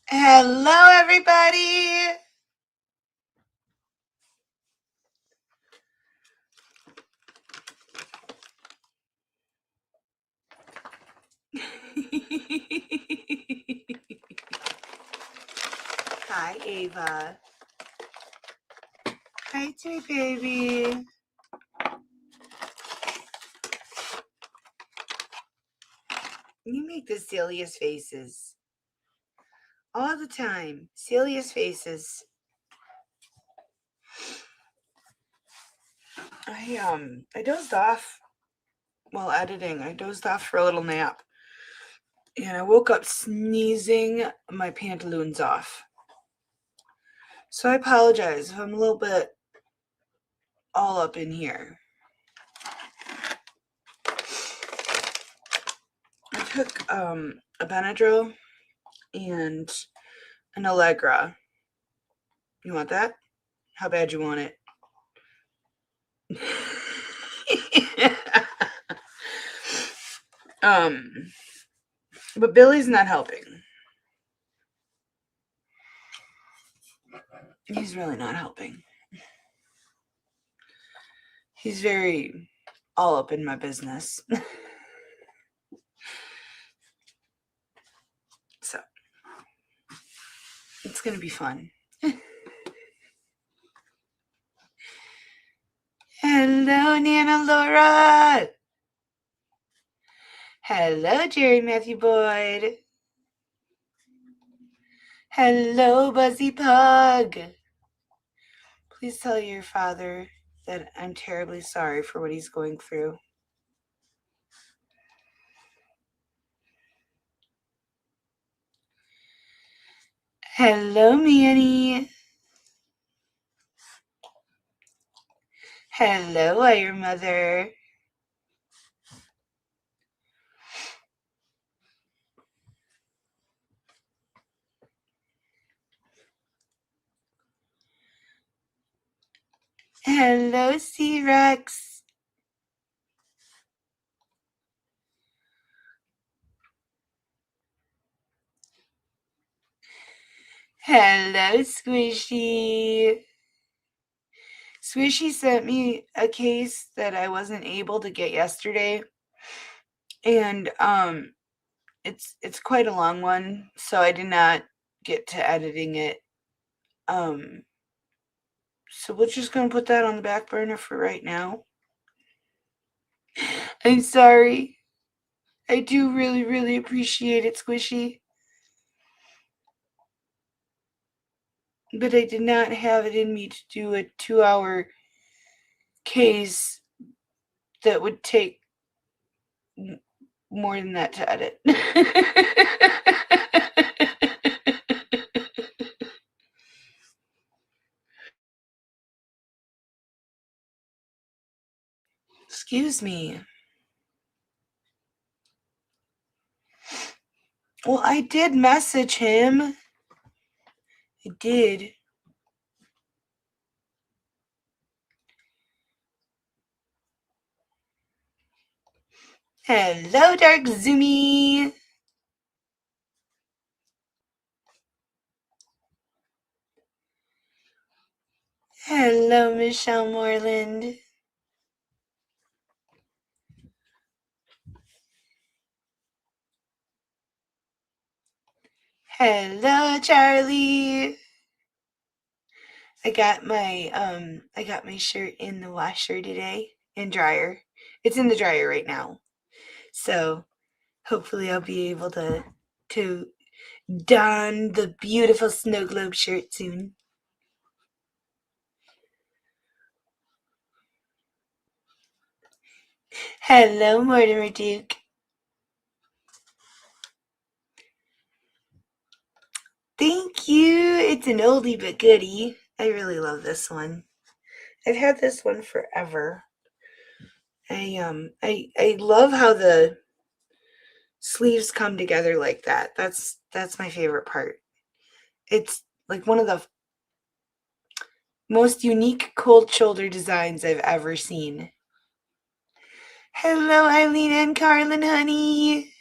Hello, everybody. Hi, Ava. Hi, Toy Baby. You make the silliest faces. All the time. Silliest faces. I dozed off while editing. I dozed off for a little nap. And I woke up sneezing my pantaloons off. So I apologize if I'm a little bit all up in here. I took a Benadryl and an Allegra. You want that? How bad you want it? But Billy's not helping. He's really not helping. He's very all up in my business. So it's gonna be fun. Hello, Nana Laura. Hello, Jerry Matthew Boyd. Hello, Buzzy Pug. Please tell your father that I'm terribly sorry for what he's going through. Hello, Manny. Hello, Iron Mother. Hello, C-Rex. Hello, Squishy. Squishy sent me a case that I wasn't able to get yesterday. And it's quite a long one, so I did not get to editing it. So we're just gonna put that on the back burner for right now. I'm sorry. I do really, really appreciate it, Squishy. But I did not have it in me to do a 2-hour case that would take more than that to edit. Excuse me. Well, I did message him. I did. Hello, Dark Zoomy. Hello, Michelle Moreland. Hello, Charlie. I got my shirt in the washer today and dryer. It's in the dryer right now. So hopefully I'll be able to don the beautiful snow globe shirt soon. Hello, Mortimer Duke. Thank you. It's an oldie but goodie. I really love this one. I've had this one forever. I love how the sleeves come together like that. That's my favorite part. It's like one of the most unique cold shoulder designs I've ever seen. Hello, Eileen and Carlin, honey.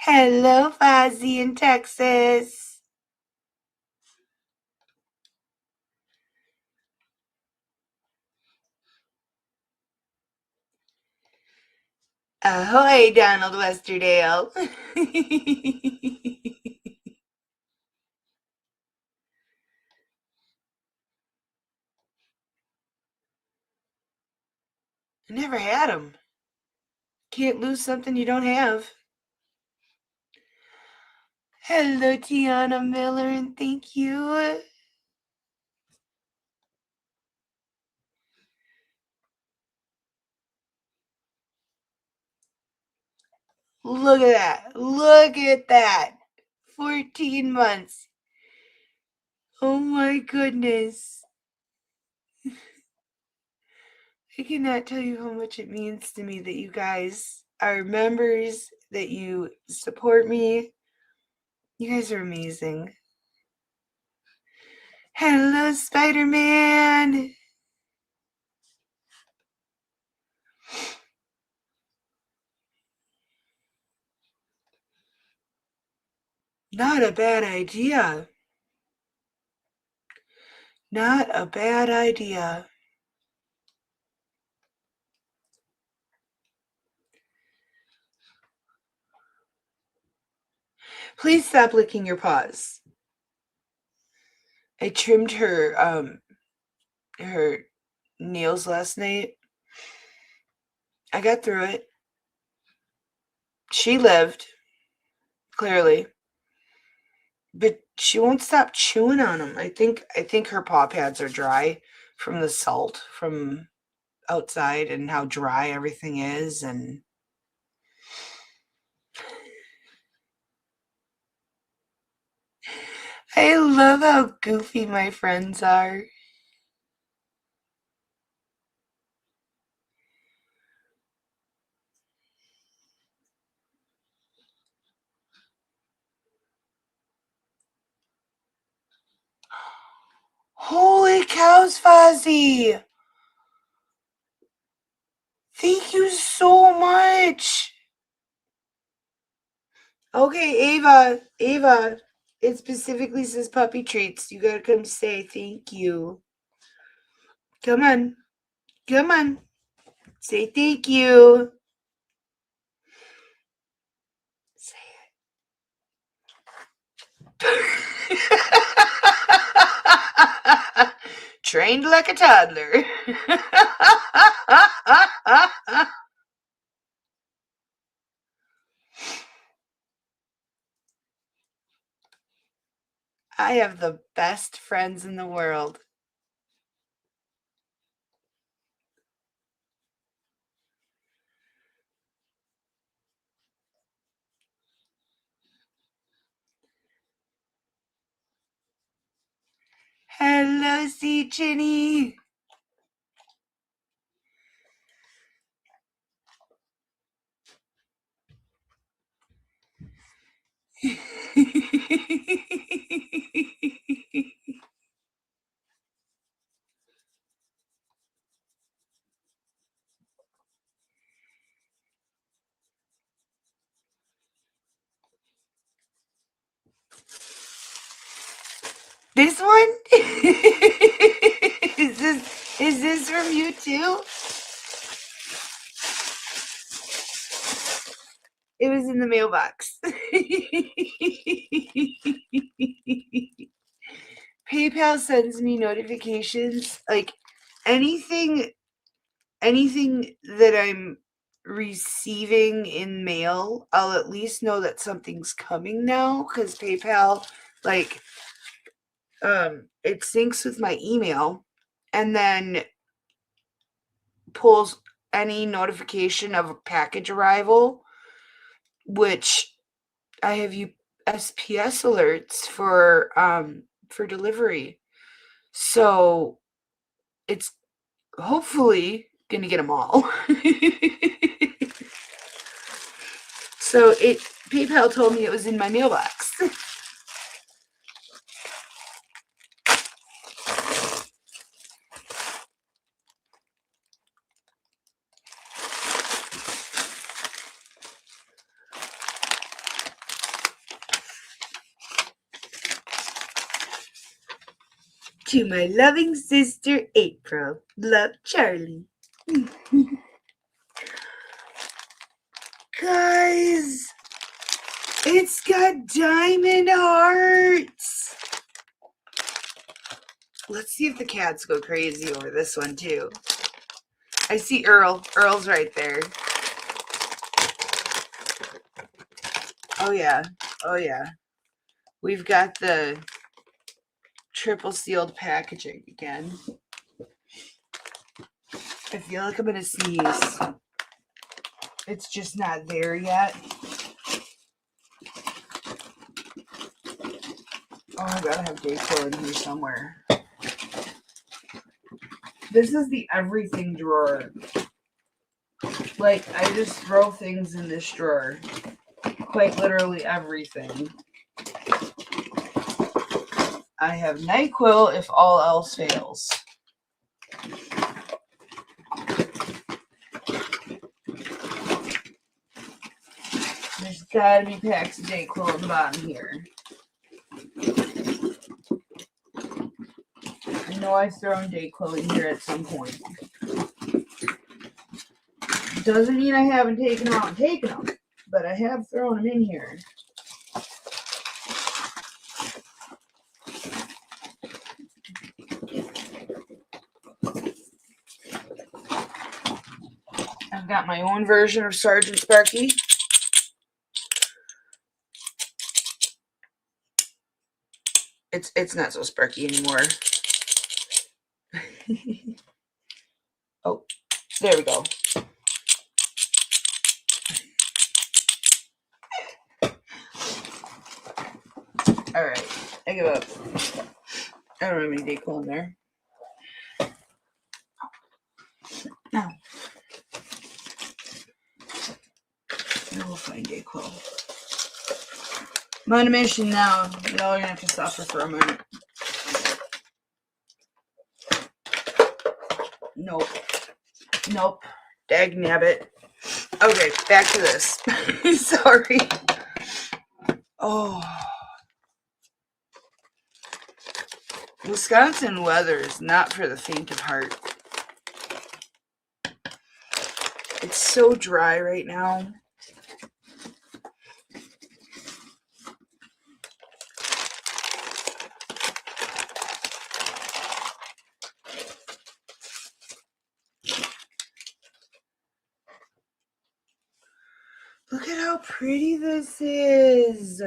Hello, Fozzie in Texas. Ahoy, Donald Westerdale. I never had them. Can't lose something you don't have. Hello, Tiana Miller, and thank you. Look at that. Look at that. 14 months. Oh my goodness. I cannot tell you how much it means to me that you guys are members, that you support me. You guys are amazing. Hello, Spider-Man. Not a bad idea. Not a bad idea. Please stop licking your paws. I trimmed her nails last night. I got through it. She lived, clearly. But she won't stop chewing on them. I think her paw pads are dry from the salt from outside and how dry everything is, and I love how goofy my friends are. Holy cows, Fozzie! Thank you so much. Okay, Ava, it specifically says puppy treats. You gotta come say thank you. Come on. Come on. Say thank you. Say it. Trained like a toddler. I have the best friends in the world. Hello, C. Ginny. This one? Is this from you too? It was in the mailbox. PayPal sends me notifications, like anything that I'm receiving in mail, I'll at least know that something's coming now, because PayPal, like, it syncs with my email and then pulls any notification of a package arrival, which I have USPS alerts for delivery. So it's hopefully gonna get them all. So PayPal told me it was in my mailbox. To my loving sister April. Love, Charlie. Guys, it's got diamond hearts. Let's see if the cats go crazy over this one too. I see Earl. Earl's right there. Oh yeah. Oh yeah. We've got the triple sealed packaging again. I feel like I'm gonna sneeze. It's just not there yet. Oh, I gotta have Dayquil in here somewhere. This is the everything drawer. Like, I just throw things in this drawer. Quite literally everything. I have NyQuil if all else fails. There's gotta be packs of Dayquil at the bottom here. I know I've thrown Dayquil in here at some point. Doesn't mean I haven't taken them out and taken them, but I have thrown them in here. I've got my own version of Sergeant Sparky. It's not so sparky anymore. Oh, there we go. All right, I give up. I don't have any Dayquil in there. No. We'll find Dayquil. I'm on a mission now. Y'all are gonna have to suffer for a minute. Nope. Nope. Dag nabbit. Okay, back to this. Sorry. Oh. Wisconsin weather is not for the faint of heart. It's so dry right now. Look at how pretty this is.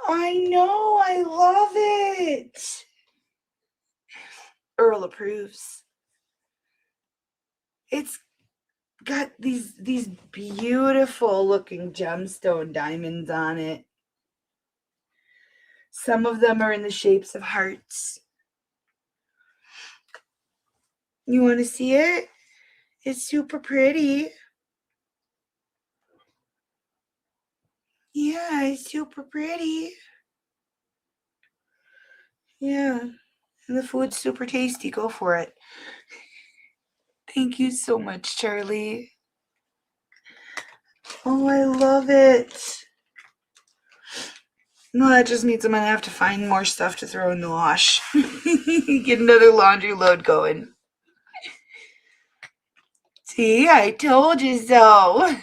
I know, I love it. Earl approves. It's got these beautiful looking gemstone diamonds on it. Some of them are in the shapes of hearts. You want to see it? It's super pretty. Yeah, it's super pretty. Yeah, and the food's super tasty. Go for it. Thank you so much, Charlie. Oh, I love it. No, that just means I'm going to have to find more stuff to throw in the wash. Get another laundry load going. See, I told you so.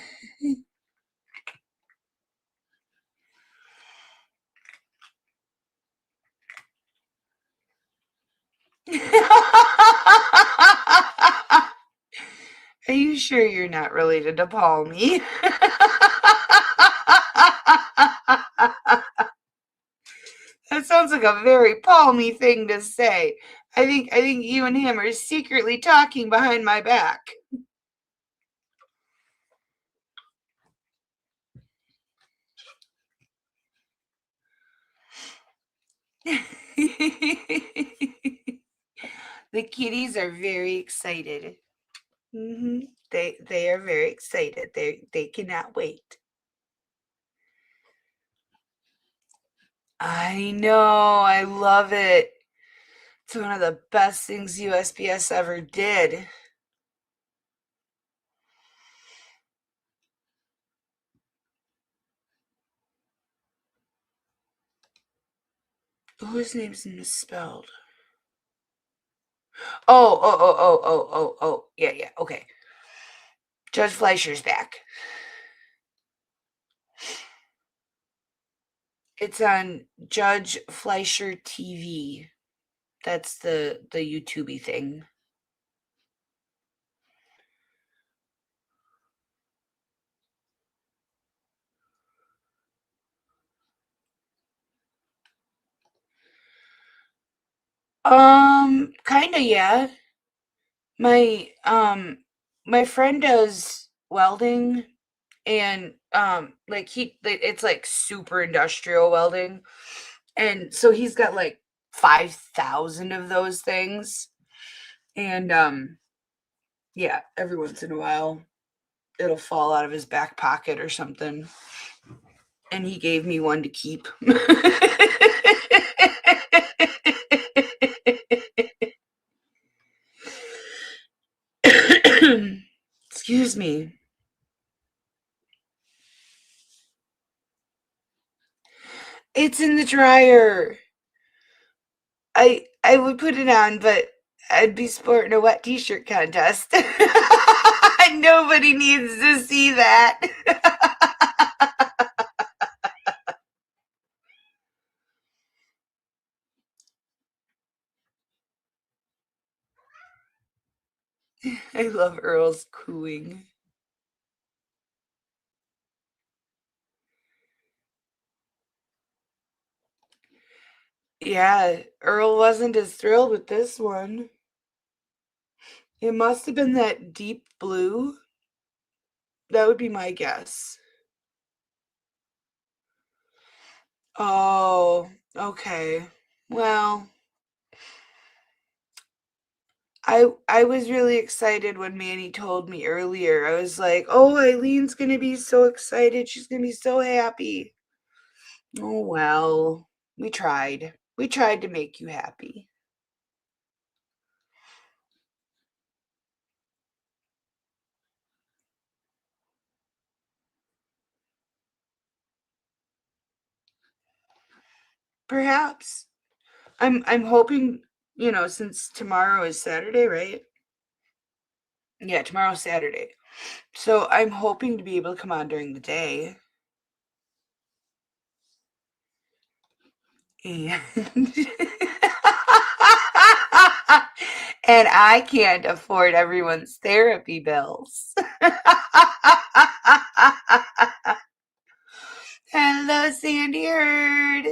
Are you sure you're not related to Palmy? That sounds like a very Palmy thing to say. I think you and him are secretly talking behind my back. The kitties are very excited. They are very excited. They cannot wait. I know. I love it. It's one of the best things USPS ever did. Whose name's misspelled? Oh. Yeah. Okay. Judge Fleischer's back. It's on Judge Fleischer TV. That's the YouTubey thing. Kinda, yeah. My friend does welding and like it's like super industrial welding. And so he's got like 5,000 of those things. And yeah, every once in a while it'll fall out of his back pocket or something. And he gave me one to keep. Excuse me. It's in the dryer. I would put it on, but I'd be sporting a wet t-shirt contest. Nobody needs to see that. I love Earl's cooing. Yeah, Earl wasn't as thrilled with this one. It must have been that deep blue. That would be my guess. Oh, okay. Well, I was really excited when Manny told me earlier. I was like, "Oh, Eileen's gonna be so excited. She's gonna be so happy." Oh well, we tried. We tried to make you happy. Perhaps. I'm hoping, since tomorrow is Saturday, right? Yeah, tomorrow's Saturday. So I'm hoping to be able to come on during the day. And and I can't afford everyone's therapy bills. Hello, Sandy Hurd.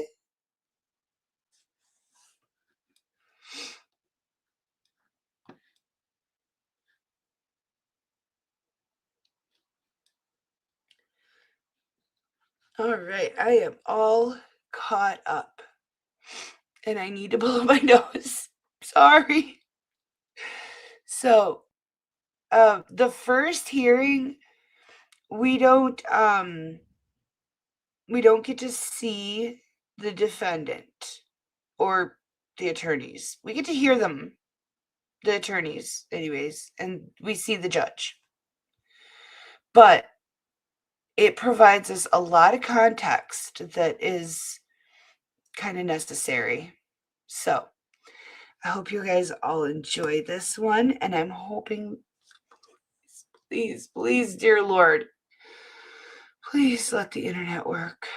All right, I am all caught up. And I need to blow my nose. Sorry. So, the first hearing, we don't get to see the defendant or the attorneys. We get to hear them, the attorneys, anyways, and we see the judge. But it provides us a lot of context that is kind of necessary. So, I hope you guys all enjoy this one, and I'm hoping, please, dear Lord, please let the internet work.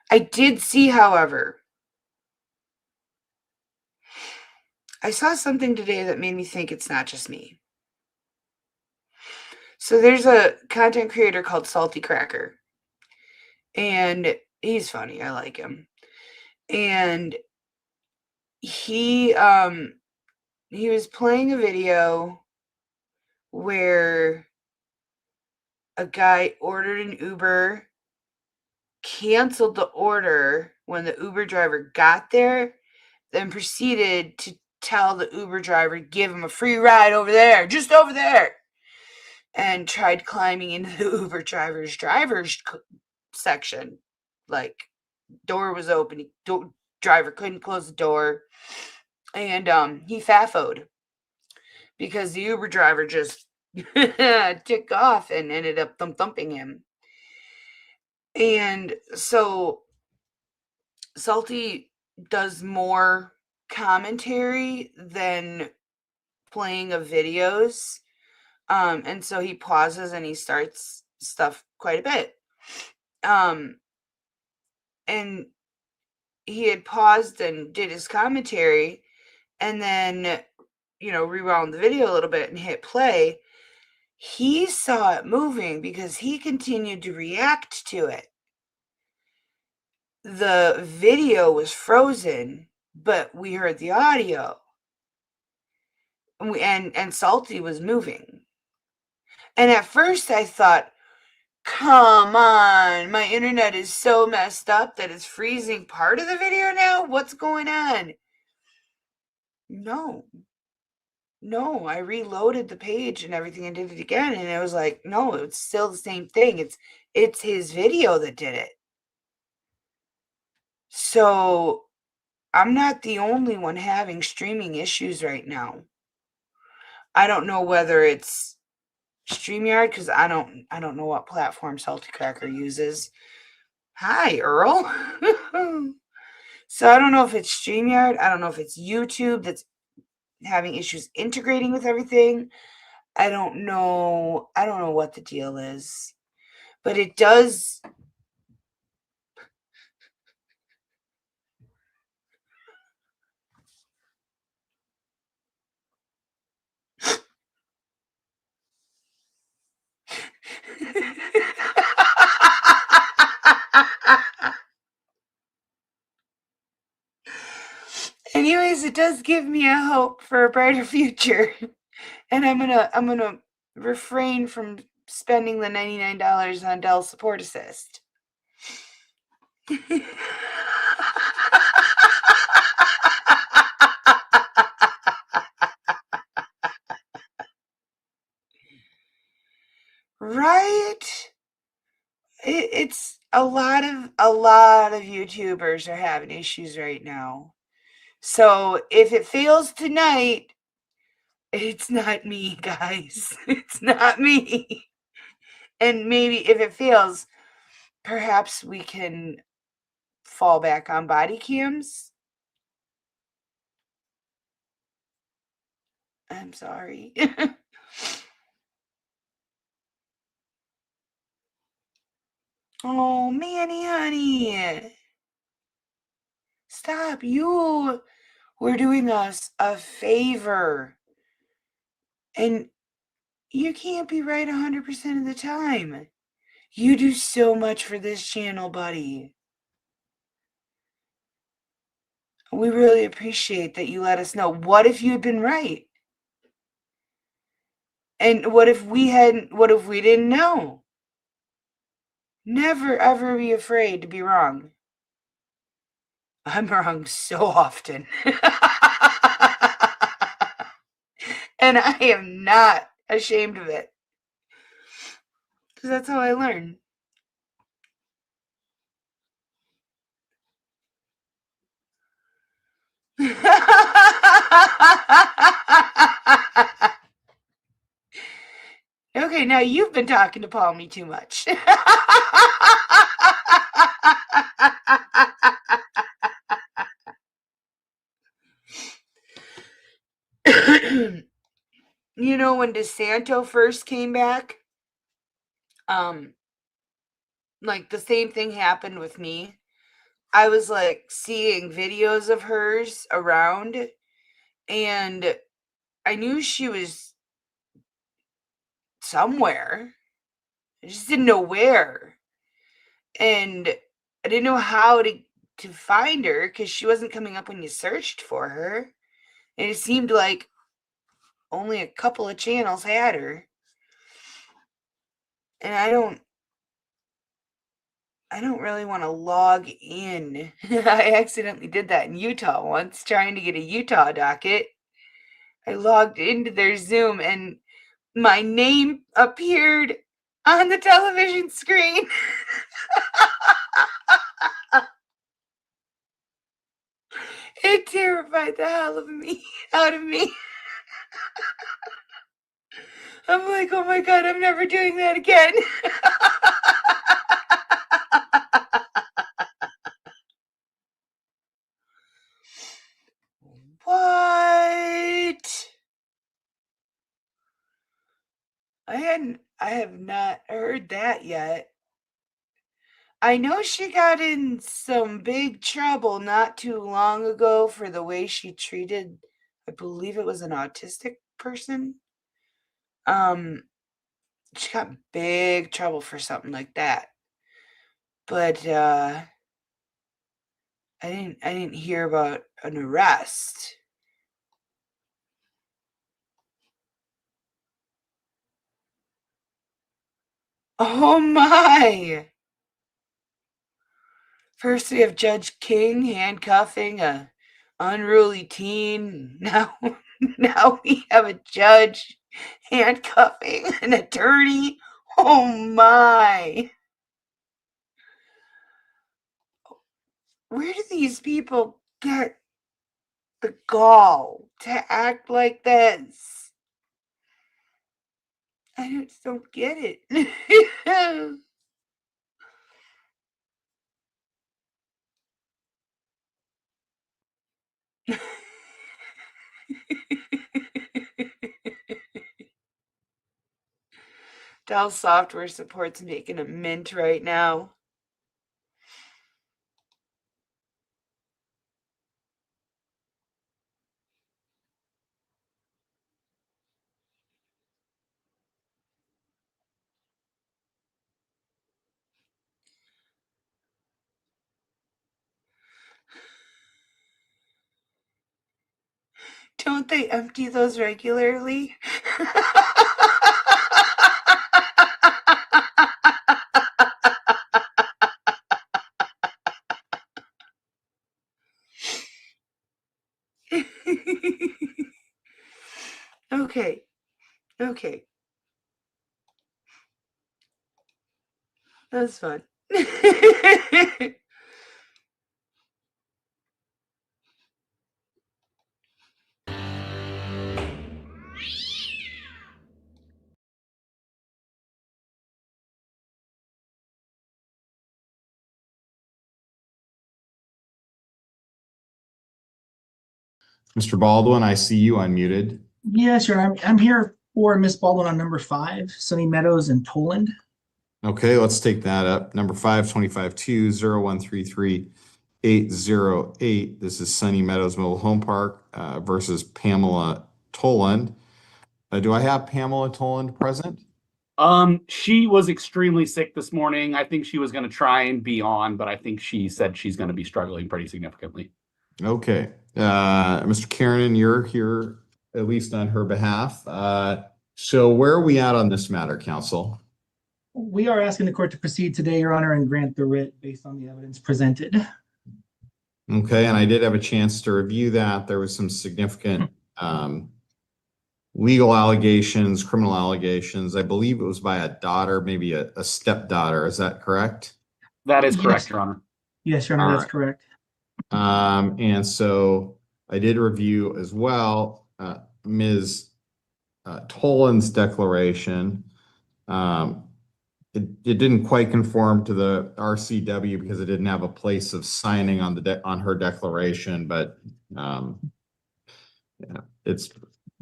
I did see, however, I saw something today that made me think it's not just me. So there's a content creator called Salty Cracker, and he's funny. I like him. And he was playing a video where a guy ordered an Uber, canceled the order when the Uber driver got there, then proceeded to tell the Uber driver, give him a free ride over there, just over there, and tried climbing into the Uber driver's section. Like, door was open, driver couldn't close the door, and he faffoed because the Uber driver just took off and ended up thumping him. And so Salty does more commentary than playing of videos. And so he pauses and he starts stuff quite a bit. And he had paused and did his commentary and then, rewound the video a little bit and hit play. He saw it moving because he continued to react to it. The video was frozen, but we heard the audio. And Salty was moving. And at first I thought, come on, my internet is so messed up that it's freezing part of the video now? What's going on? No, I reloaded the page and everything and did it again. And it was like, no, it's still the same thing. It's his video that did it. So I'm not the only one having streaming issues right now. I don't know whether it's StreamYard, because I don't know what platform Salty Cracker uses. Hi, Earl. So I don't know if it's StreamYard. I don't know if it's YouTube that's having issues integrating with everything. I don't know what the deal is. But it does. Anyways, it does give me a hope for a brighter future. And I'm gonna refrain from spending the $99 on Dell Support Assist. Right? It's a lot of YouTubers are having issues right now. So if it fails tonight, it's not me, guys. It's not me. And maybe if it fails, perhaps we can fall back on body cams. I'm sorry. Oh, Manny, honey. Stop. You were doing us a favor. And you can't be right 100% of the time. You do so much for this channel, buddy. We really appreciate that you let us know. What if you had been right? And what if we didn't know? Never ever be afraid to be wrong. I'm wrong so often. And I am not ashamed of it. Because that's how I learn. Okay, now you've been talking to Paul me too much. When DeSanto first came back, like the same thing happened with me. I was like seeing videos of hers around, and I knew she was somewhere. I just didn't know where. And I didn't know how to find her because she wasn't coming up when you searched for her. And it seemed like only a couple of channels had her. And I don't really want to log in. I accidentally did that in Utah once, trying to get a Utah docket. I logged into their Zoom and my name appeared on the television screen. It terrified the hell out of me. I'm like, oh my God, I'm never doing that again. I have not heard that yet. I know she got in some big trouble not too long ago for the way she treated, I believe it was an autistic person. Um, she got in big trouble for something like that. But I didn't hear about an arrest. Oh my! First we have Judge King handcuffing a unruly teen. Now we have a judge handcuffing an attorney. Oh my! Where do these people get the gall to act like this? I just don't get it. Dell Software Support's making a mint right now. Don't they empty those regularly? Okay. Okay. That was fun. Mr. Baldwin, I see you unmuted. Yeah, sure. I'm here for Miss Baldwin on number 5, Sunny Meadows and Toland. Okay, let's take that up. Number 5, 252-0133-808. This is Sunny Meadows Mobile Home Park versus Pamela Toland. Do I have Pamela Toland present? She was extremely sick this morning. I think she was going to try and be on, but I think she said she's going to be struggling pretty significantly. Okay. Mr. Kiernan, you're here at least on her behalf. So where are we at on this matter, counsel? We are asking the court to proceed today, Your Honor, and grant the writ based on the evidence presented. Okay, and I did have a chance to review that. There was some significant legal allegations, criminal allegations. I believe it was by a daughter, maybe a stepdaughter. Is that correct? That is correct, Yes. Your Honor. Yes, Your Honor, that's correct. And so I did review as well Ms. Toland's declaration. It didn't quite conform to the RCW because it didn't have a place of signing on on her declaration, but yeah,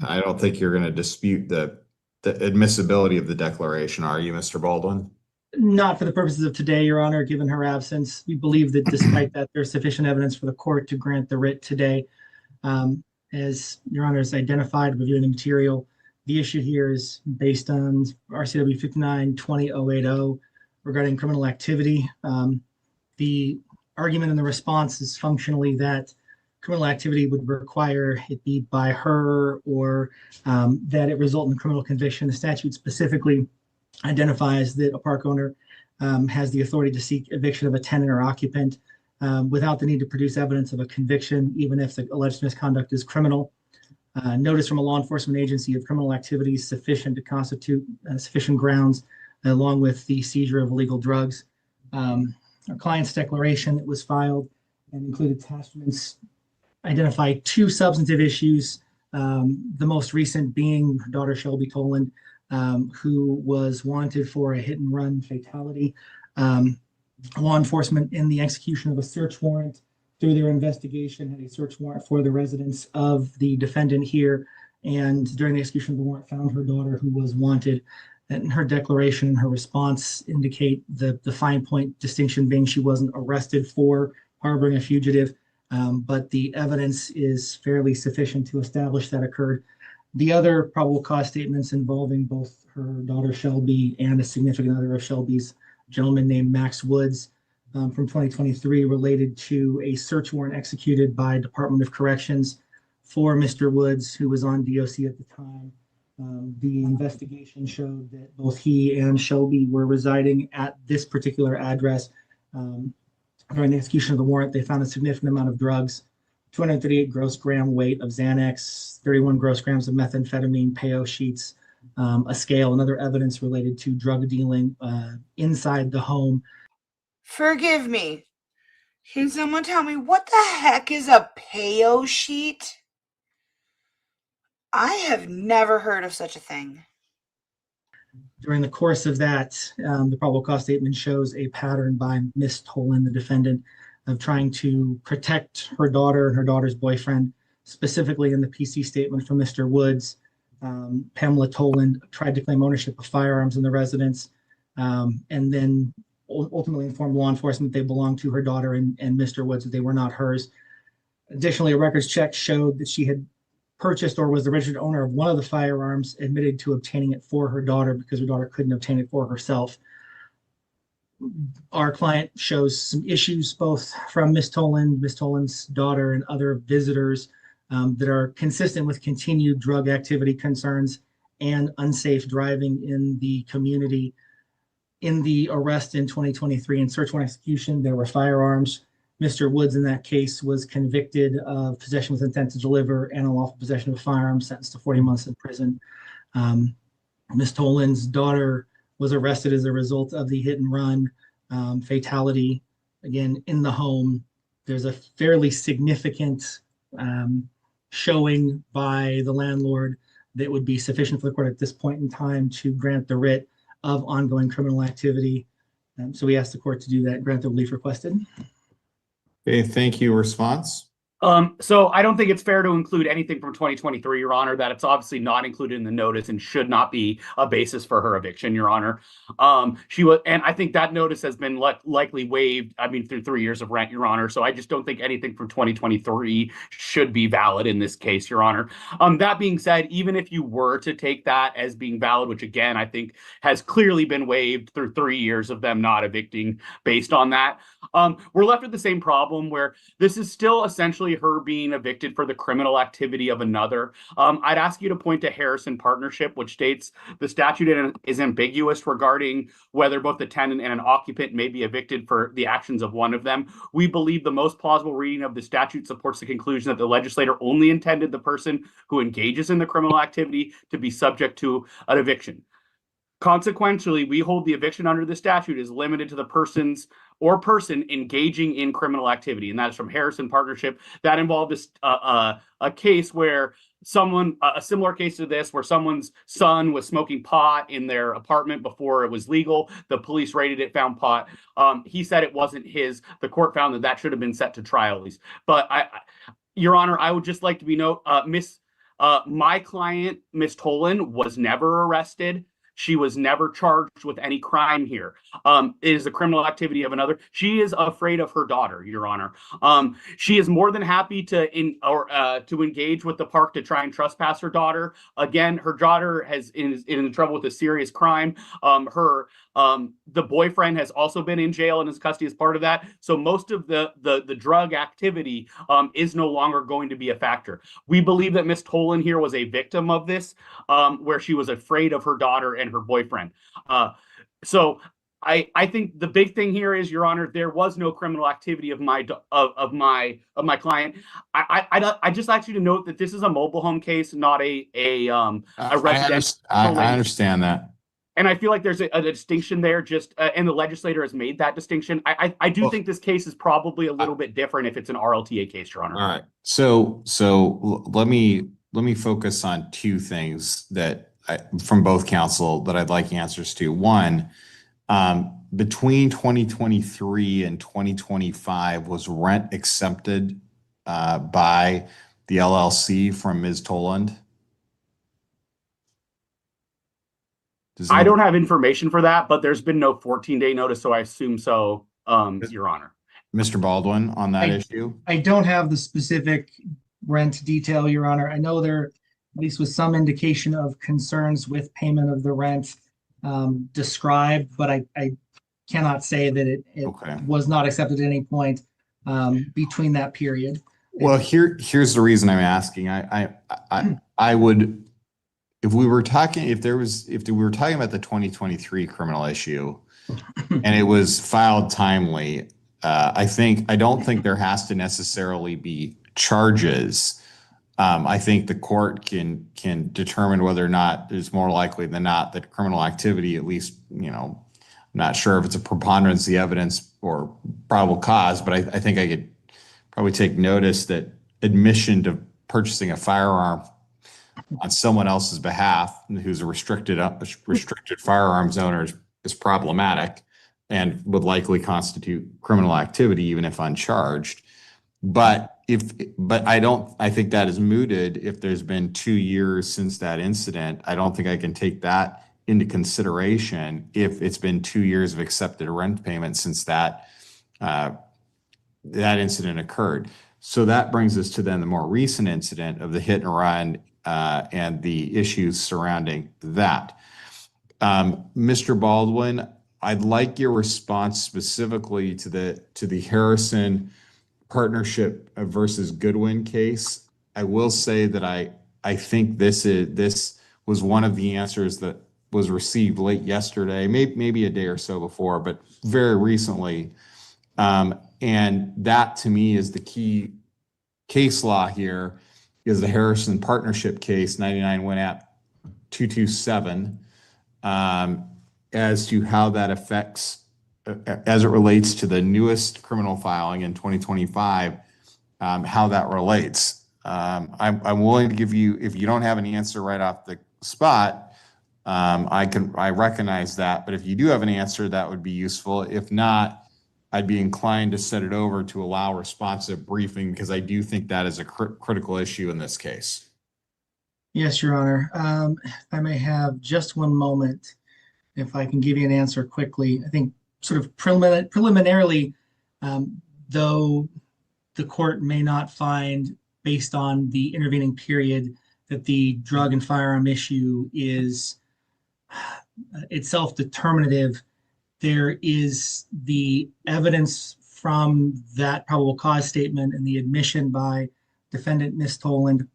I don't think you're going to dispute the admissibility of the declaration, are you, Mr. Baldwin? Not for the purposes of today, Your Honor, given her absence. We believe that despite that, there's sufficient evidence for the court to grant the writ today. As Your Honor has identified, reviewing the material, the issue here is based on RCW 59-20-080 regarding criminal activity. The argument in the response is functionally that criminal activity would require it be by her or that it result in a criminal conviction. The statute specifically identifies that a park owner has the authority to seek eviction of a tenant or occupant without the need to produce evidence of a conviction, even if the alleged misconduct is criminal. Notice from a law enforcement agency of criminal activity is sufficient to constitute sufficient grounds, along with the seizure of illegal drugs. Our client's declaration that was filed and included attachments identify 2 substantive issues, the most recent being her daughter Shelby Toland, who was wanted for a hit and run fatality. Law enforcement, in the execution of a search warrant through their investigation, had a search warrant for the residence of the defendant here, and during the execution of the warrant found her daughter, who was wanted. And her declaration and her response indicate the fine point distinction being she wasn't arrested for harboring a fugitive, but the evidence is fairly sufficient to establish that occurred. The other probable cause statements involving both her daughter Shelby and a significant other of Shelby's, a gentleman named Max Woods, from 2023, related to a search warrant executed by Department of Corrections for Mr. Woods, who was on DOC at the time. The investigation showed that both he and Shelby were residing at this particular address. During the execution of the warrant, they found a significant amount of drugs, 238 gross gram weight of Xanax, 31 gross grams of methamphetamine, PAO sheets, a scale, and other evidence related to drug dealing inside the home. Forgive me. Can someone tell me what the heck is a PAO sheet? I have never heard of such a thing. During the course of that, the probable cause statement shows a pattern by Miss Tolan, the defendant, of trying to protect her daughter and her daughter's boyfriend. Specifically in the PC statement from Mr. Woods, Pamela Tolan tried to claim ownership of firearms in the residence, and then ultimately informed law enforcement they belonged to her daughter and Mr. Woods, that they were not hers. Additionally, a records check showed that she had purchased or was the registered owner of one of the firearms, admitted to obtaining it for her daughter because her daughter couldn't obtain it for herself. Our client shows some issues both from Miss Tolan's daughter, and other visitors that are consistent with continued drug activity concerns and unsafe driving in the community. In the arrest in 2023 and search warrant execution, there were firearms. Mr. Woods in that case was convicted of possession with intent to deliver and unlawful possession of a firearm, sentenced to 40 months in prison. Ms. Tolan's daughter was arrested as a result of the hit and run fatality, again, in the home. There's a fairly significant showing by the landlord that would be sufficient for the court at this point in time to grant the writ of ongoing criminal activity. So we asked the court to do that, grant the relief requested. Okay, thank you. Response? So I don't think it's fair to include anything from 2023, Your Honor. That it's obviously not included in the notice and should not be a basis for her eviction, Your Honor. She was, and I think that notice has been likely waived, I mean, through 3 years of rent, Your Honor. So I just don't think anything from 2023 should be valid in this case, Your Honor. That being said, even if you were to take that as being valid, which again, I think has clearly been waived through 3 years of them not evicting based on that, we're left with the same problem where this is still essentially her being evicted for the criminal activity of another. I'd ask you to point to Harrison Partnership, which states the statute is ambiguous regarding whether both the tenant and an occupant may be evicted for the actions of one of them. We believe the most plausible reading of the statute supports the conclusion that the legislator only intended the person who engages in the criminal activity to be subject to an eviction. Consequently, we hold the eviction under the statute is limited to the person engaging in criminal activity, and that is from Harrison Partnership. That involved a case where a similar case to this, where someone's son was smoking pot in their apartment before it was legal. The police raided it, found pot. He said it wasn't his. The court found that should have been set to trial at least. But Your Honor, I would just like to be my client, Miss Tolan, was never arrested. She was never charged with any crime here. It is the criminal activity of another. She is afraid of her daughter, Your Honor. She is more than happy to engage with the park to try and trespass her daughter. Again, her daughter is in trouble with a serious crime. The boyfriend has also been in jail and in custody as part of that. So most of the drug activity is no longer going to be a factor. We believe that Miss Tolan here was a victim of this, where she was afraid of her daughter and her boyfriend. So I think the big thing here is, Your Honor, there was no criminal activity of my client. I just ask you to note that this is a mobile home case, not a residential. I understand that. And I feel like there's a distinction there, and the legislator has made that distinction. I do think this case is probably a little bit different if it's an RLTA case, Your Honor. All right. So let me focus on two things that from both counsel that I'd like answers to. One, between 2023 and 2025, was rent accepted by the LLC from Ms. Toland? I don't have information for that, but there's been no 14-day notice, so I assume so, Your Honor. Mr. Baldwin, on that issue? I don't have the specific rent detail, Your Honor. I know there at least was some indication of concerns with payment of the rent described, but I cannot say that it Okay. was not accepted at any point between that period. Well, here's the reason I'm asking. I would, if we were talking about the 2023 criminal issue and it was filed timely, I don't think there has to necessarily be charges. I think the court can determine whether or not it's more likely than not that criminal activity, at least, I'm not sure if it's a preponderance of the evidence or probable cause, but I think I could probably take notice that admission to purchasing a firearm on someone else's behalf who's a restricted firearms owner is problematic and would likely constitute criminal activity even if uncharged. But I think that is mooted if there's been 2 years since that incident. I don't think I can take that into consideration if it's been 2 years of accepted rent payment since that incident occurred. So that brings us to then the more recent incident of the hit and run and the issues surrounding that. Mr. Baldwin, I'd like your response specifically to the Harrison partnership versus Goodwin case. I will say that I think this was one of the answers that was received late yesterday, maybe a day or so before, but very recently. And that to me is the key case law here is the Harrison partnership case, 99 Win App 227, as to how that affects, as it relates to the newest criminal filing in 2025, how that relates. I'm willing to give you, if you don't have an answer right off the spot, I recognize that, but if you do have an answer, that would be useful. If not, I'd be inclined to set it over to allow responsive briefing because I do think that is a critical issue in this case. Yes, Your Honor. If I may have just one moment, if I can give you an answer quickly. I think sort of preliminarily, though the court may not find, based on the intervening period, that the drug and firearm issue is itself determinative, there is the evidence from that probable cause statement and the admission by defendant Ms. Toland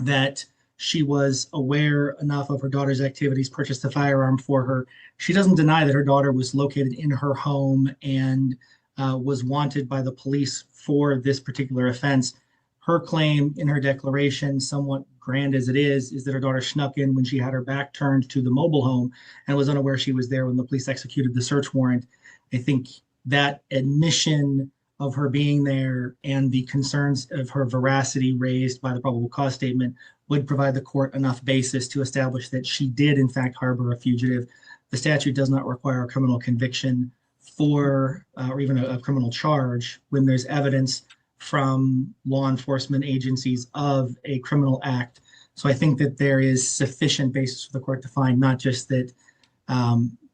that she was aware enough of her daughter's activities, purchased a firearm for her. She doesn't deny that her daughter was located in her home and was wanted by the police for this particular offense. Her claim in her declaration, somewhat grand as it is that her daughter snuck in when she had her back turned to the mobile home and was unaware she was there when the police executed the search warrant. I think that admission of her being there and the concerns of her veracity raised by the probable cause statement would provide the court enough basis to establish that she did in fact harbor a fugitive. The statute does not require a criminal conviction for or even a criminal charge when there's evidence from law enforcement agencies of a criminal act. So I think that there is sufficient basis for the court to find not just that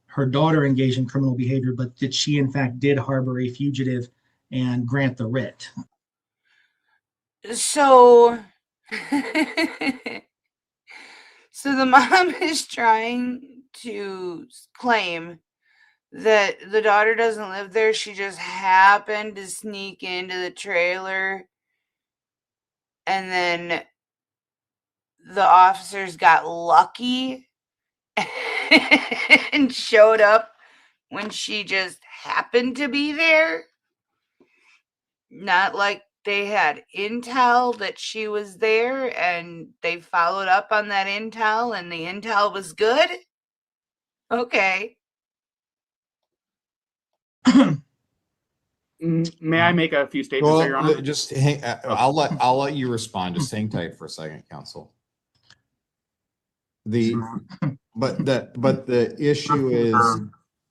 her daughter engaged in criminal behavior, but that she in fact did harbor a fugitive and grant the writ. So, so the mom is trying to claim that the daughter doesn't live there. She just happened to sneak into the trailer and then the officers got lucky and showed up when she just happened to be there. Not like they had intel that she was there and they followed up on that intel and the intel was good. Okay. May I make a few statements, there, Your Honor? Just hang, I'll let you respond. Just hang tight for a second, counsel. But the issue is,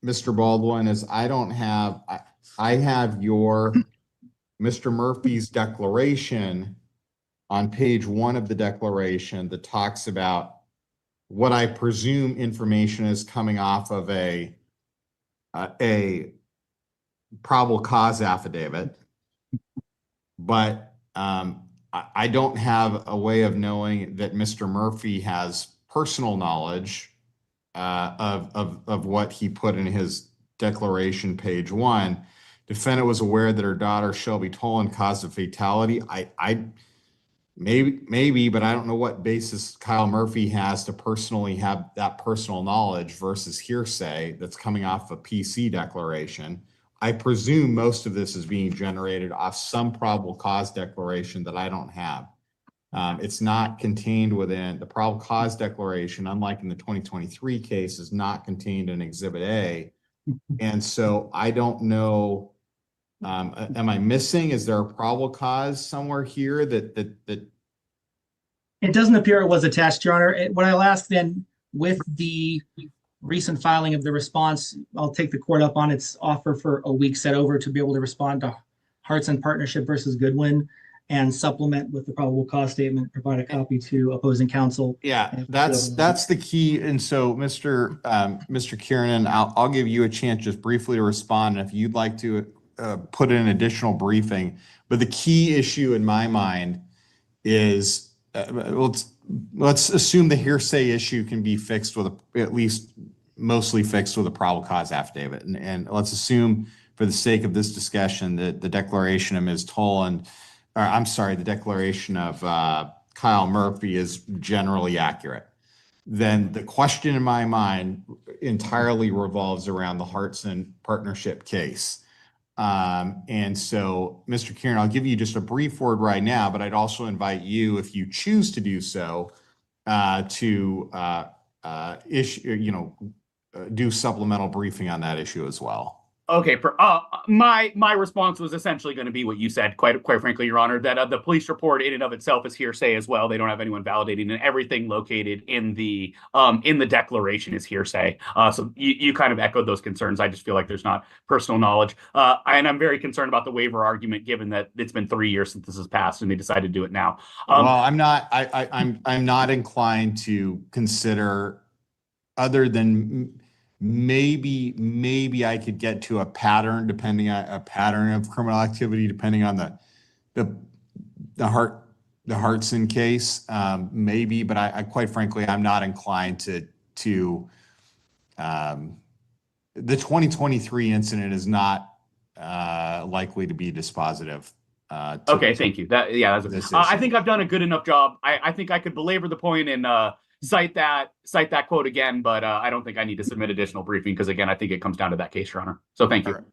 Mr. Baldwin, is I have your Mr. Murphy's declaration on page 1 of the declaration that talks about what I presume information is coming off of a probable cause affidavit, but I don't have a way of knowing that Mr. Murphy has personal knowledge of what he put in his declaration, page 1. Defendant was aware that her daughter Shelby Tolan caused a fatality. I maybe, but I don't know what basis Kyle Murphy has to personally have that personal knowledge versus hearsay that's coming off a PC declaration. I presume most of this is being generated off some probable cause declaration that I don't have. It's not contained within the probable cause declaration, unlike in the 2023 case, is not contained in Exhibit A. And so I don't know, am I missing? Is there a probable cause somewhere here that It doesn't appear it was attached, Your Honor. What I'll ask then, with the recent filing of the response, I'll take the court up on its offer for a week set over to be able to respond to Hartson Partnership versus Goodwin and supplement with the probable cause statement, provide a copy to opposing counsel. Yeah, that's the key. And so, Mr. Kiernan, I'll give you a chance just briefly to respond if you'd like to put in an additional briefing. But the key issue in my mind is let's assume the hearsay issue can be fixed with at least mostly fixed with a probable cause affidavit, and let's assume for the sake of this discussion that the declaration of Ms. Tolan, or I'm sorry, the declaration of Kyle Murphy is generally accurate. Then the question in my mind entirely revolves around the Hartson Partnership case. And so, Mr. Kieran, I'll give you just a brief word right now, but I'd also invite you, if you choose to do so, to do supplemental briefing on that issue as well. Okay, my response was essentially going to be what you said, quite frankly, Your Honor, that the police report in and of itself is hearsay as well. They don't have anyone validating, and everything located in the declaration is hearsay. So you kind of echoed those concerns. I just feel like there's not personal knowledge, and I'm very concerned about the waiver argument, given that it's been 3 years since this has passed, and they decided to do it now. Well, I'm not inclined to consider, other than maybe I could get to a pattern, depending on a pattern of criminal activity, depending on the Hartson case, maybe, but I quite frankly, I'm not inclined to the 2023 incident is not likely to be dispositive. Okay, thank you. I think I've done a good enough job. I think I could belabor the point and cite that quote again, but I don't think I need to submit additional briefing because, again, I think it comes down to that case, Your Honor. So thank you. Right.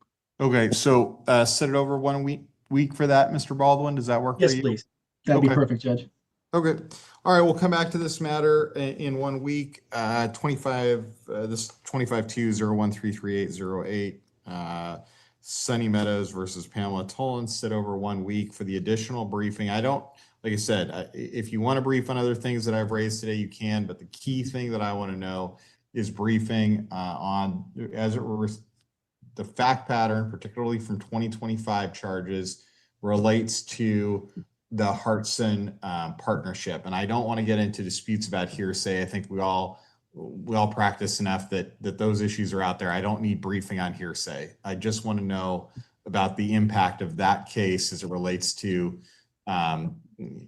Okay, so set it over 1 week for that, Mr. Baldwin. Does that work for you? Yes, please. That'd be perfect, Judge. Okay. All right, we'll come back to this matter in 1 week. 25-2-0133-808. Sunny Meadows versus Pamela Tolan, sit over 1 week for the additional briefing. Like I said, if you want to brief on other things that I've raised today, you can, but the key thing that I want to know is briefing on, as it were, the fact pattern, particularly from 2025 charges, relates to the Hartson partnership. And I don't want to get into disputes about hearsay. I think we all practice enough that those issues are out there. I don't need briefing on hearsay. I just want to know about the impact of that case as it relates to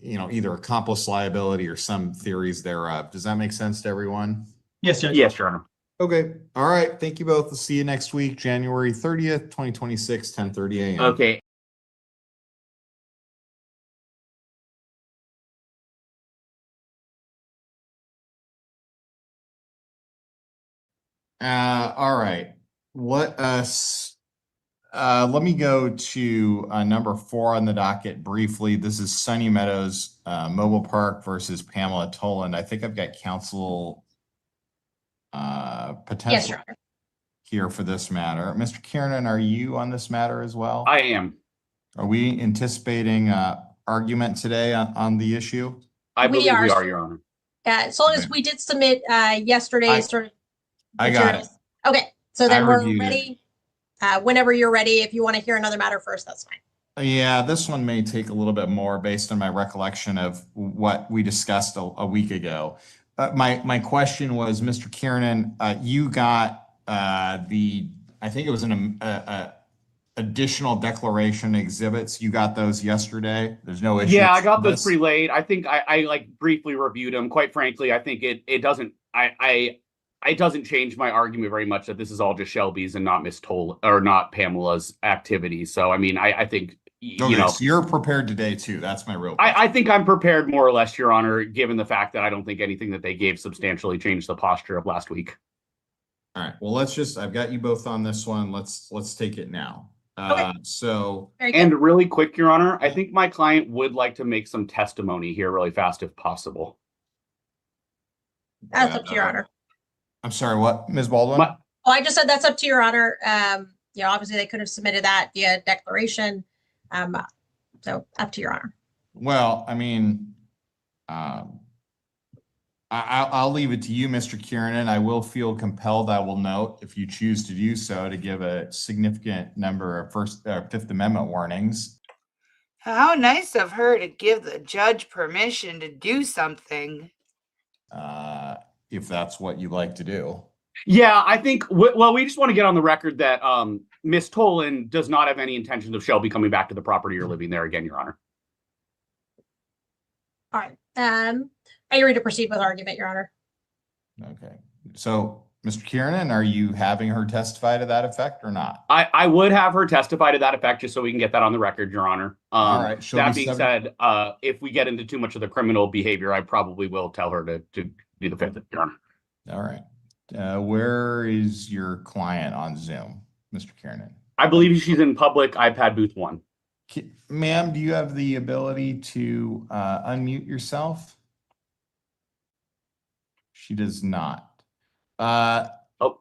either accomplice liability or some theories thereof. Does that make sense to everyone? Yes, Judge. Yes, Your Honor. Okay. All right. Thank you both. We'll see you next week, January 30th, 2026, 10:30 a.m. Okay. All right. Let me go to number 4 on the docket briefly. This is Sunny Meadows Mobile Park versus Pamela Tolan. I think I've got counsel potential here for this matter. Mr. Kiernan, are you on this matter as well? I am. Are we anticipating argument today on the issue? I believe we are, Your Honor. As long as we did submit yesterday's sort of I got it. Okay, so then we're reviewed ready. Whenever you're ready, if you want to hear another matter first, that's fine. Yeah, this one may take a little bit more based on my recollection of what we discussed a week ago. my question was, Mr. Kiernan, you got I think it was an additional declaration exhibits. You got those yesterday. There's no issue. Yeah, I got with those this? pretty late. I think I like briefly reviewed them. Quite frankly, I think it doesn't it doesn't change my argument very much that this is all just Shelby's and not Miss Toll or not Pamela's activity. So I mean, I think you know, so you're prepared today too. That's my real question. I think I'm prepared more or less, Your Honor, given the fact that I don't think anything that they gave substantially changed the posture of last week. All right. Well, I've got you both on this one. Let's take it now. Okay. So, Very good. And really quick, Your Honor, I think my client would like to make some testimony here really fast if possible. That's up to Your Honor. I'm sorry, what, Ms. Baldwin? My- Oh, I just said that's up to Your Honor. You know, obviously they could have submitted that via declaration. So up to Your Honor. Well, I mean, I'll leave it to you, Mr. Kiernan. I will feel compelled, I will note, if you choose to do so, to give a significant number of Fifth Amendment warnings. How nice of her to give the judge permission to do something. If that's what you'd like to do. Yeah, I think, well, we just want to get on the record that Miss Tolan does not have any intentions of Shelby coming back to the property or living there again, Your Honor. All right. Are you ready to proceed with argument, Your Honor? Okay. So, Mr. Kiernan, are you having her testify to that effect or not? I would have her testify to that effect just so we can get that on the record, Your Honor. All right. That being said, if we get into too much of the criminal behavior, I probably will tell her to do the fifth, Your Honor. All right. Where is your client on Zoom, Mr. Kiernan? I believe she's in public iPad booth 1. Ma'am, do you have the ability to unmute yourself? She does not. Oh,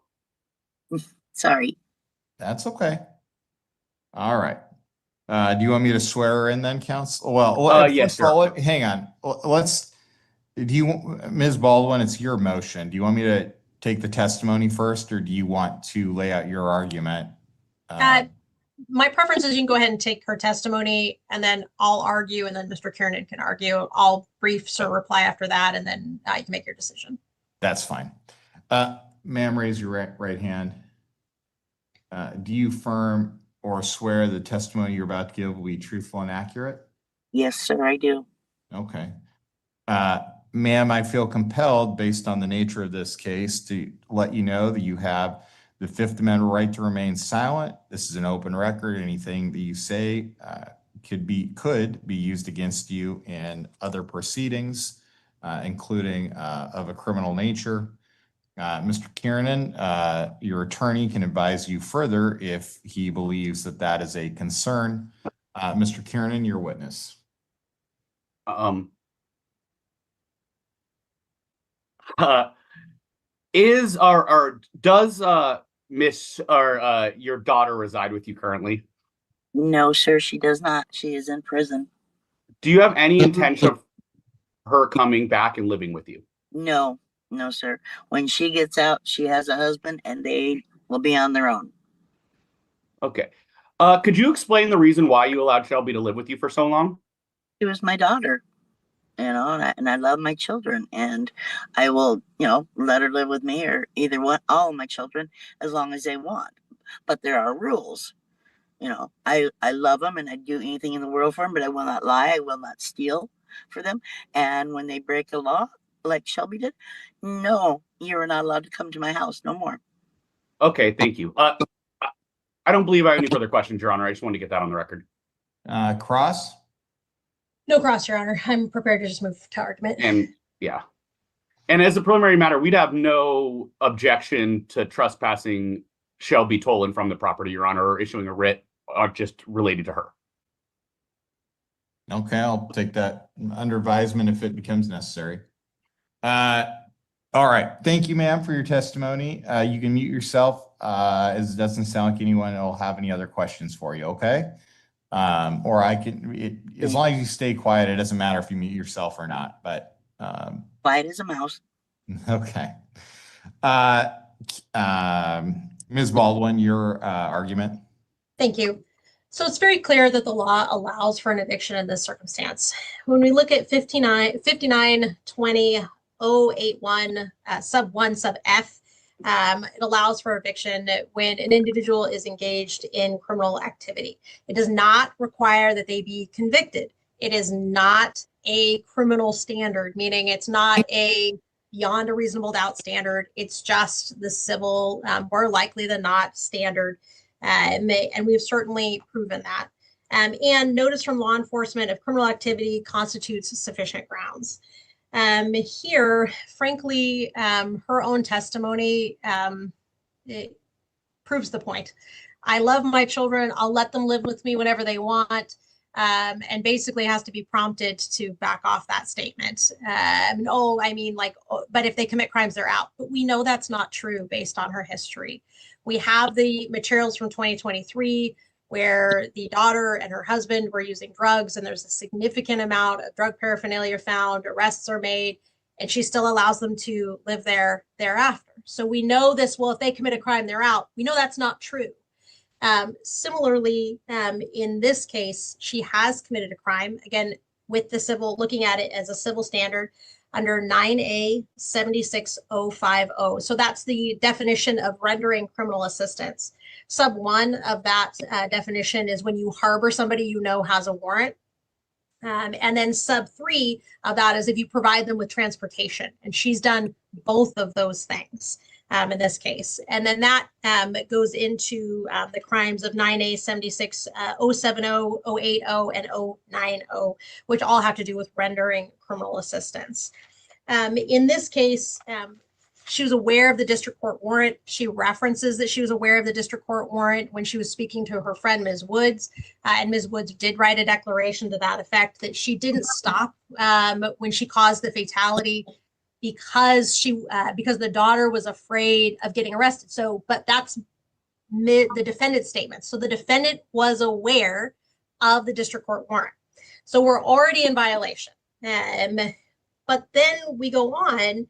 Sorry. That's okay. All right. Do you want me to swear her in then, counsel? Well, yes, first of all, sir. hang on. Ms. Baldwin, it's your motion. Do you want me to take the testimony first, or do you want to lay out your argument? My preference is you can go ahead and take her testimony and then I'll argue and then Mr. Kiernan can argue. I'll brief Sir reply after that and then you can make your decision. That's fine. Ma'am, raise your right hand. Do you affirm or swear the testimony you're about to give will be truthful and accurate? Yes, sir, I do. Okay. Ma'am, I feel compelled, based on the nature of this case, to let you know that you have the Fifth Amendment right to remain silent. This is an open record. Anything that you say could be used against you in other proceedings, including of a criminal nature. Mr. Kiernan, your attorney can advise you further if he believes that that is a concern. Mr. Kiernan, your witness. Does Miss or your daughter reside with you currently? No, sir, she does not. She is in prison. Do you have any intention of her coming back and living with you? No, no, sir. When she gets out, she has a husband and they will be on their own. Okay. Could you explain the reason why you allowed Shelby to live with you for so long? She was my daughter, and I love my children, and I will, let her live with me or either one, all of my children, as long as they want. But there are rules. I love them and I'd do anything in the world for them, but I will not lie. I will not steal for them. And when they break the law, like Shelby did, no, you're not allowed to come to my house no more. Okay, thank you. I don't believe I have any further questions, Your Honor. I just wanted to get that on the record. Cross? No cross, Your Honor. I'm prepared to just move to argument. And yeah. And as a preliminary matter, we'd have no objection to trespassing Shelby Tolan from the property, Your Honor, or issuing a writ just related to her. Okay, I'll take that under advisement if it becomes necessary. All right. Thank you, ma'am, for your testimony. You can mute yourself, as it doesn't sound like anyone will have any other questions for you, okay? Or I can, as long as you stay quiet, it doesn't matter if you mute yourself or not, but. Quiet as a mouse. Okay. Ms. Baldwin, your argument. Thank you. So it's very clear that the law allows for an eviction in this circumstance. When we look at 5920 081 sub 1 sub F. It allows for eviction when an individual is engaged in criminal activity. It does not require that they be convicted. It is not a criminal standard, meaning it's not a beyond a reasonable doubt standard. It's just the civil, more likely than not standard. And we've certainly proven that. And notice from law enforcement of criminal activity constitutes sufficient grounds. Here, frankly, her own testimony it proves the point. I love my children. I'll let them live with me whenever they want, and basically has to be prompted to back off that statement. But if they commit crimes, they're out. But we know that's not true based on her history. We have the materials from 2023 where the daughter and her husband were using drugs, and there's a significant amount of drug paraphernalia found, arrests are made, and she still allows them to live there thereafter. So we know this, well, if they commit a crime, they're out. We know that's not true. Similarly, in this case, she has committed a crime, again, with the civil, looking at it as a civil standard under 9A 76050. So that's the definition of rendering criminal assistance. Sub 1 of that definition is when you harbor somebody you know has a warrant. And then sub 3 of that is if you provide them with transportation. And she's done both of those things in this case. And then that goes into the crimes of 9A 76070, 080, and 090, which all have to do with rendering criminal assistance. In this case, she was aware of the district court warrant. She references that she was aware of the district court warrant when she was speaking to her friend, Ms. Woods. And Ms. Woods did write a declaration to that effect that she didn't stop when she caused the fatality because the daughter was afraid of getting arrested. So, but that's the defendant's statement. So the defendant was aware of the district court warrant. So we're already in violation. But then we go on,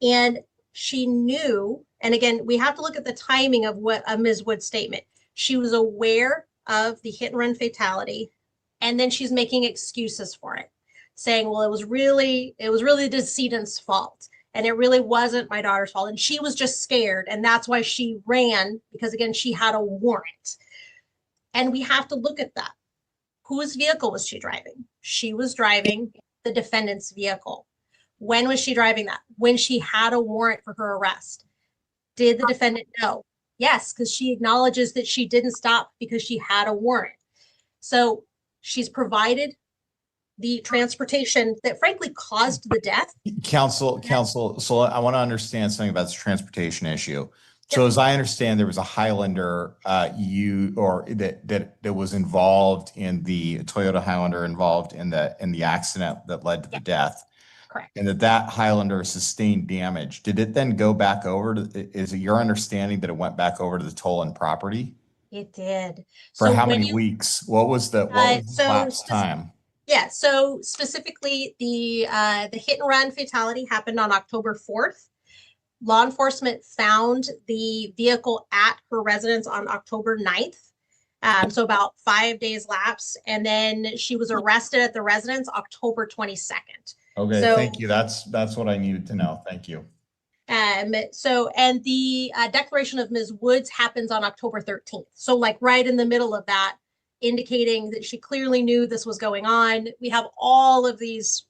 and she knew, and again, we have to look at the timing of Ms. Wood's statement. She was aware of the hit and run fatality, and then she's making excuses for it, saying, well, it was really the decedent's fault, and it really wasn't my daughter's fault, and she was just scared, and that's why she ran, because again, she had a warrant. And we have to look at that. Whose vehicle was she driving? She was driving the defendant's vehicle. When was she driving that? When she had a warrant for her arrest. Did the defendant know? Yes, because she acknowledges that she didn't stop because she had a warrant. So she's provided the transportation that frankly caused the death. Counsel, so I want to understand something about this transportation issue. So as I understand, there was a Highlander that was involved in the Toyota Highlander involved in the accident that led to the death. Correct. And that Highlander sustained damage. Did it then go back over to, is it your understanding that it went back over to the stolen property? It did. For how many weeks? What was the lapse time? Yeah, so specifically the hit and run fatality happened on October 4th. Law enforcement found the vehicle at her residence on October 9th. So about 5 days lapse. And then she was arrested at the residence October 22nd. Okay, so, thank you. That's what I needed to know. Thank you. And the declaration of Ms. Woods happens on October 13th. So like right in the middle of that, indicating that she clearly knew this was going on. We have all of these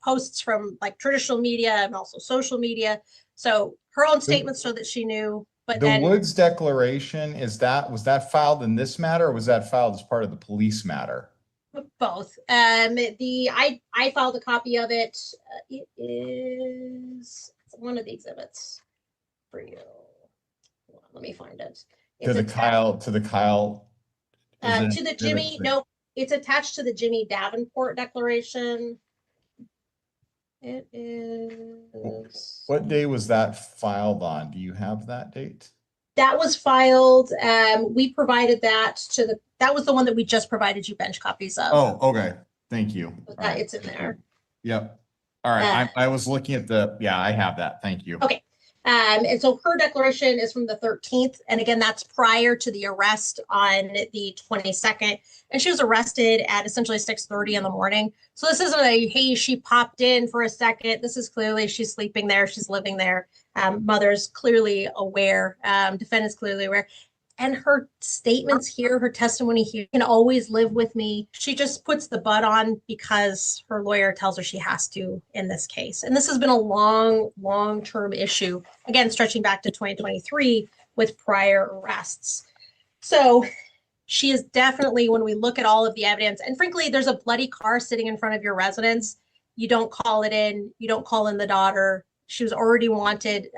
posts from like traditional media and also social media. So her own statements show that she knew. But the Woods declaration, was that filed in this matter, or was that filed as part of the police matter? Both. I filed a copy of it. It is one of the exhibits for you. Let me find it. To the Kyle. To the Jimmy. No, it's attached to the Jimmy Davenport declaration. It is. What day was that filed on? Do you have that date? That was filed. We provided that that was the one that we just provided you bench copies of. Oh, okay. Thank you. Right. It's in there. Yep. All right. I was looking at I have that. Thank you. Okay. And so her declaration is from the 13th. And again, that's prior to the arrest on the 22nd. And she was arrested at essentially 6:30 in the morning. So this isn't a, hey, she popped in for a second. This is clearly she's sleeping there. She's living there. Mother's clearly aware. Defendant's clearly aware. And her statements here, her testimony here, can always live with me. She just puts the butt on because her lawyer tells her she has to in this case. And this has been a long-term issue, again, stretching back to 2023 with prior arrests. So she is definitely, when we look at all of the evidence, and frankly, there's a bloody car sitting in front of your residence. You don't call it in. You don't call in the daughter. She was already wanted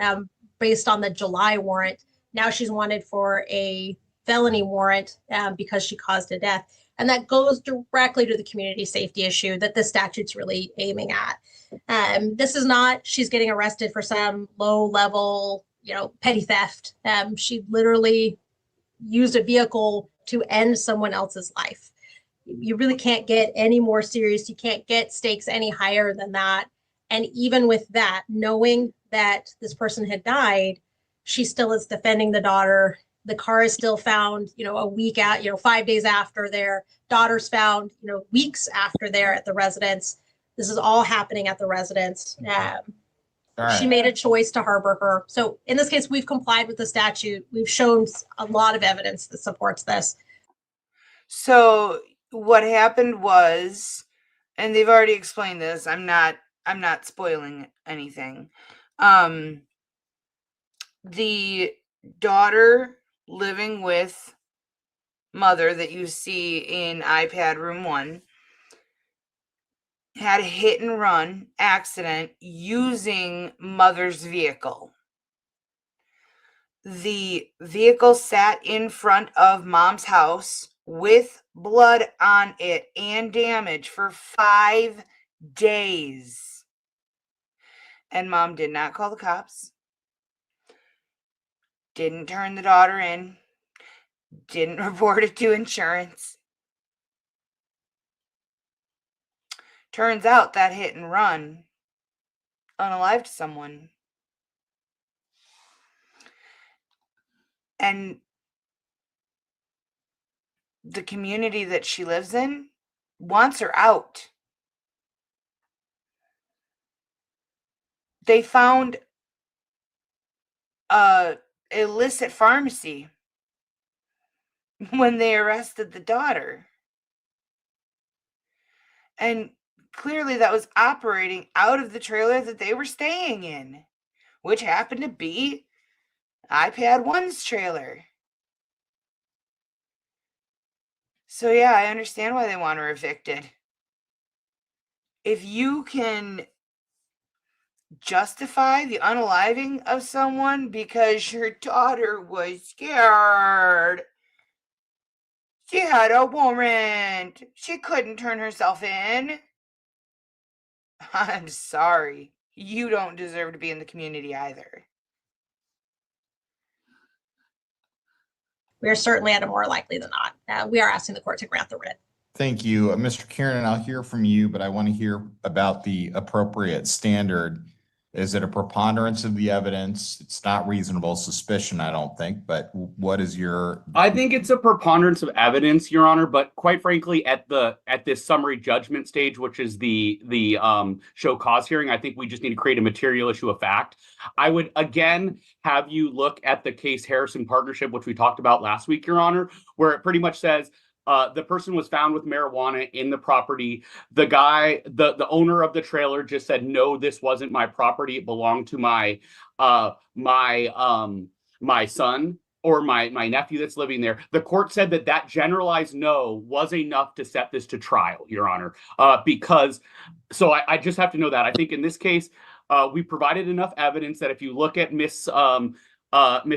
based on the July warrant. Now she's wanted for a felony warrant because she caused a death. And that goes directly to the community safety issue that the statute's really aiming at. This is not, she's getting arrested for some low level, petty theft. She literally used a vehicle to end someone else's life. You really can't get any more serious. You can't get stakes any higher than that. And even with that, knowing that this person had died, she still is defending the daughter. The car is still found, a week out, 5 days after their daughter's found, weeks after they're at the residence. This is all happening at the residence. She made a choice to harbor her. So in this case, we've complied with the statute. We've shown a lot of evidence that supports this. So what happened was, and they've already explained this, I'm not spoiling anything. The daughter living with mother that you see in iPad room 1 had a hit and run accident using mother's vehicle. The vehicle sat in front of mom's house with blood on it and damage for 5 days. And mom did not call the cops. Didn't turn the daughter in, didn't report it to insurance. Turns out that hit and run unalived someone. And the community that she lives in wants her out. They found a illicit pharmacy when they arrested the daughter. And clearly that was operating out of the trailer that they were staying in, which happened to be iPad 1's trailer. So yeah, I understand why they want her evicted. If you can justify the unaliving of someone because your daughter was scared, she had a warrant, she couldn't turn herself in, I'm sorry, you don't deserve to be in the community either. We are certainly at a more likely than not. We are asking the court to grant the writ. Thank you. Mr. Kieran, I'll hear from you, but I want to hear about the appropriate standard. Is it a preponderance of the evidence? It's not reasonable suspicion, I don't think, but what is your... I think it's a preponderance of evidence, Your Honor, but quite frankly, at this summary judgment stage, which is the show cause hearing, I think we just need to create a material issue of fact. I would, again, have you look at the case Harrison Partnership, which we talked about last week, Your Honor, where it pretty much says, the person was found with marijuana in the property. The guy, the owner of the trailer just said, no, this wasn't my property. It belonged to my son or my nephew that's living there. The court said that generalized no was enough to set this to trial, Your Honor, because so I just have to know that. I think in this case, we provided enough evidence that if you look at Miss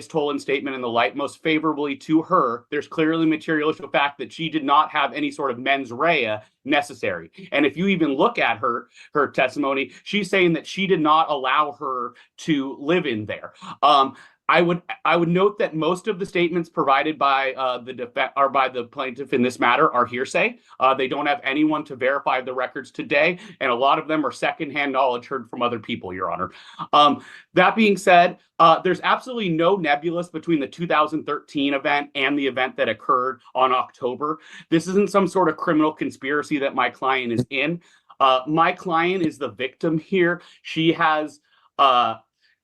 Tolan's statement in the light most favorably to her, there's clearly material issue of fact that she did not have any sort of mens rea necessary. And if you even look at her testimony, she's saying that she did not allow her to live in there. I would note that most of the statements provided by the plaintiff in this matter are hearsay. They don't have anyone to verify the records today, and a lot of them are secondhand knowledge heard from other people, Your Honor. That being said, there's absolutely no nebulous between the 2013 event and the event that occurred on October. This isn't some sort of criminal conspiracy that my client is in. My client is the victim here. She has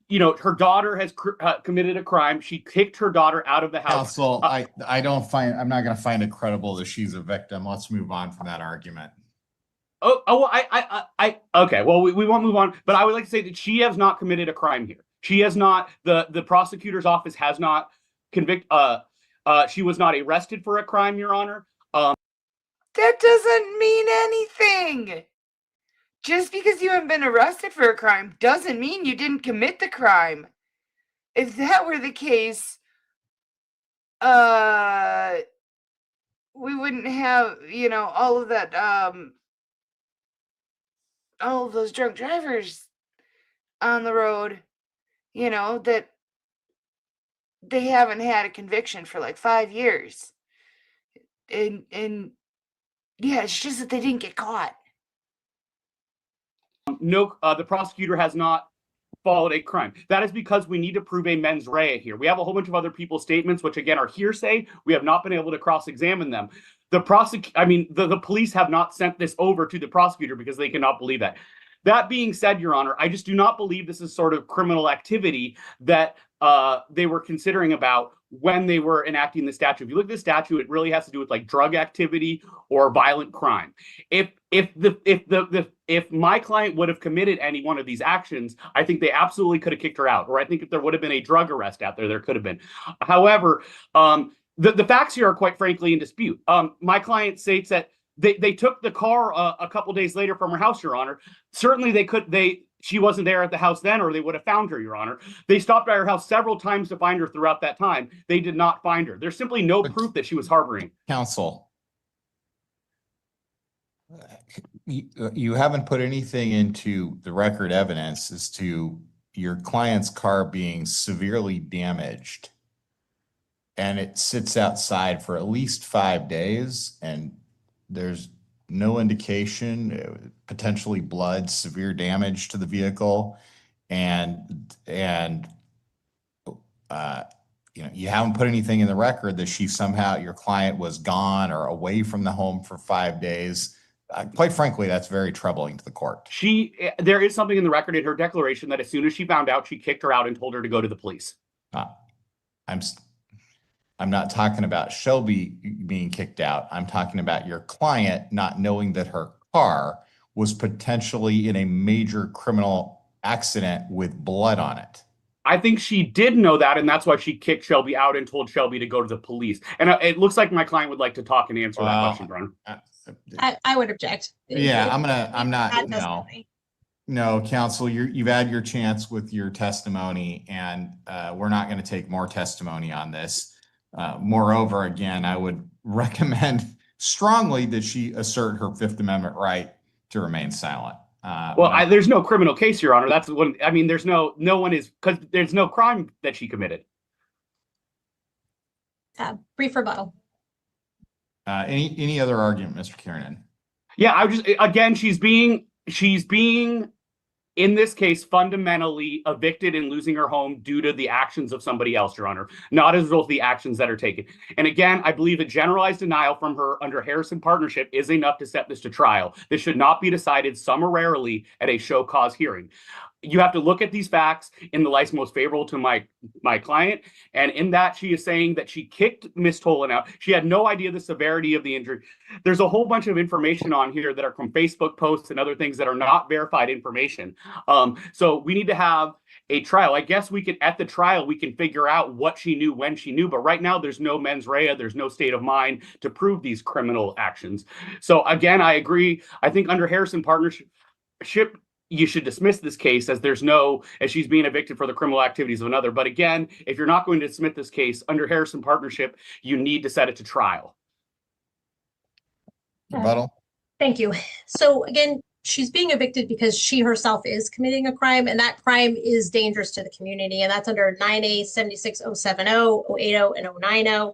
her daughter has committed a crime. She kicked her daughter out of the house. Counsel, I'm not going to find it credible that she's a victim. Let's move on from that argument. Okay. Well, we won't move on, but I would like to say that she has not committed a crime here. She has not, the prosecutor's office has not she was not arrested for a crime, Your Honor. That doesn't mean anything. Just because you haven't been arrested for a crime doesn't mean you didn't commit the crime. If that were the case, we wouldn't have, all of that, all of those drunk drivers on the road, that they haven't had a conviction for like 5 years. And yeah, it's just that they didn't get caught. No, the prosecutor has not followed a crime. That is because we need to prove a mens rea here. We have a whole bunch of other people's statements, which again are hearsay. We have not been able to cross-examine them. The police have not sent this over to the prosecutor because they cannot believe that. That being said, Your Honor, I just do not believe this is sort of criminal activity that they were considering about when they were enacting the statute. If you look at the statute, it really has to do with like drug activity or violent crime. If my client would have committed any one of these actions, I think they absolutely could have kicked her out. Or I think if there would have been a drug arrest out there, there could have been. However, the facts here are quite frankly in dispute. My client states that they took the car a couple days later from her house, Your Honor. Certainly she wasn't there at the house then, or they would have found her, Your Honor. They stopped by her house several times to find her throughout that time. They did not find her. There's simply no proof that she was harboring. Counsel, you haven't put anything into the record evidence as to your client's car being severely damaged, and it sits outside for at least 5 days, and there's no indication, potentially blood, severe damage to the vehicle, and you haven't put anything in the record that your client was gone or away from the home for 5 days. Quite frankly, that's very troubling to the court. There is something in the record in her declaration that as soon as she found out, she kicked her out and told her to go to the police. I'm not talking about Shelby being kicked out. I'm talking about your client not knowing that her car was potentially in a major criminal accident with blood on it. I think she did know that, and that's why she kicked Shelby out and told Shelby to go to the police. And it looks like my client would like to talk and answer that question, Brian. I would object. No, counsel, you've had your chance with your testimony, and we're not going to take more testimony on this. Moreover, again, I would recommend strongly that she assert her Fifth Amendment right to remain silent. There's no criminal case, Your Honor. That's when there's no one is because there's no crime that she committed. Brief rebuttal. Any other argument, Mr. Kiernan? Yeah, she's being in this case fundamentally evicted and losing her home due to the actions of somebody else, Your Honor, not as a result of the actions that are taken. And again, I believe a generalized denial from her under Harrison partnership is enough to set this to trial. This should not be decided summarily at a show cause hearing. You have to look at these facts in the light most favorable to my client. And in that, she is saying that she kicked Miss Tolan out. She had no idea the severity of the injury. There's a whole bunch of information on here that are from Facebook posts and other things that are not verified information. So we need to have a trial. I guess at the trial, we can figure out what she knew, when she knew. But right now, there's no mens rea. There's no state of mind to prove these criminal actions. So again, I agree. I think under Harrison partnership, you should dismiss this case as she's being evicted for the criminal activities of another. But again, if you're not going to dismiss this case under Harrison partnership, you need to set it to trial. Rebuttal. Thank you. So again, she's being evicted because she herself is committing a crime, and that crime is dangerous to the community, and that's under 9A 76070, 080, and 090.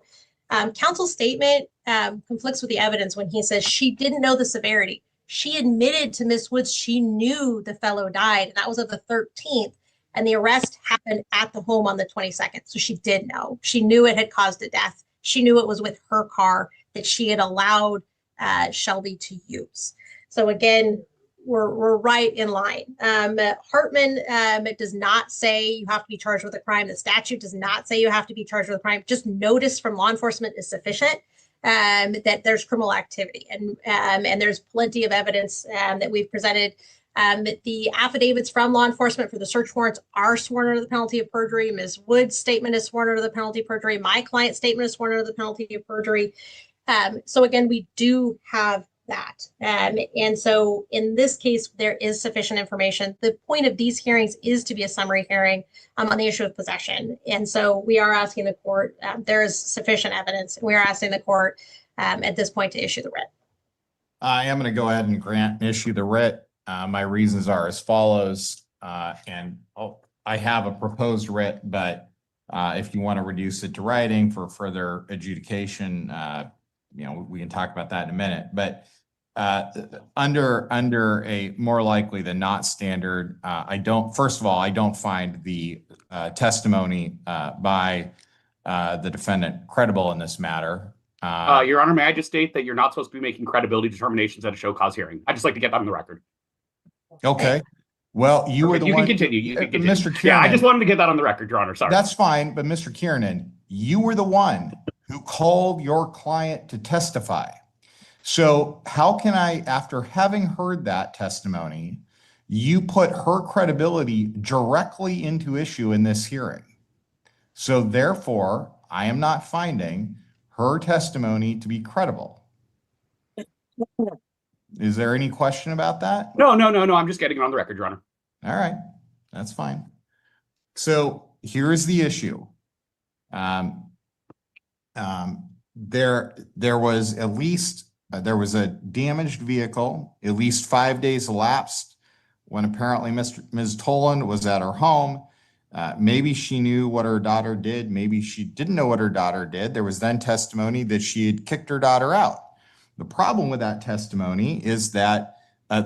Counsel's statement conflicts with the evidence when he says she didn't know the severity. She admitted to Miss Woods she knew the fellow died, and that was on the 13th, and the arrest happened at the home on the 22nd. So she did know. She knew it had caused a death. She knew it was with her car that she had allowed Shelby to use. So again, we're right in line. Hartman does not say you have to be charged with a crime. The statute does not say you have to be charged with a crime. Just notice from law enforcement is sufficient that there's criminal activity, and there's plenty of evidence that we've presented. The affidavits from law enforcement for the search warrants are sworn under the penalty of perjury. Ms. Wood's statement is sworn under the penalty of perjury. My client's statement is sworn under the penalty of perjury. So again, we do have that. And so in this case, there is sufficient information. The point of these hearings is to be a summary hearing on the issue of possession. And so we are asking the court, there is sufficient evidence. We are asking the court at this point to issue the writ. I am going to go ahead and grant and issue the writ. My reasons are as follows, and I have a proposed writ, but if you want to reduce it to writing for further adjudication, we can talk about that in a minute. But under a more likely than not standard, first of all, I don't find the testimony by the defendant credible in this matter. Your Honor, may I just state that you're not supposed to be making credibility determinations at a show cause hearing? I'd just like to get that on the record. Okay. Well, you were the one. You can continue. Mr. Kiernan. Yeah, I just wanted to get that on the record, Your Honor. Sorry. That's fine, but Mr. Kiernan, you were the one who called your client to testify. So how can I, after having heard that testimony, you put her credibility directly into issue in this hearing? So therefore, I am not finding her testimony to be credible. Is there any question about that? No. I'm just getting it on the record, Your Honor. All right, that's fine. So here is the issue. There was a damaged vehicle, at least 5 days elapsed when apparently Ms. Toland was at her home. Maybe she knew what her daughter did. Maybe she didn't know what her daughter did. There was then testimony that she had kicked her daughter out. The problem with that testimony is that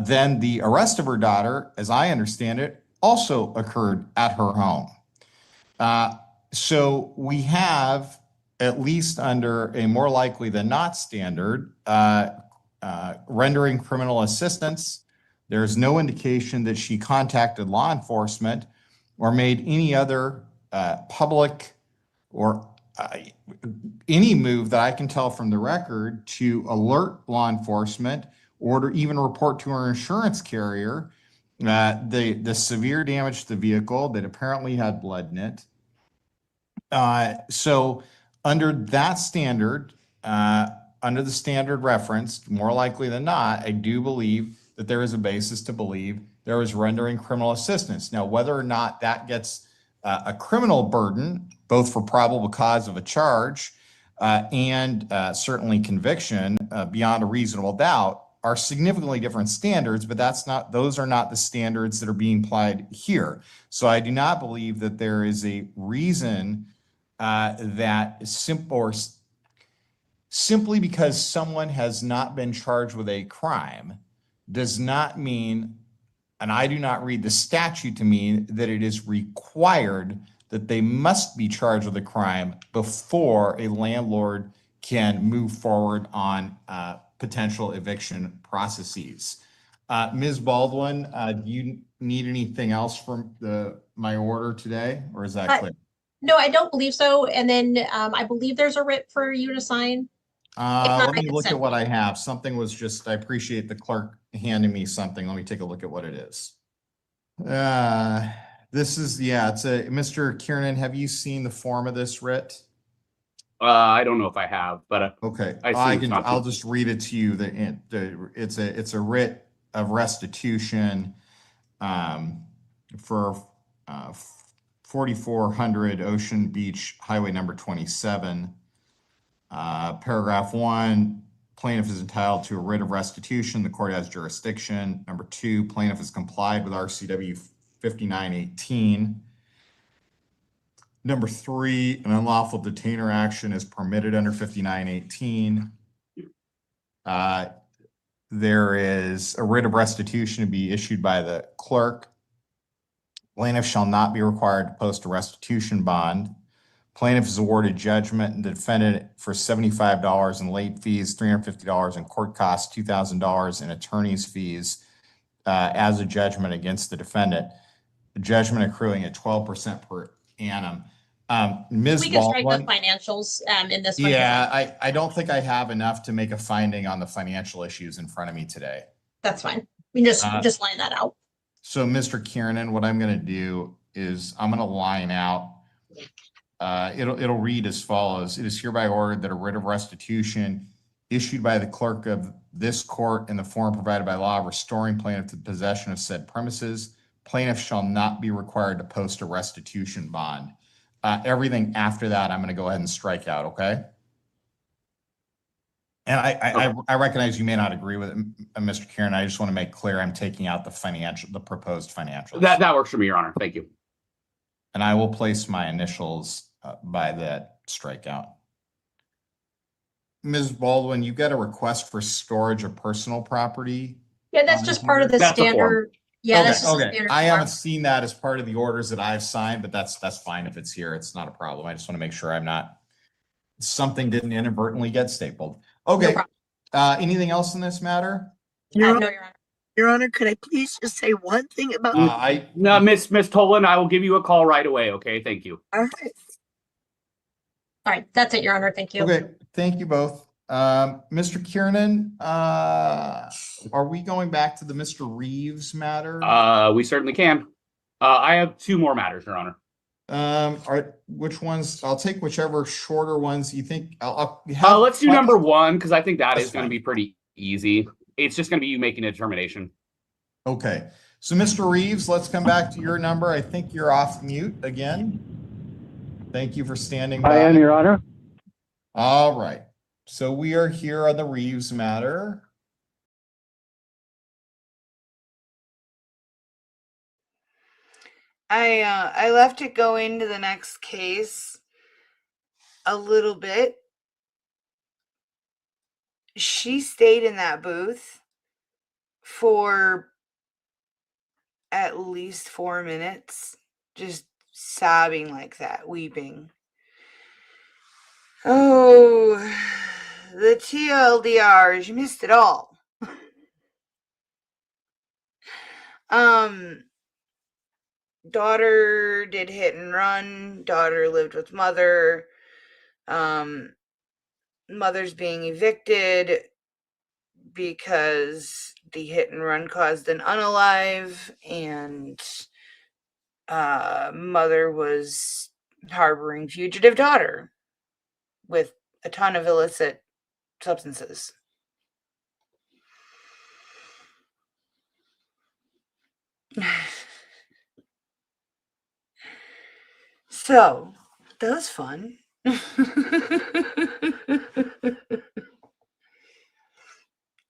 then the arrest of her daughter, as I understand it, also occurred at her home. So we have, at least under a more likely than not standard, rendering criminal assistance. There's no indication that she contacted law enforcement or made any other public or any move that I can tell from the record to alert law enforcement or to even report to her insurance carrier the severe damage to the vehicle that apparently had blood in it. So under that standard, under the standard referenced, more likely than not, I do believe that there is a basis to believe there is rendering criminal assistance. Now, whether or not that gets a criminal burden, both for probable cause of a charge and certainly conviction beyond a reasonable doubt, are significantly different standards, but those are not the standards that are being applied here. So I do not believe that there is a reason that simply because someone has not been charged with a crime does not mean, and I do not read the statute to mean that it is required that they must be charged with a crime before a landlord can move forward on potential eviction processes. Ms. Baldwin, do you need anything else from my order today, or is that clear? No, I don't believe so. And then I believe there's a writ for you to sign. Let me look at what I have. Something was I appreciate the clerk handing me something. Let me take a look at what it is. This is, Mr. Kiernan, have you seen the form of this writ? I don't know if I have, but okay, I'll just read it to you. It's a writ of restitution for 4400 Ocean Beach Highway number 27. Paragraph 1, plaintiff is entitled to a writ of restitution. The court has jurisdiction. Number 2, plaintiff has complied with RCW 5918. Number 3, an unlawful detainer action is permitted under 5918. There is a writ of restitution to be issued by the clerk. Plaintiff shall not be required to post a restitution bond. Plaintiff is awarded judgment and the defendant for $75 in late fees, $350 in court costs, $2,000 in attorney's fees as a judgment against the defendant. The judgment accruing at 12% per annum. Ms. We can strike the Baldwin. financials in this one. Yeah, I don't think I have enough to make a finding on the financial issues in front of me today. That's fine. We can just line that out. So, Mr. Kiernan, what I'm going to do is I'm going to line out. It'll read as follows. It is hereby ordered that a writ of restitution issued by the clerk of this court in the form provided by law restoring plaintiff to possession of said premises. Plaintiff shall not be required to post a restitution bond. Everything after that, I'm going to go ahead and strike out. Okay. And I recognize you may not agree with it, Mr. Kieran. I just want to make clear I'm taking out the proposed financials. That works for me, Your Honor. Thank you. And I will place my initials by that strikeout. Ms. Baldwin, you got a request for storage of personal property. Yeah, that's just part of the That's a form. standard. Yeah, that's just a Okay. standard I form. haven't seen that as part of the orders that I've signed, but that's fine if it's here. It's not a problem. I just want to make sure something didn't inadvertently get stapled. Okay. problem. Anything else in this matter? No, Your Honor. Your Honor, could I please just say one thing about? No, Miss Tolan, I will give you a call right away. Okay, thank you. All right. All right, that's it, Your Honor. Thank you. Okay, thank you both. Mr. Kiernan, are we going back to the Mr. Reeves matter? We certainly can. I have 2 more matters, Your Honor. Which ones? I'll take whichever shorter ones you think. Let's do number 1 because I think that That's is going to fine. be pretty easy. It's just going to be you making a determination. Okay, so Mr. Reeves, let's come back to your number. I think you're off mute again. Thank you for standing by. I am, Your Honor. All right, so we are here on the Reeves matter. I left it go into the next case a little bit. She stayed in that booth for at least 4 minutes, just sobbing like that, weeping. Oh, the TLDRs, you missed it all. Daughter did hit and run. Daughter lived with mother. Mother's being evicted because the hit and run caused an unalive, and mother was harboring fugitive daughter with a ton of illicit substances. So that was fun.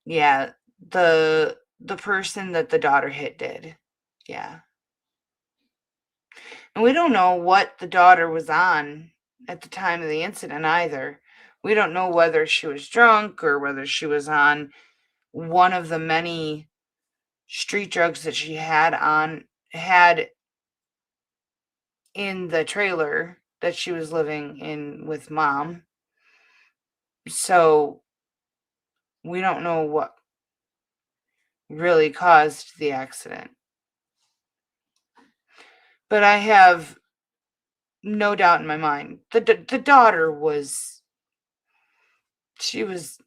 Yeah, the person that the daughter hit did. Yeah. And we don't know what the daughter was on at the time of the incident either. We don't know whether she was drunk or whether she was on one of the many street drugs that she had in the trailer that she was living in with mom. So we don't know what really caused the accident. But I have no doubt in my mind the daughter was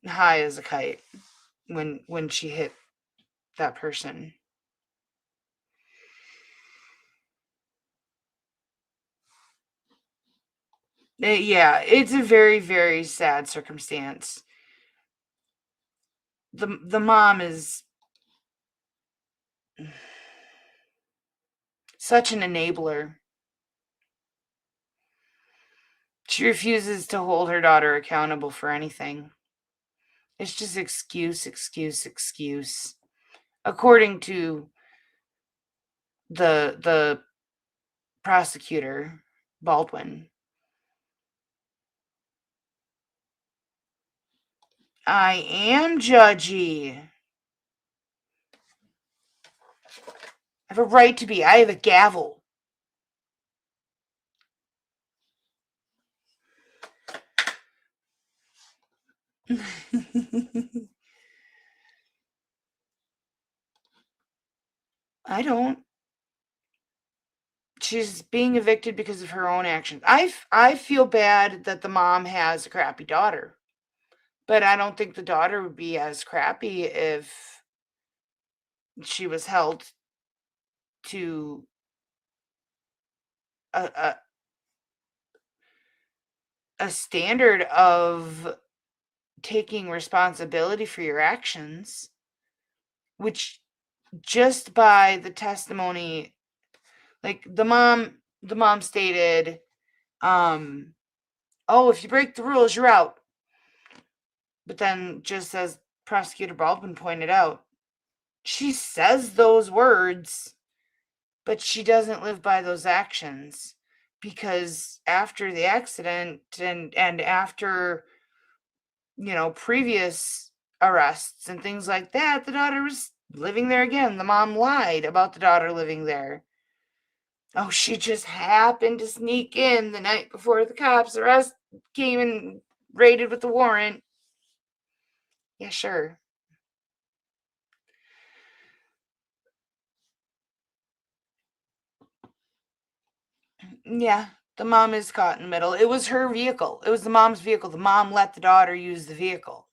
high as a kite when she hit that person. Yeah, it's a very, very sad circumstance. The mom is such an enabler. She refuses to hold her daughter accountable for anything. It's just excuse, excuse, excuse. According to the prosecutor, Baldwin. I am judgy. I have a right to be. I have a gavel. I don't. She's being evicted because of her own actions. I feel bad that the mom has a crappy daughter. But I don't think the daughter would be as crappy if she was held to a standard of taking responsibility for your actions, which just by the testimony, like the mom stated, oh, if you break the rules, you're out. But then, just as Prosecutor Baldwin pointed out, she says those words, but she doesn't live by those actions, because after the accident and after, previous arrests and things like that, the daughter was living there again. The mom lied about the daughter living there. Oh, she just happened to sneak in the night before the cops came and raided with the warrant. Yeah, sure. Yeah, the mom is caught in the middle. It was her vehicle. It was the mom's vehicle. The mom let the daughter use the vehicle.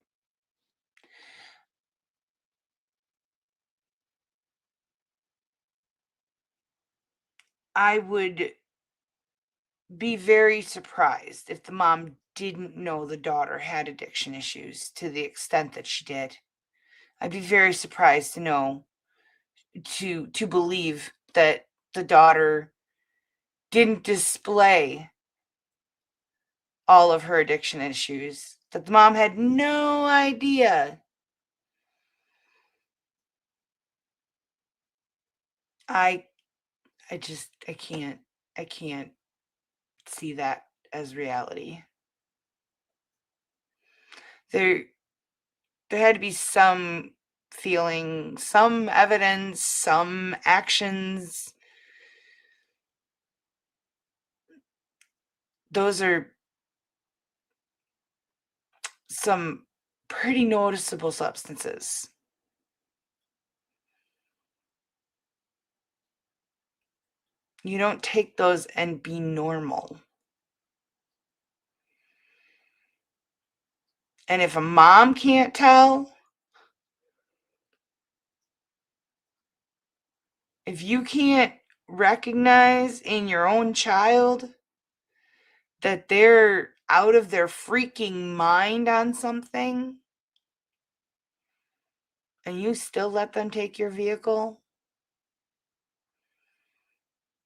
I would be very surprised if the mom didn't know the daughter had addiction issues to the extent that she did. I'd be very surprised to know, to believe that the daughter didn't display all of her addiction issues, that the mom had no idea. I can't see that as reality. There had to be some feeling, some evidence, some actions. Those are some pretty noticeable substances. You don't take those and be normal. And if a mom can't tell, if you can't recognize in your own child that they're out of their freaking mind on something, and you still let them take your vehicle,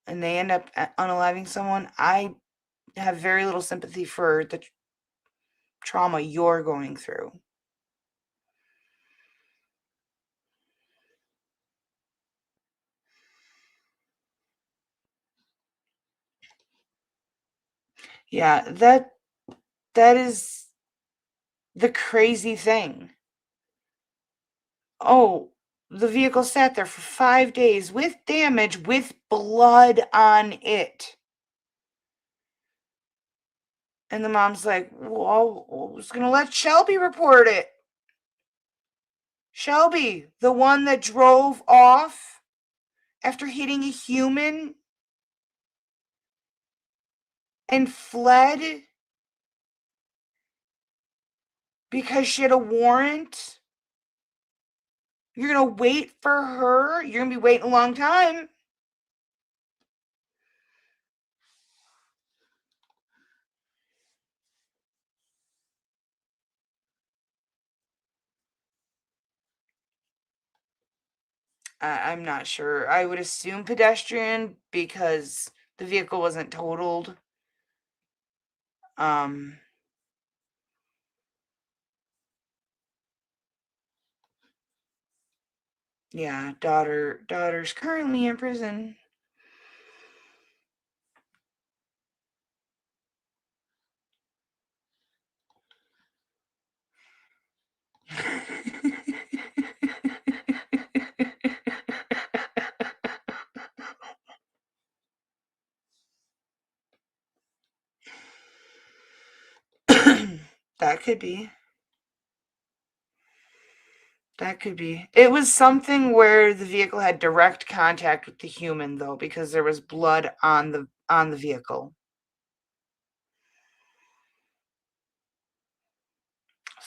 and they end up unaliving someone, I have very little sympathy for the trauma you're going through. Yeah, that is the crazy thing. Oh, the vehicle sat there for 5 days with damage, with blood on it. And the mom's like, well, I was going to let Shelby report it. Shelby, the one that drove off after hitting a human and fled because she had a warrant. You're going to wait for her? You're going to be waiting a long time. I'm not sure. I would assume pedestrian because the vehicle wasn't totaled. Yeah, daughter's currently in prison. That could be. That could be. It was something where the vehicle had direct contact with the human, though, because there was blood on the vehicle.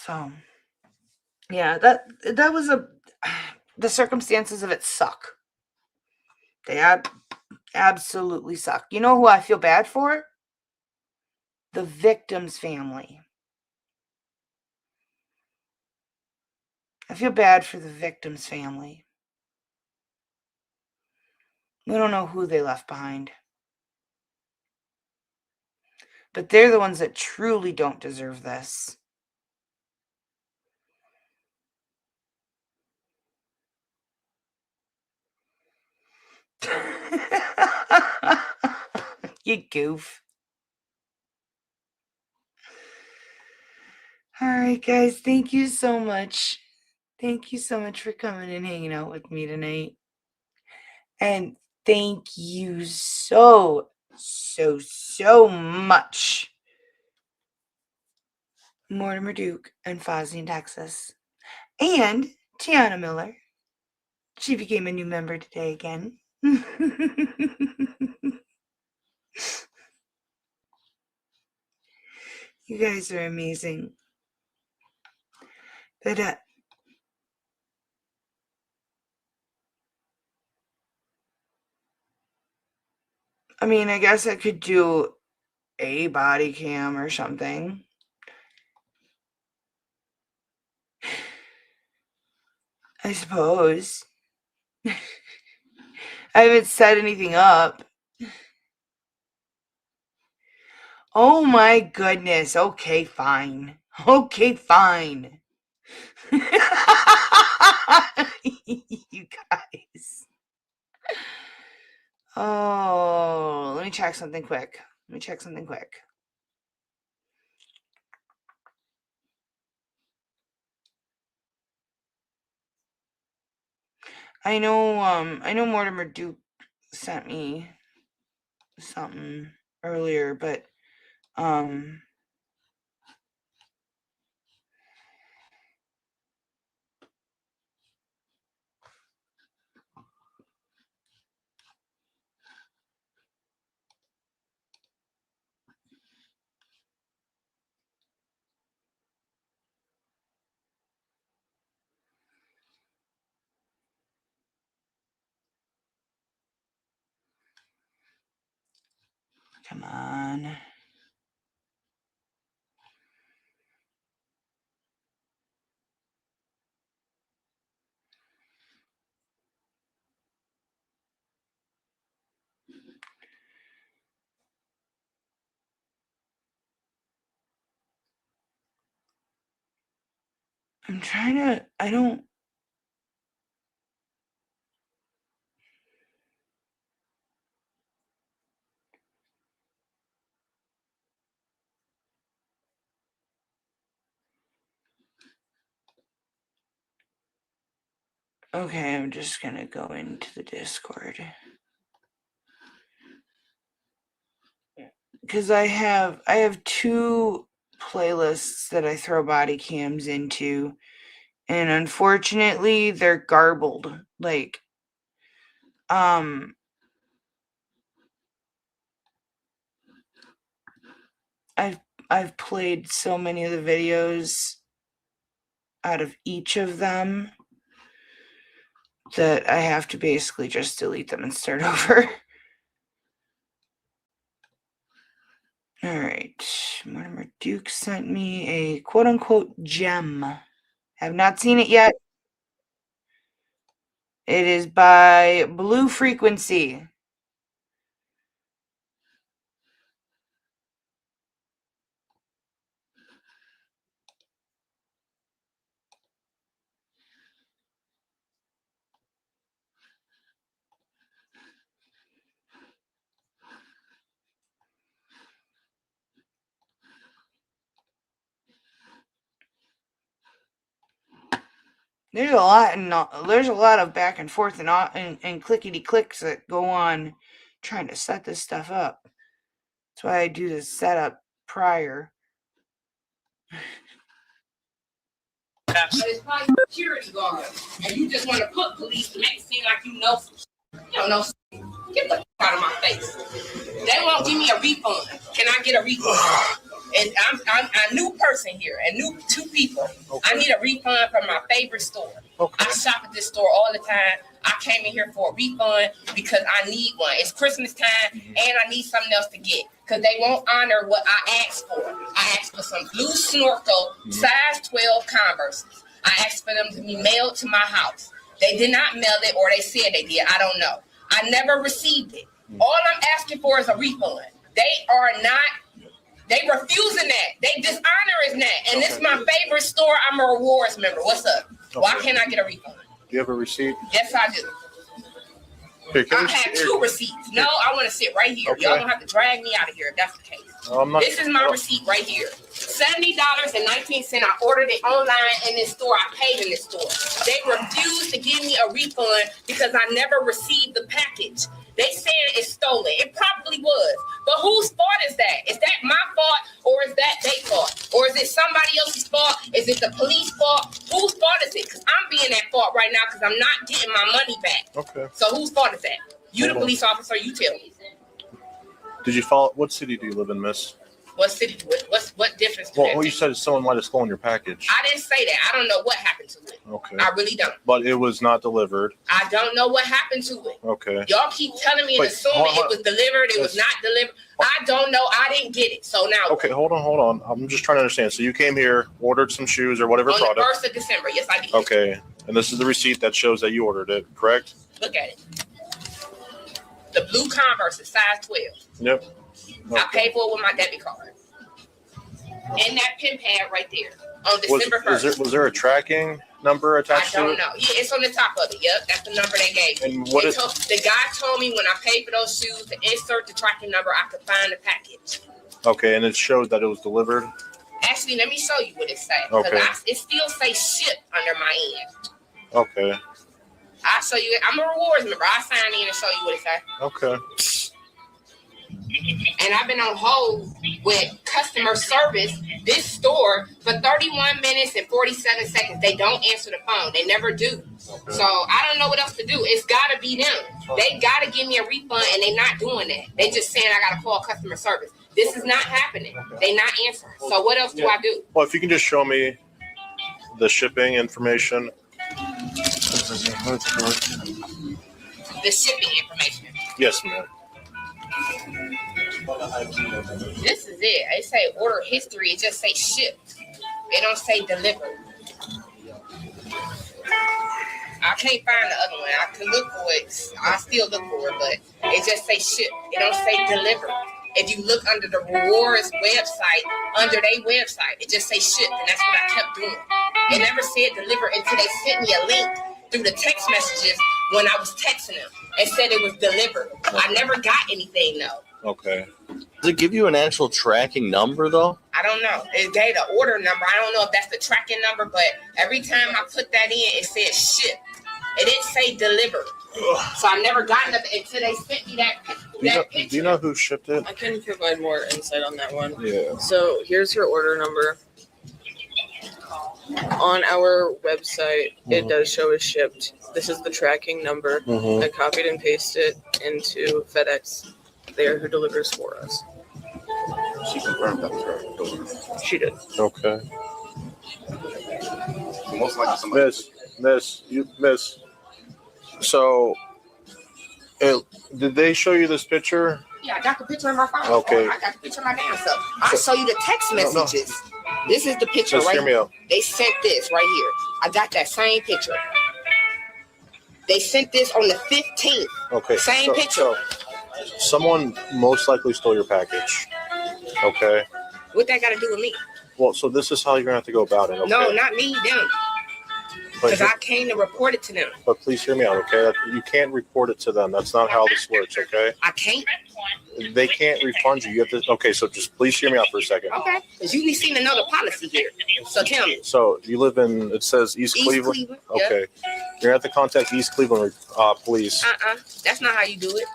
So, yeah, that was the circumstances of it suck. They absolutely suck. You know who I feel bad for? The victim's family. I feel bad for the victim's family. We don't know who they left behind. But they're the ones that truly don't deserve this. You goof. All right, guys. Thank you so much. Thank you so much for coming and hanging out with me tonight. And thank you so much, Mortimer Duke and Fozzie in Texas. And Tiana Miller. She became a new member today again. You guys are amazing. But I mean, I guess I could do a body cam or something. I suppose. I haven't set anything up. Oh my goodness. Okay, fine. Okay, fine. You guys. Oh, let me check something quick. I know Mortimer Duke sent me something earlier, but come on. I'm trying to, I don't. Okay, I'm just gonna go into the Discord. Because I have two playlists that I throw body cams into, and unfortunately they're garbled. Like, I've played so many of the videos out of each of them that I have to basically just delete them and start over. All right, Mortimer Duke sent me a quote-unquote gem. Have not seen it yet. It is by Blue Frequency. There's a lot of back and forth and clickety clicks that go on trying to set this stuff up. That's why I do the setup prior. But it's probably security guard, and you just want to put police to make it seem like you know some shit. You don't know shit. Get the out of my face. They won't give me a refund. Can I get a refund? And I'm a new person here, and new two people. Okay. I need a refund from my favorite store. Okay. I shop at this store all the time. I came in here for a refund because I need one. It's Christmas time, and I need something else to get because they won't honor what I asked for. I asked for some blue snorkel, size 12 Converse. I asked for them to be mailed to my house. They did not mail it, or they said they did. I don't know. I never received it. All I'm asking for is a refund. They refusing that. They dishonoring that. And this is my favorite store. I'm a rewards member. What's up? Okay. Why can't I get a refund? Do you have a receipt? Yes, I do. Here, I have two receipts. No, I want to sit right here. Okay. Y'all don't have to drag me out of here if that's the case. This is my receipt right here. $70.19. I ordered it online in this store. I paid in this store. They refused to give me a refund because I never received the package. They said it's stolen. It probably was. But whose fault is that? Is that my fault or is that their fault? Or is it somebody else's fault? Is it the police fault? Whose fault is it? Because I'm being at fault right now because I'm not getting my money back. Okay. So whose fault is that? You the police officer, you tell me. Did you follow? What city do you live in, miss? What city? What difference? Well, you said someone might have stolen your package. I didn't say that. I don't know what happened to it. Okay. I really don't. But it was not delivered. I don't know what happened to it. Okay. Y'all keep telling me and assuming it was delivered. It was not delivered. I don't know. I didn't get it. So now. Okay, hold on. I'm just trying to understand. So you came here, ordered some shoes or whatever product. On the 1st of December. Yes, I did. Okay. And this is the receipt that shows that you ordered it, correct? Look at it. The blue Converse is size 12. Yep. Okay. I paid for it with my debit card. And that pin pad right there on December 1st. Was there a tracking number attached to it? I don't know. Yeah, it's on the top of it. Yep, that's the number they gave me. And the guy told me when I paid for those shoes to insert the tracking number, I could find the package. Okay, and it showed that it was delivered? Actually, let me show you what it says. Okay. It still says ship under my end. Okay. I'll show you. I'm a rewards member. I'll sign in and show you what it says. Okay. And I've been on hold with customer service, this store, for 31 minutes and 47 seconds. They don't answer the phone. They never do. Okay. So I don't know what else to do. It's got to be them. They got to give me a refund, and they're not doing that. They just saying I got to call customer service. This is not happening. They're not answering. So what else do I do? Well, if you can just show me the shipping information. The shipping information. Yes, ma'am. This is it. It say order history. It just say shipped. It don't say delivered. I can't find the other one. I can look for it. I still look for it, but it just say shipped. It don't say delivered. If you look under the rewards website, under their website, it just say shipped, and that's what I kept doing. It never said delivered until they sent me a link through the text messages when I was texting them and said it was delivered. I never got anything though. Okay. Does it give you an actual tracking number though? I don't know. It gave the order number. I don't know if that's the tracking number, but every time I put that in, it said ship. It didn't say delivered. So I never got nothing until they sent me that picture. Do you know who shipped it? I can provide more insight on that one. Yeah. So here's your order number. On our website, it does show as shipped. This is the tracking number. I copied and pasted it into FedEx. They are who delivers for us. She confirmed that was her delivery. She did. Okay. Most likely somebody. Miss. So, did they show you this picture? Yeah, I got the picture in my phone. Okay. I got the picture of my damn self. I'll show you the text messages. No. This is the picture Just right hear me out. They sent this right here. I got that same picture. They sent this on the 15th. Okay. Same picture. So someone most likely stole your package. Okay. What that got to do with me? Well, so this is how you're gonna have to go about it. Okay? No, not me, them. Because I came to report it to them. But please hear me out, okay? You can't report it to them. That's not how this works, okay? I can't? they can't refund you. You have to. Okay, so just please hear me out for a second. Okay, because you need to know the policy here. So tell me. So you live in, it says East Cleveland? Yep. Okay. You're going to have to contact East Cleveland police. That's not how you do it.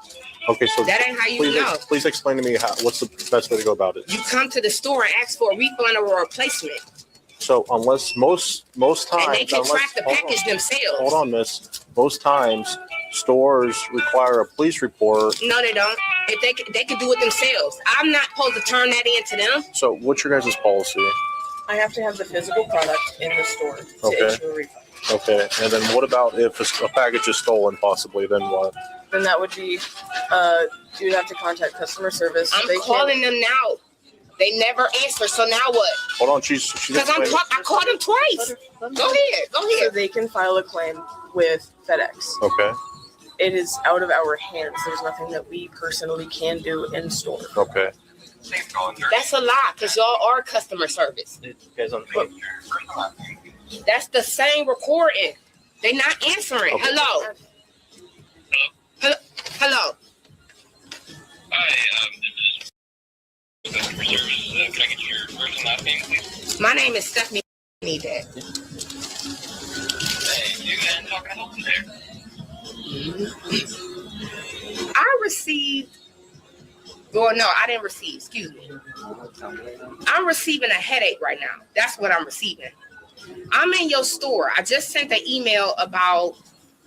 Okay, so that ain't how you please, know. Please explain to me what's the best way to go about it. You come to the store and ask for a refund or a replacement. So unless most times, and they can track the package themselves. Hold on, miss. Most times, stores require a police report. No, they don't. If they can do it themselves. I'm not supposed to turn that in to them. So what's your guys' policy? I have to have the physical product in the store to issue a refund. Okay, and then what about if a package is stolen possibly, then what? Then that would be, you'd have to contact customer service. I'm calling them now. They never answer, so now what? Hold on, she's because I called them twice. Go ahead. So they can file a claim with FedEx. Okay. It is out of our hands. There's nothing that we personally can do in store. Okay. That's a lie, because y'all are customer service. That's the same recording. They not answering. Okay. Hello. Hello. Hi, this is customer service. Can I get your first and last name, please? My name is Stephanie. Need that. Hey, you and how can I help you there? I received. Well, no, I didn't receive. Excuse me. I'm receiving a headache right now. That's what I'm receiving. I'm in your store. I just sent an email about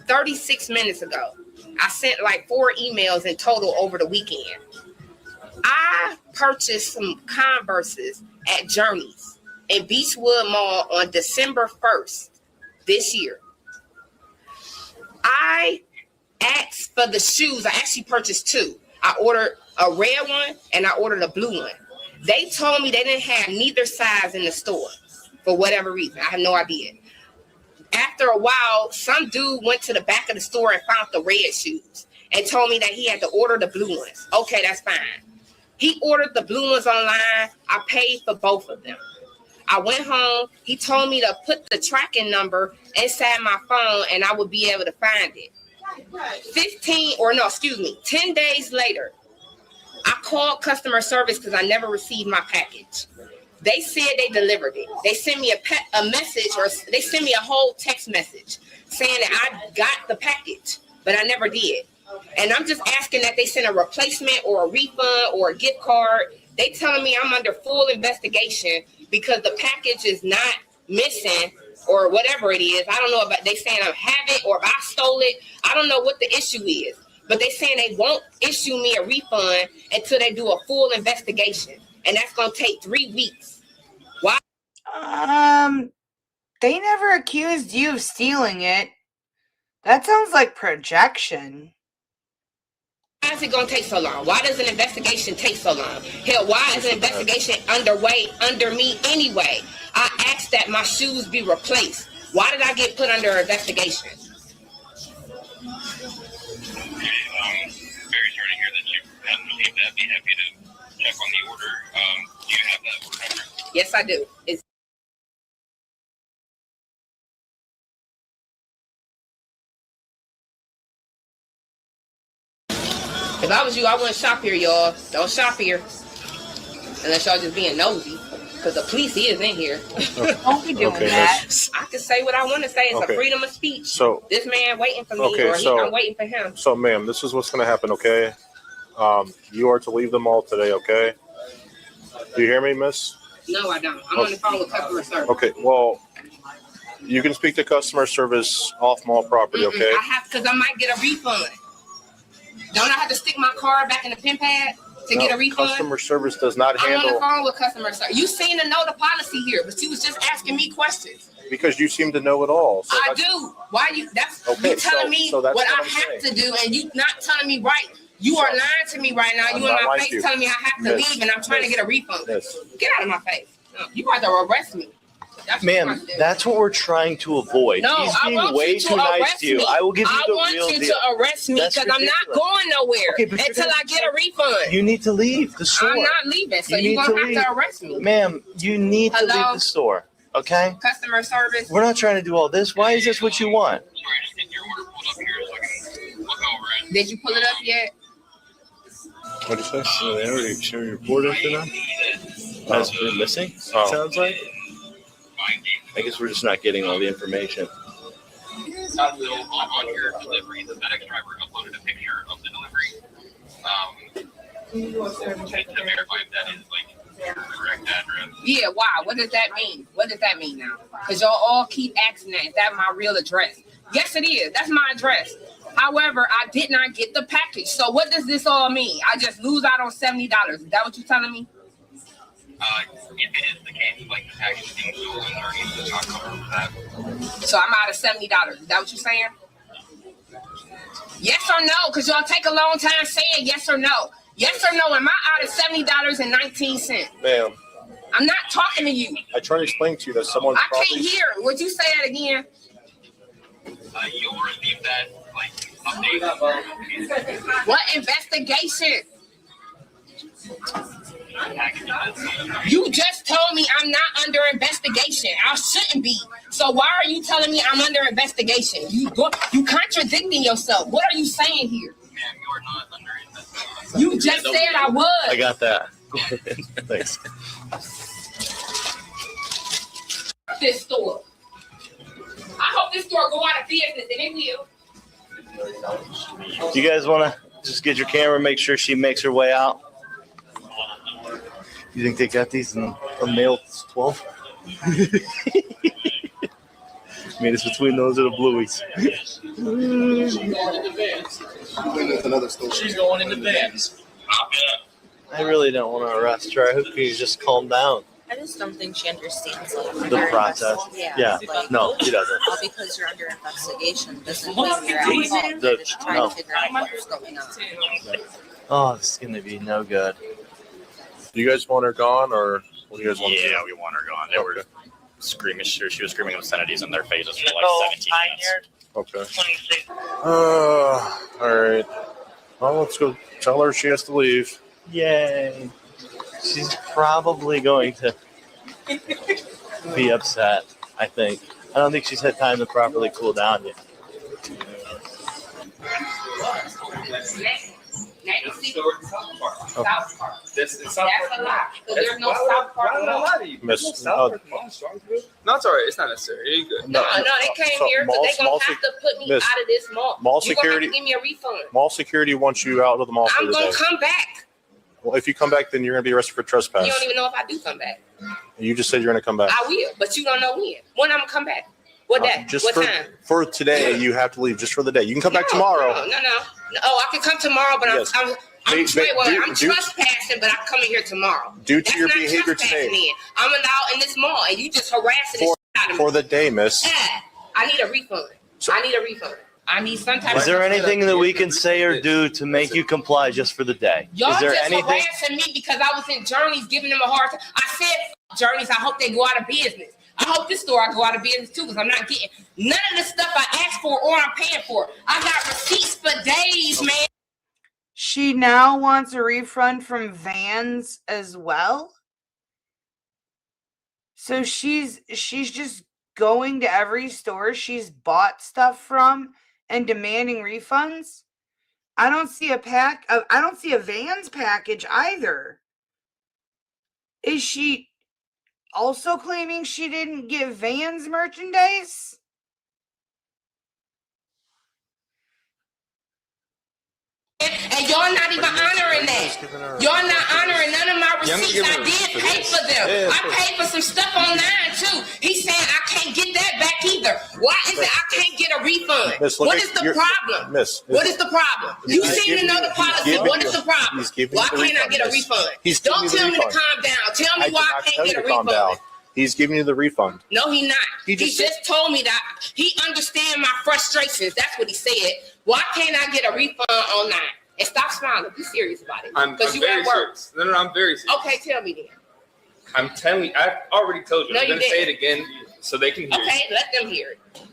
36 minutes ago. I sent like 4 emails in total over the weekend. I purchased some Converses at Journeys in Beechwood Mall on December 1st this year. I asked for the shoes. I actually purchased 2. I ordered a red one and I ordered a blue one. They told me they didn't have neither size in the store for whatever reason. I have no idea. After a while, some dude went to the back of the store and found the red shoes and told me that he had to order the blue ones. Okay, that's fine. He ordered the blue ones online. I paid for both of them. I went home. He told me to put the tracking number inside my phone and I would be able to find it. 10 days later, I called customer service because I never received my package. They said they delivered it. They sent me a message, or they sent me a whole text message saying that I got the package, but I never did. And I'm just asking that they send a replacement or a refund or a gift card. They telling me I'm under full investigation because the package is not missing or whatever it is. I don't know if they saying I have it or if I stole it. I don't know what the issue is, but they saying they won't issue me a refund until they do a full investigation. And that's going to take 3 weeks. Why? They never accused you of stealing it. That sounds like projection. Why is it going to take so long? Why does an investigation take so long? Hell, why is an investigation underway under me anyway? I asked that my shoes be replaced. Why did I get put under investigation? Very sorry to hear that you haven't received that. Be happy to check on the order. Do you have that order number? Yes, I do. If I was you, I wouldn't shop here, y'all. Don't shop here. Unless y'all just being nosy. Because the police is in here. Don't be doing that. I can say what I want to say. It's a freedom of speech. So this man waiting for me, or I'm waiting for him. So, ma'am, this is what's going to happen, okay? You are to leave the mall today, okay? Do you hear me, miss? No, I don't. I'm on the phone with customer service. Okay, well, you can speak to customer service off mall property, okay? I have, because I might get a refund. Don't I have to stick my card back in the pen pad to get a refund? Customer service does not handle. I'm on the phone with customer service. You seem to know the policy here, but you was just asking me questions. Because you seem to know it all. So I do. Why you? That's okay, you telling me so that's what I I'm have saying. to do, and you not telling me right. You are lying to me right now. You in my face telling me I have to leave, and I'm trying to get a refund. Get out of my face. No, you about to arrest me. Ma'am, that's what we're trying to avoid. No, He's being I want way you to too nice arrest to you. me. I will give you the real I want you deal. to arrest me because I'm not going nowhere until I get a refund. You need to leave the store. I'm not leaving, so you're going to have to arrest me. Ma'am, you need to leave the store, okay? Customer service. We're not trying to do all this. Why is this what you want? Did you pull it up yet? What'd you say? So they already reported to them as for missing. Oh. Sounds like. I guess we're just not getting all the information. On your delivery, the FedEx driver uploaded a picture of the delivery. To verify if that is like the correct address. Yeah, why? What does that mean? What does that mean now? Because y'all all keep asking that. Is that my real address? Yes, it is. That's my address. However, I did not get the package. So what does this all mean? I just lose out on $70. Is that what you're telling me? If it is the case, like the package is being stolen, or needs to not cover for that. So I'm out of $70. Is that what you're saying? Yes or no? Because y'all take a long time saying yes or no. Yes or no? Am I out of $70.19? Ma'am, I'm not talking to you. I tried to explain to you that someone's I can't hear. Would you say it again? You'll receive that like update. What investigation? You just told me I'm not under investigation. I shouldn't be. So why are you telling me I'm under investigation? You contradicting yourself. What are you saying here? Ma'am, you are not under investigation. You just said I was. I got that. Thanks. This store. I hope this store go out of business, and it will. You guys want to just get your camera, make sure she makes her way out? You think they got these in a mail 12? I mean, it's between those or the blueies. Another store. She's going in the vans. I really don't want to arrest her. I hope you just calm down. I just don't think she understands like, The process. Yeah. Like, no, she doesn't. All because you're under investigation doesn't mean you're at fault. You're just trying to figure out what's going on. Oh, this is going to be no good. Do you guys want her gone, or what do you guys want to do? Yeah, we want her gone. They were screaming. She was screaming obscenities in their faces for like 17 minutes. Okay. All right. Well, let's go tell her she has to leave. Yay. She's probably going to be upset, I think. I don't think she's had time to properly cool down yet. South Park. That's a lie. Because there's no South Park law. Miss, No, it's all right. It's not necessary. You're good. No, they came here because they're going to have to put me Miss, out of this mall. mall You're going to have security- to give me a refund. Mall security wants you out of the mall for I'm the going day. to come back. Well, if you come back, then you're going to be arrested for trespass. You don't even know if I do come back. You just said you're going to come back. I will, but you don't know when. When I'm going to come back. What day? Just What time? for today, you have to leave just for the day. You can come back tomorrow. No. Oh, I can come tomorrow, but Yes. I'm trespassing, but I'm coming here tomorrow. Due to That's your not behavior trespassing today. then. I'm out in this mall, and you just harassing the shit out of me. For the day, miss. I need a refund. I need some type Is of. there anything that we can say or do to make you comply just for the day? Y'all Is there just anything? harassing me because I was in Journeys giving them a hard time. I said, Journeys, I hope they go out of business. I hope this store I go out of business too because I'm not getting none of the stuff I asked for or I'm paying for. I got receipts for days, man. She now wants a refund from Vans as well. So she's just going to every store she's bought stuff from and demanding refunds. I don't see a Vans package either. Is she also claiming she didn't get Vans merchandise? And y'all not even honoring that. Y'all not honoring none of my receipts. I did pay for them. I paid for some stuff online too. He's saying I can't get that back either. Why is it I can't get a refund? What is the problem? What is the problem? You seem to know the policy. What is the problem? Why can't I get a refund? Don't tell me to calm down. Tell me why I can't get a refund. He's giving you the refund. No, he not. He just told me that he understands my frustrations. That's what he said. Why can't I get a refund online? And stop smiling. Be serious about it. Because you at work. Serious. No, I'm very serious. Okay, tell me then. I'm telling you. I've already told you. No, I'm you going to say it didn't. again so they can hear Okay, it. let them hear it.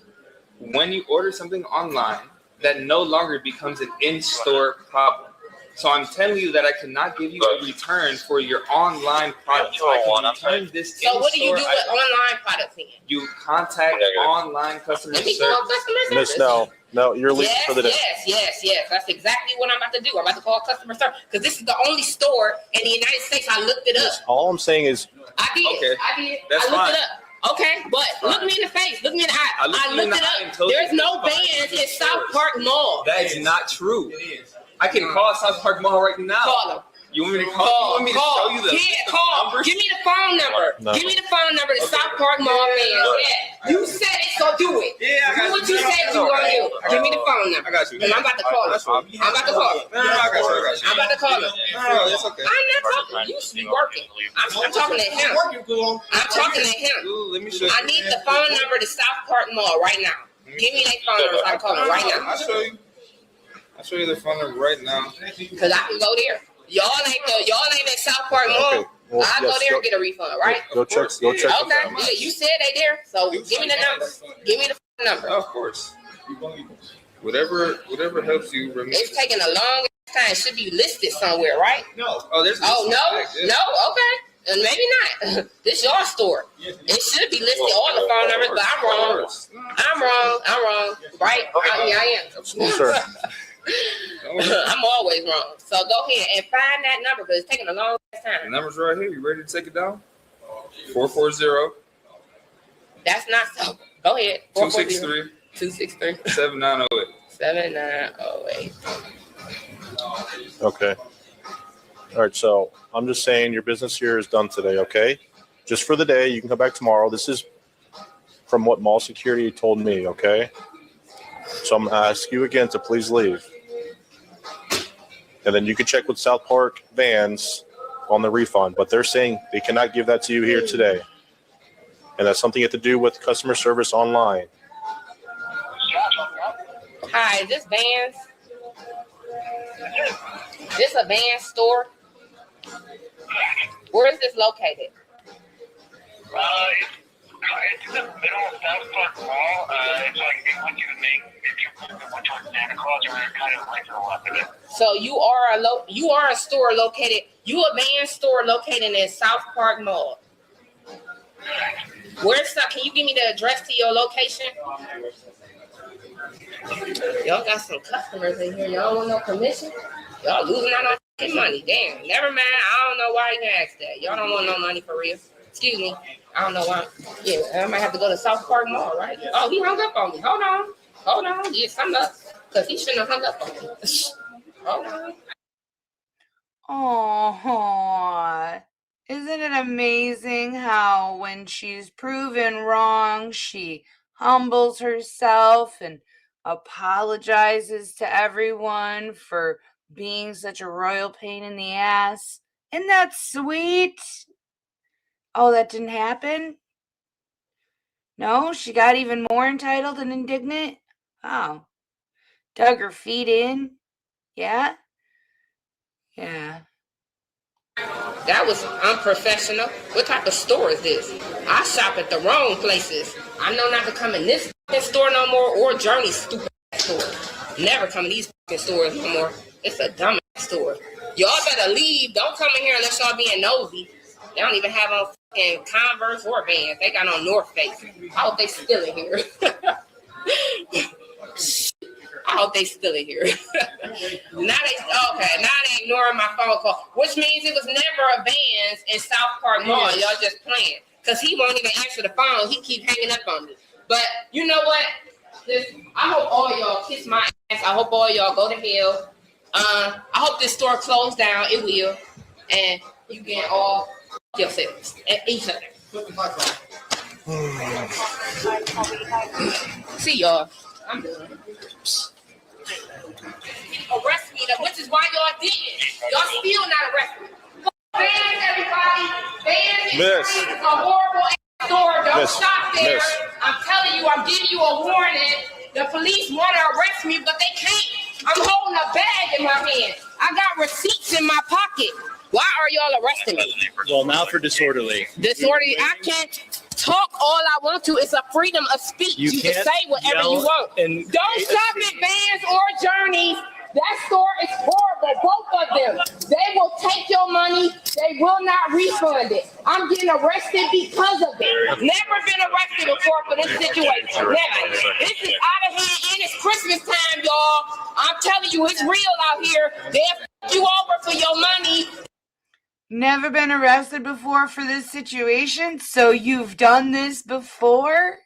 When you order something online, that no longer becomes an in-store problem. So I'm telling you that I cannot give you a return for your online product. I can return this. So what do you do with online products then? You contact online customer Let me service. call customer service. Miss, no, you're leaving for the day. Yes. That's exactly what I'm about to do. I'm about to call customer service because this is the only store in the United States. I looked it up. All I'm saying is. I did. That's I looked fine. it up. Okay, but look me in the face. Look me in the eye. I looked it up. There's no bands in South Park Mall. That is not true. I can call South Park Mall right now. Call them. You want me to call? You want me to show you the Call. numbers? Give me the phone number. No. Give me the phone number to South Park Mall band. Yeah. You said it, so do it. Yeah, I got do what you said you gonna do. Give me the phone number. I got you. And I'm about to call him. I'm about to call him. No, I got you. I'm about to call him. No, it's okay. I'm not talking. You should be working. I'm talking to him. I'm talking to him. Let me show you. I need the phone number to South Park Mall right now. Give me that phone number so I can call him right now. I'll show you. I'll show you the phone number right now. Cause I can go there. Y'all ain't at South Park Mall. Okay. Well, I'll go there and get a refund, right? Go check. Okay. Yeah, you said they there, so give me the number. Give me the number. Of course. Whatever helps you. It's taking a long time. It should be listed somewhere, right? No. Oh, there's. Oh no. Okay. And maybe not. This your store. It should be listed all the phone numbers, but I'm wrong. Right? Yeah, I am. Sure. I'm always wrong. So go ahead and find that number because it's taking a long time. The number's right here. You ready to take it down? 440. That's not so. Go ahead. 263. 263. 7908. 7908. Okay. All right. So I'm just saying your business here is done today. Okay. Just for the day. You can come back tomorrow. This is from what mall security told me. Okay. So I'm going to ask you again to please leave. And then you can check with South Park Vans on the refund. But they're saying they cannot give that to you here today. And that's something you have to do with customer service online. Hi, this Vans? This a Vans store? Where is this located? It's in the middle of South Park Mall. It's like what you make if you went to a Santa Claus or kind of like the left of it. So you are a store located. You a Vans store located in South Park Mall. Where's that? Can you give me the address to your location? Y'all got some customers in here. Y'all want no commission? Y'all losing out on money. Damn. Never mind. I don't know why you asked that. Y'all don't want no money for real. Excuse me. I don't know why. Yeah, I might have to go to South Park Mall, right? Oh, he hung up on me. Hold on. Yes, hung up. Because he shouldn't have hung up on me. Hold on. Oh, isn't it amazing how when she's proven wrong, she humbles herself and apologizes to everyone for being such a royal pain in the ass? Isn't that sweet? Oh, that didn't happen? No, she got even more entitled and indignant? Oh. Dug her feet in? Yeah? Yeah. That was unprofessional. What type of store is this? I shop at the wrong places. I know not to come in this store no more or Journey's stupid store. Never come in these stores no more. It's a dumb store. Y'all better leave. Don't come in here unless y'all being nosy. They don't even have on fucking Converse or Vans. They got on North Face. I hope they still in here. I hope they still in here. Now they ignoring my phone call, which means it was never a Vans in South Park Mall. Y'all just playing. Because he won't even answer the phone. He keep hanging up on me. But you know what? I hope all y'all kiss my ass. I hope all y'all go to hell. I hope this store closed down. It will. And you get all yourselves and each other. See y'all. I'm done. Arrest me, which is why y'all didn't. Y'all still not arrested me. Fans, everybody. Fans is a horrible store. Don't stop there. I'm telling you, I'm giving you a warning. The police want to arrest me, but they can't. I'm holding a bag in my hand. I got receipts in my pocket. Why are y'all arresting me? Well, now for disorderly. Disorderly. I can't talk all I want to. It's a freedom of speech. You can say whatever you want. Don't stop at Vans or Journeys. That store is horrible. Both of them. will not refund it. I'm getting arrested because of it. Never been arrested before for this situation. Never. This is out of hand and it's Christmas time, y'all. I'm telling you, it's real out here. They'll fuck you over for your money. Never been arrested before for this situation, so you've done this before?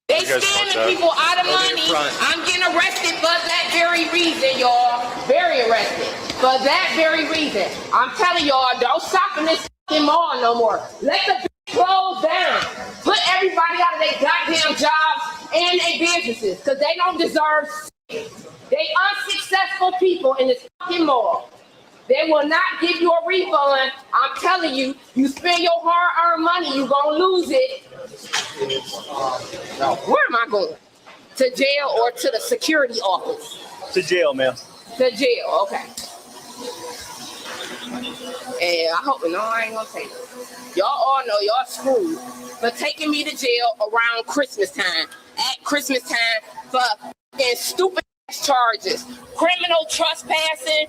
They scamming people out of money. I'm getting arrested for that very reason, y'all. Very arrested. For that very reason. I'm telling y'all, don't shop in this mall no more. Let the close down. Put everybody out of their goddamn jobs and their businesses, because they don't deserve shit. They unsuccessful people in this fucking mall. They will not give you a refund. I'm telling you, you spend your hard-earned money, you're going to lose it. Where am I going? To jail or to the security office? To jail, ma'am. To jail, okay. And I hope, no, I ain't going to say it. Y'all all know y'all screwed for taking me to jail around Christmas time. At Christmas time for stupid charges. Criminal trespassing.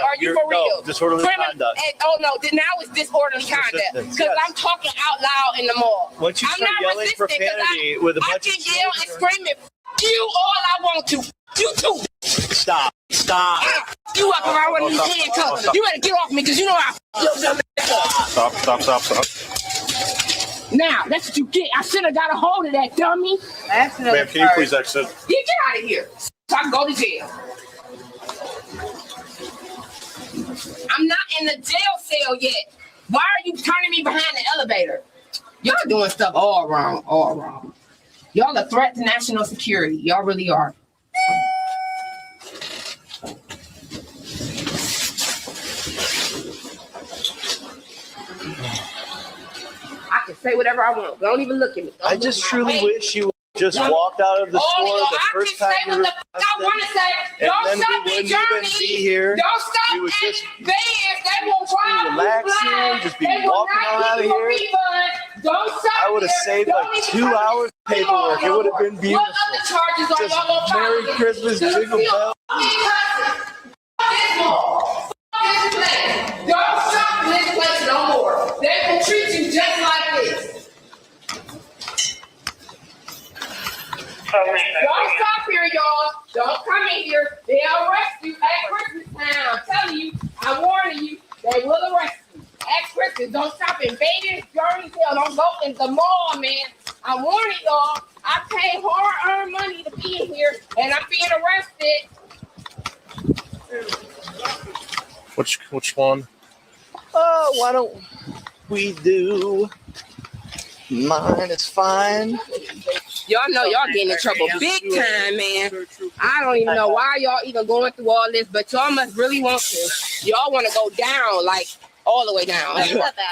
Are you for real? No, disorderly conduct. Oh no, now it's disorderly conduct. Because I'm talking out loud in the mall. Once you start yelling profanity with a bunch I can yell and scream it. You all I want to. You too. Stop. You up around with these handcuffs. You better get off me because you know Stop. Now, that's what you get. I should have got a hold of that, dummy. Ma'am, can you please exit? Get out of here so I can go to jail. I'm not in the jail cell yet. Why are you turning me behind the elevator? Y'all doing stuff all wrong. Y'all a threat to national security. Y'all really are. I can say whatever I want. Don't even look at me. I just truly wish you just walked out of the store the first time you were I want to say, don't stop at Journey. Don't stop at Vans. They will rob relaxing, just be walking out of here. Don't stop. I would have saved like 2 hours of paperwork. It would have been beautiful. What other charges are y'all gonna file? Merry Christmas, Jingle Bell. Don't shop in this place no more. They will treat you just like this. Don't stop here, y'all. Don't come in here. They'll arrest you at Christmas time. I'm telling you, I'm warning you, they will arrest you. At Christmas, don't stop in Vegas, Journey Hill. Don't go in the mall, man. I'm warning y'all. I pay hard-earned money to be in here, and I'm being arrested. Which one? Why don't we do mine? Is fine. Y'all know y'all getting in trouble big time, man. I don't even know why y'all even going through all this, but y'all must really want to. Y'all want to go down, like all the way down.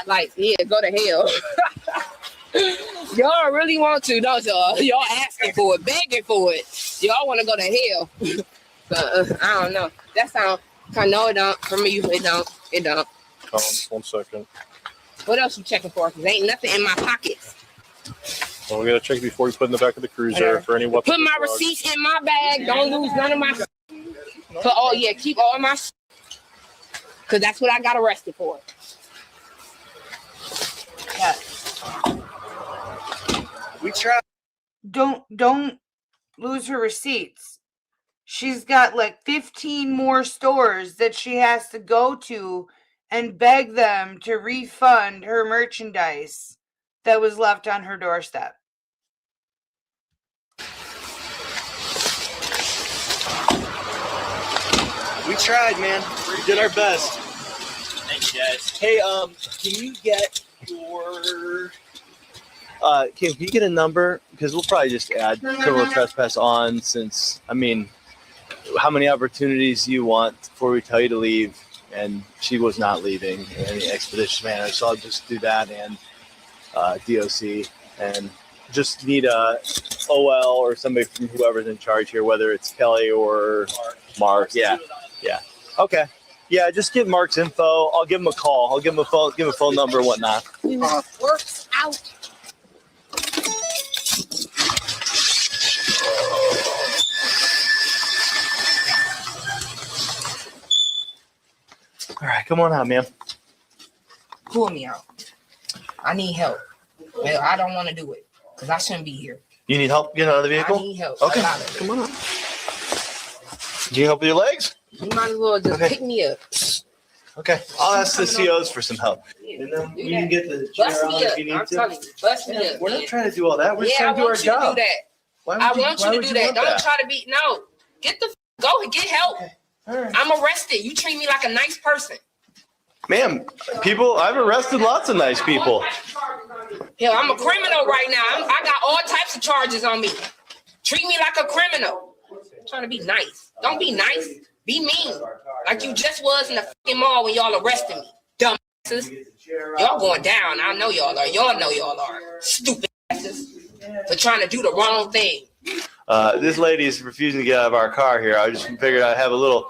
Like, yeah, go to hell. Y'all really want to, don't y'all? Y'all asking for it, begging for it. Y'all want to go to hell. I don't know. That sounds. I know it don't. For me, it don't. It don't. 1 second. What else you checking for? Because ain't nothing in my pockets. Well, we gotta check before you put in the back of the cruiser for any weapons. Put my receipts in my bag. Don't lose none of my. Keep all my. Because that's what I got arrested for. Yeah. We try. Don't lose her receipts. She's got like 15 more stores that she has to go to and beg them to refund her merchandise that was left on her doorstep. We tried, man. We did our best. Thank you, guys. Hey, can you get your can you get a number? Because we'll probably just add criminal trespass on, since, I mean, how many opportunities do you want before we tell you to leave? And she was not leaving in any expeditious manner, so I'll just do that and DOC, and just need a OL or somebody from whoever's in charge here, whether it's Kelly or Mark. Yeah. Okay. Yeah, just get Mark's info. I'll give him a call. I'll give him a phone number and whatnot. Works out. All right, come on out, ma'am. Pull me out. I need help. Well, I don't want to do it because I shouldn't be here. You need help getting out of the vehicle? I need help. Okay, A lot of it. come on out. Do you help with your legs? You might as well just pick me up. Okay, I'll ask the COs for some help. And then you can get the chair Bust out me if up. you need I'm to. telling you, bust me up. We're not man. trying to do all that. We're just Yeah, I trying to do our want you to do job. that. Why I would want why you to would do that. want Don't try to be no. Get the go and get help. All right. I'm arrested. You treat me like a nice person. Ma'am, people, I've arrested lots of nice people. Hell, I'm a criminal right now. I got all types of charges on me. Treat me like a criminal. I'm trying to be nice. Don't be nice. Be mean. Like you just was in the fucking mall when y'all arrested me. Dumbasses. Y'all going down. I know y'all are. Y'all know y'all are. Stupid asses. For trying to do the wrong thing. This lady is refusing to get out of our car here. I just figured I'd have a little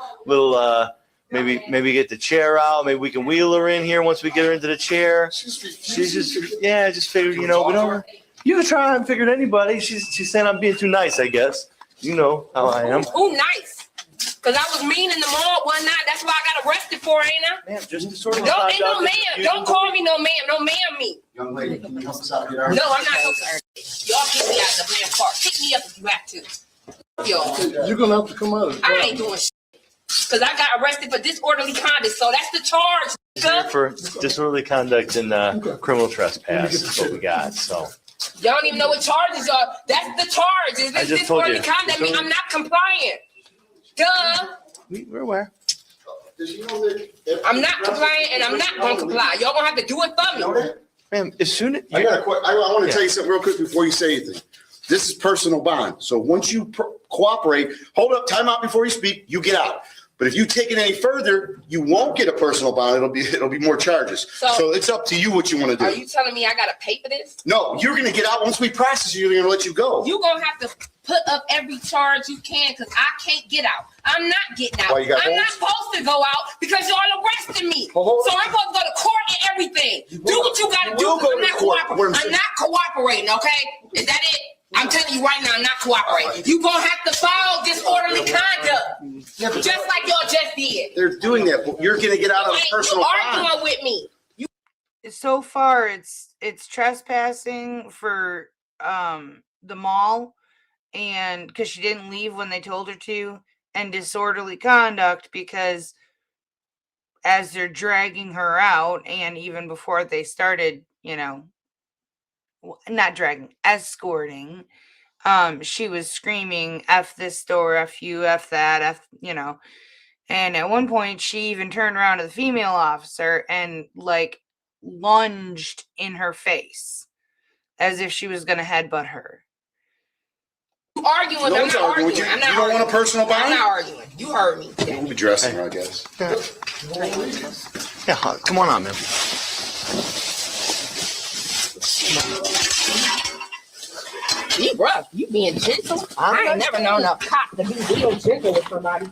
maybe get the chair out. Maybe we can wheel her in here once we get her into the chair. She's just figured, we don't. You can try and figure it anybody. She's saying I'm being too nice, I guess. You know how I am. Who nice? Because I was mean in the mall one night. That's what I got arrested for, ain't I? Ma'am, just disorderly No, ain't no conduct. ma'am. Don't call me no ma'am. No ma'am me. Young lady, can you help us out? Get our No, I'm not helping. Y'all get me out of the damn car. Pick me up if you have to. Y'all. You're gonna have to come out. I ain't doing shit. Because I got arrested for disorderly conduct. So that's the charge. nigga. For disorderly conduct and criminal trespass is what we got. So Y'all don't even know what charges are. That's the charge. Is I this just told disorderly you. conduct? I mean, I'm not compliant. Duh. we're aware. I'm not compliant and I'm not going to comply. Y'all going to have to do it for me. Ma'am, as soon as I want to Yeah. tell you something real quick before you say anything. This is personal bond. So once you cooperate, hold up, time out before you speak, you get out. But if you take it any further, you won't get a personal bond. It'll be more charges. So it's up to you what you want to Are do. you telling me I got to pay for this? No, you're going to get out once we process you. You're going to let you go. You going to have to put up every charge you can because I can't get out. I'm not getting out. Why, you got I'm not holds? supposed to go out because y'all arrested me. Hold So I'm supposed to go to court and everything. Do what you got to do. will go I'm to not court. cooperating. I'm not cooperating, okay? Is that it? I'm telling you right now, I'm not cooperating. You going to have to file disorderly conduct. Just like y'all just did. They're doing that. But you're going to get out of You personal arguing bond. with me. So far it's trespassing for the mall, and because she didn't leave when they told her to, and disorderly conduct because as they're dragging her out, and even before they started, not dragging, escorting, she was screaming F this store, F you, F that, F, and at one point she even turned around to the female officer and lunged in her face as if she was going to headbutt her. You arguing with No me. I'm one's not arguing arguing. with you. I'm not You don't want a arguing. personal bond? I'm not arguing. You heard me. We'll be dressing her, I guess. Yeah, come on out, ma'am. You rough. You being gentle. I ain't never known a cop to be real gentle with somebody.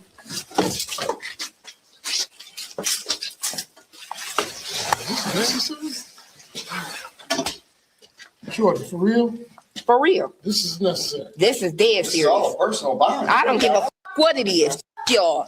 Sure, for real? For real. This is necessary. This is dead This is all serious. a personal bond. I don't give a what it is. Y'all.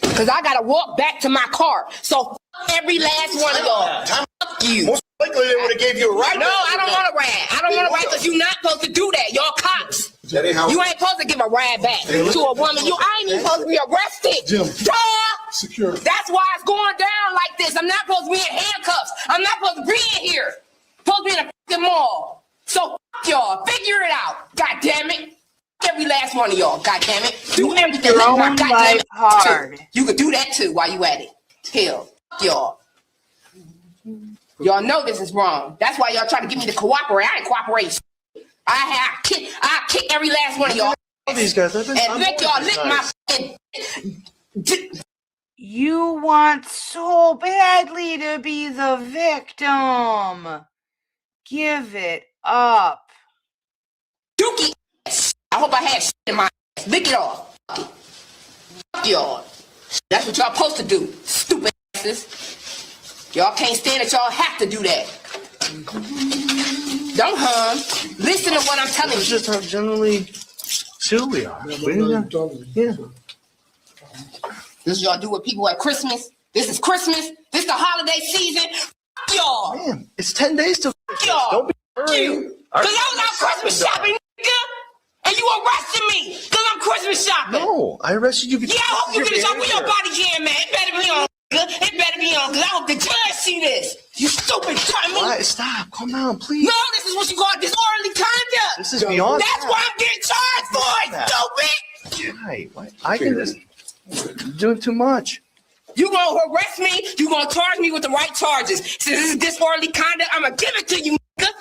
Because I got to walk back to my car. So every last one of y'all. Fuck you. Most likely they would have gave you a ride. No, I don't want a ride. I don't want a ride because you're not supposed to do that. Y'all cops. That ain't how. You ain't supposed to give a ride back to a woman. I ain't even supposed to be arrested. Jim. Duh! Secure. That's why it's going down like this. I'm not supposed to be in handcuffs. I'm not supposed to be in here. Supposed to be in a fucking mall. So y'all, figure it out. God damn it. Every last one of y'all. God damn it. Do everything. Your Make own my goddamn life it hard. too. You could do that too while you at it. Hell, y'all. Y'all know this is wrong. That's why y'all try to get me to cooperate. I ain't cooperating. I kick every last one of y'all. All these guys, And let y'all lick my fucking. You want so badly to be the victim. Give it up. Dookie ass. I hope I had shit in my ass. Lick it off. Fuck y'all. That's what y'all supposed to do. Stupid asses. Y'all can't stand it. Y'all have to do that. Don't hum. Listen to what I'm telling It's you. just how generally chill we are. Yeah. This y'all do with people at Christmas. This is Christmas. This the holiday season. F y'all. Man, it's 10 days till Christmas. Y'all. Don't be You. Because I was out Christmas shopping, nigga. And you arrested me because I'm Christmas shopping. No, I arrested you because yeah, I hope you get shot with your body cam, man. It better be on, nigga. It better be on, because I hope the judge see this. You stupid dummy. Why? Stop. Calm down, please. No, this is what you call disorderly conduct. This is beyond That's that. why I'm getting charged for it, stupid. Why? I can just doing too much. You gonna arrest me, you gonna charge me with the right charges. Since this is disorderly conduct, I'm gonna give it to you, nigga.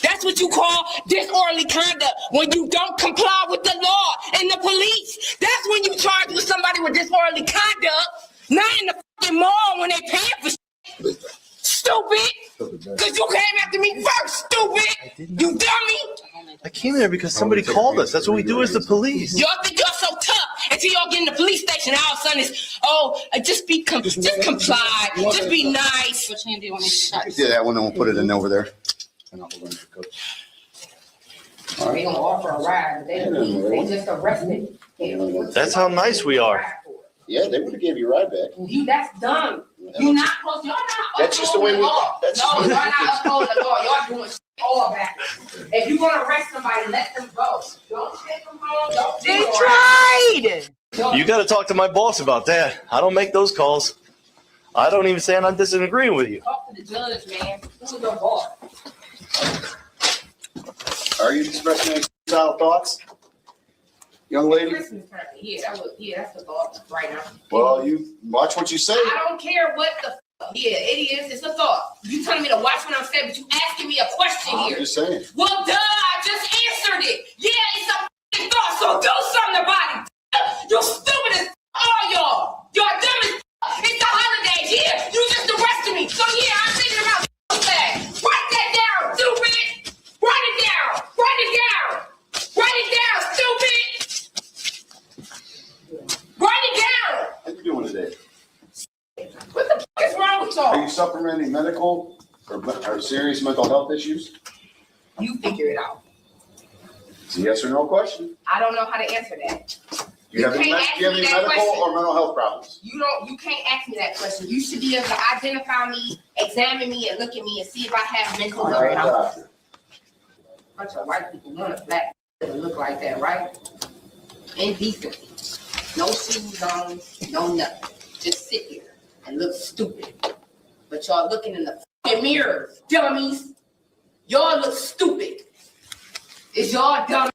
That's what you call disorderly conduct, when you don't comply with the law and the police. That's when you charge with somebody with disorderly conduct, not in the fucking mall when they paying for shit. Stupid. Because you came after me first, stupid. You dummy. I came there because somebody called us. That's what we do as the police. Y'all think y'all so tough until y'all get in the police station. All of a sudden it's, just comply. Just be nice. Which hand do you want me to touch? Yeah, that one, then we'll put it in over there. They gonna offer a ride, but they just arrested. That's how nice we are. Yeah, they would have gave you a ride back. You, that's dumb. You not supposed. Y'all not. That's just the way we. That's No, y'all not upholding the law. Y'all doing shit all back. If you gonna arrest somebody, let them go. Don't take them home. Don't. They tried. You got to talk to my boss about that. I don't make those calls. I don't even say I'm disagreeing with you. Talk to the judge, man. Who's your boss? Are you expressing any solid thoughts, young lady? Christmas time. That's the thought right now. Well, you watch what you say. I don't care what the it is. It's a thought. You telling me to watch what I'm saying, but you asking me a question I'm here. just saying. Well, duh, I just answered it. Yeah, it's a f***ing thought, so do something about it. You stupid as all y'all. Y'all dumb as it's the holidays. Yeah, you just arrested me. So yeah, I'm thinking about that. Write that down, stupid. Write it down. Write it down. Write it down, stupid. Write it down. How you doing today? What the fuck is wrong with Are y'all? you suffering from any medical or serious mental health issues? You figure it out. It's a yes or no question. I don't know how to answer that. Do you have any can't ask me medical that question. or mental health problems? You can't ask me that question. You should be able to identify me, examine me, and look at me and see if I have mental I'm not a health. doctor. Bunch of white people, none of black people look like that, right? Indecent. No shoes on, no nothing. Just sit here and look stupid. But y'all looking in the fucking mirror, dummies. Y'all look stupid. Is y'all dumb?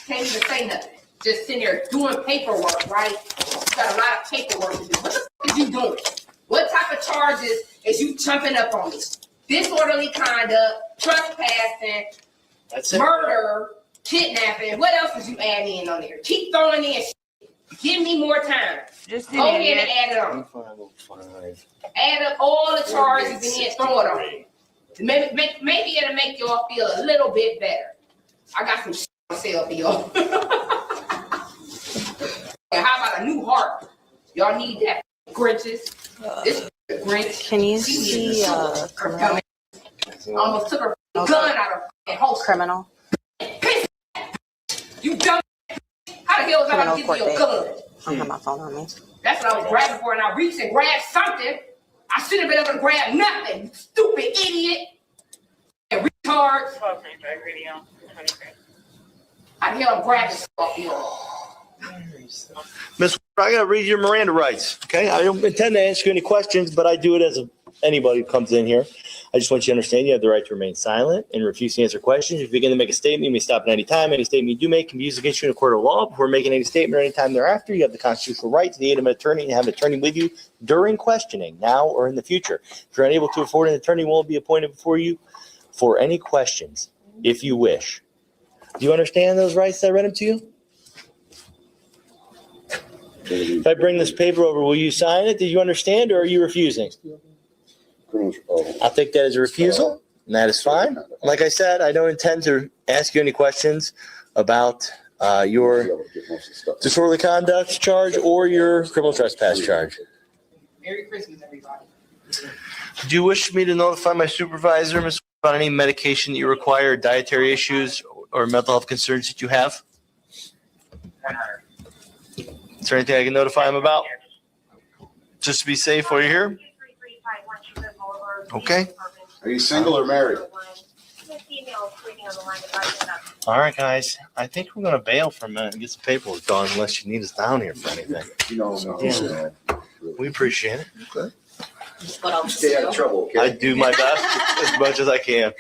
Can't even say nothing. Just sitting there doing paperwork, right? You got a lot of paperwork to do. What the fuck is you doing? What type of charges is you jumping up on me? Disorderly conduct, trespassing, murder, kidnapping. What else is you adding in on there? Keep throwing in shit. Give me more time. Just go ahead and add it on. Add up all the charges and then throw it on. Maybe it'll make y'all feel a little bit better. I got some shit on sale for y'all. And how about a new heart? Y'all need that, Grinches. This Grinch. Can you see criminal? Almost took her gun out of her holster. Criminal. You dumb. How the hell was I Criminal gonna give court you a date. gun? I don't have my phone on me. That's what I was grabbing for, and I reached and grabbed something. I should have been able to grab nothing, you stupid idiot. And retard. How the hell I'm grabbing stuff here? Miss, I gotta read your Miranda rights. Okay, I don't intend to ask you any questions, but I do it as anybody who comes in here. I just want you to understand you have the right to remain silent and refuse to answer questions. If you begin to make a statement, you may stop at any time. Any statement you do make can be used against you in a court of law. Before making any statement or any time thereafter, you have the constitutional right to the aid of an attorney and have an attorney with you during questioning, now or in the future. If you're unable to afford an attorney, will be appointed before you for any questions, if you wish. Do you understand those rights that I read them to you? If I bring this paper over, will you sign it? Did you understand, or are you refusing? I'll take that as a refusal, and that is fine. Like I said, I don't intend to ask you any questions about your disorderly conduct charge or your criminal trespass charge. Merry Christmas, everybody. Do you wish me to notify my supervisor, Ms., about any medication that you require, dietary issues, or mental health concerns that you have? Is there anything I can notify him about? Just to be safe while you're here? Okay. Are you single or married? All right, guys. I think we're going to bail for a minute and get some paperwork done unless you need us down here for anything. No. We appreciate it. Okay. Stay out of trouble, okay? I do my best as much as I can.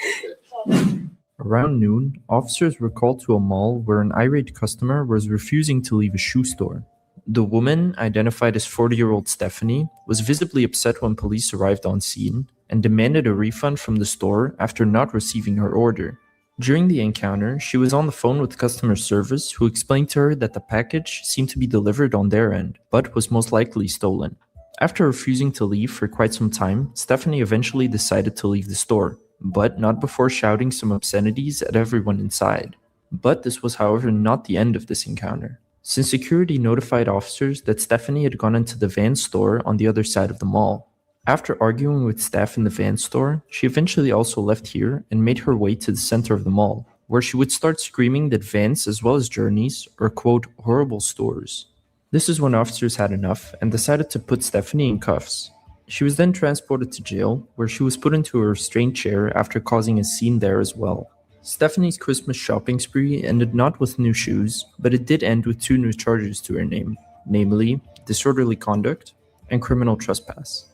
Around noon, officers were called to a mall where an irate customer was refusing to leave a shoe store. The woman, identified as 40-year-old Stephanie, was visibly upset when police arrived on scene and demanded a refund from the store after not receiving her order. During the encounter, she was on the phone with customer service, who explained to her that the package seemed to be delivered on their end, but was most likely stolen. After refusing to leave for quite some time, Stephanie eventually decided to leave the store, but not before shouting some obscenities at everyone inside. But this was, however, not the end of this encounter, since security notified officers that Stephanie had gone into the Vans store on the other side of the mall. After arguing with staff in the Vans store, she eventually also left here and made her way to the center of the mall, where she would start screaming that Vans as well as Journeys are, quote, horrible stores. This is when officers had enough and decided to put Stephanie in cuffs. She was then transported to jail, where she was put into a restraint chair after causing a scene there as well. Stephanie's Christmas shopping spree ended not with new shoes, but it did end with 2 new charges to her name, namely disorderly conduct and criminal trespass.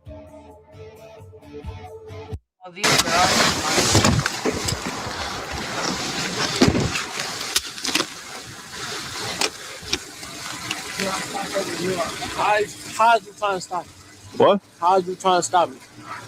Well, these are all How's you trying to stop me? What? How's you trying to stop me?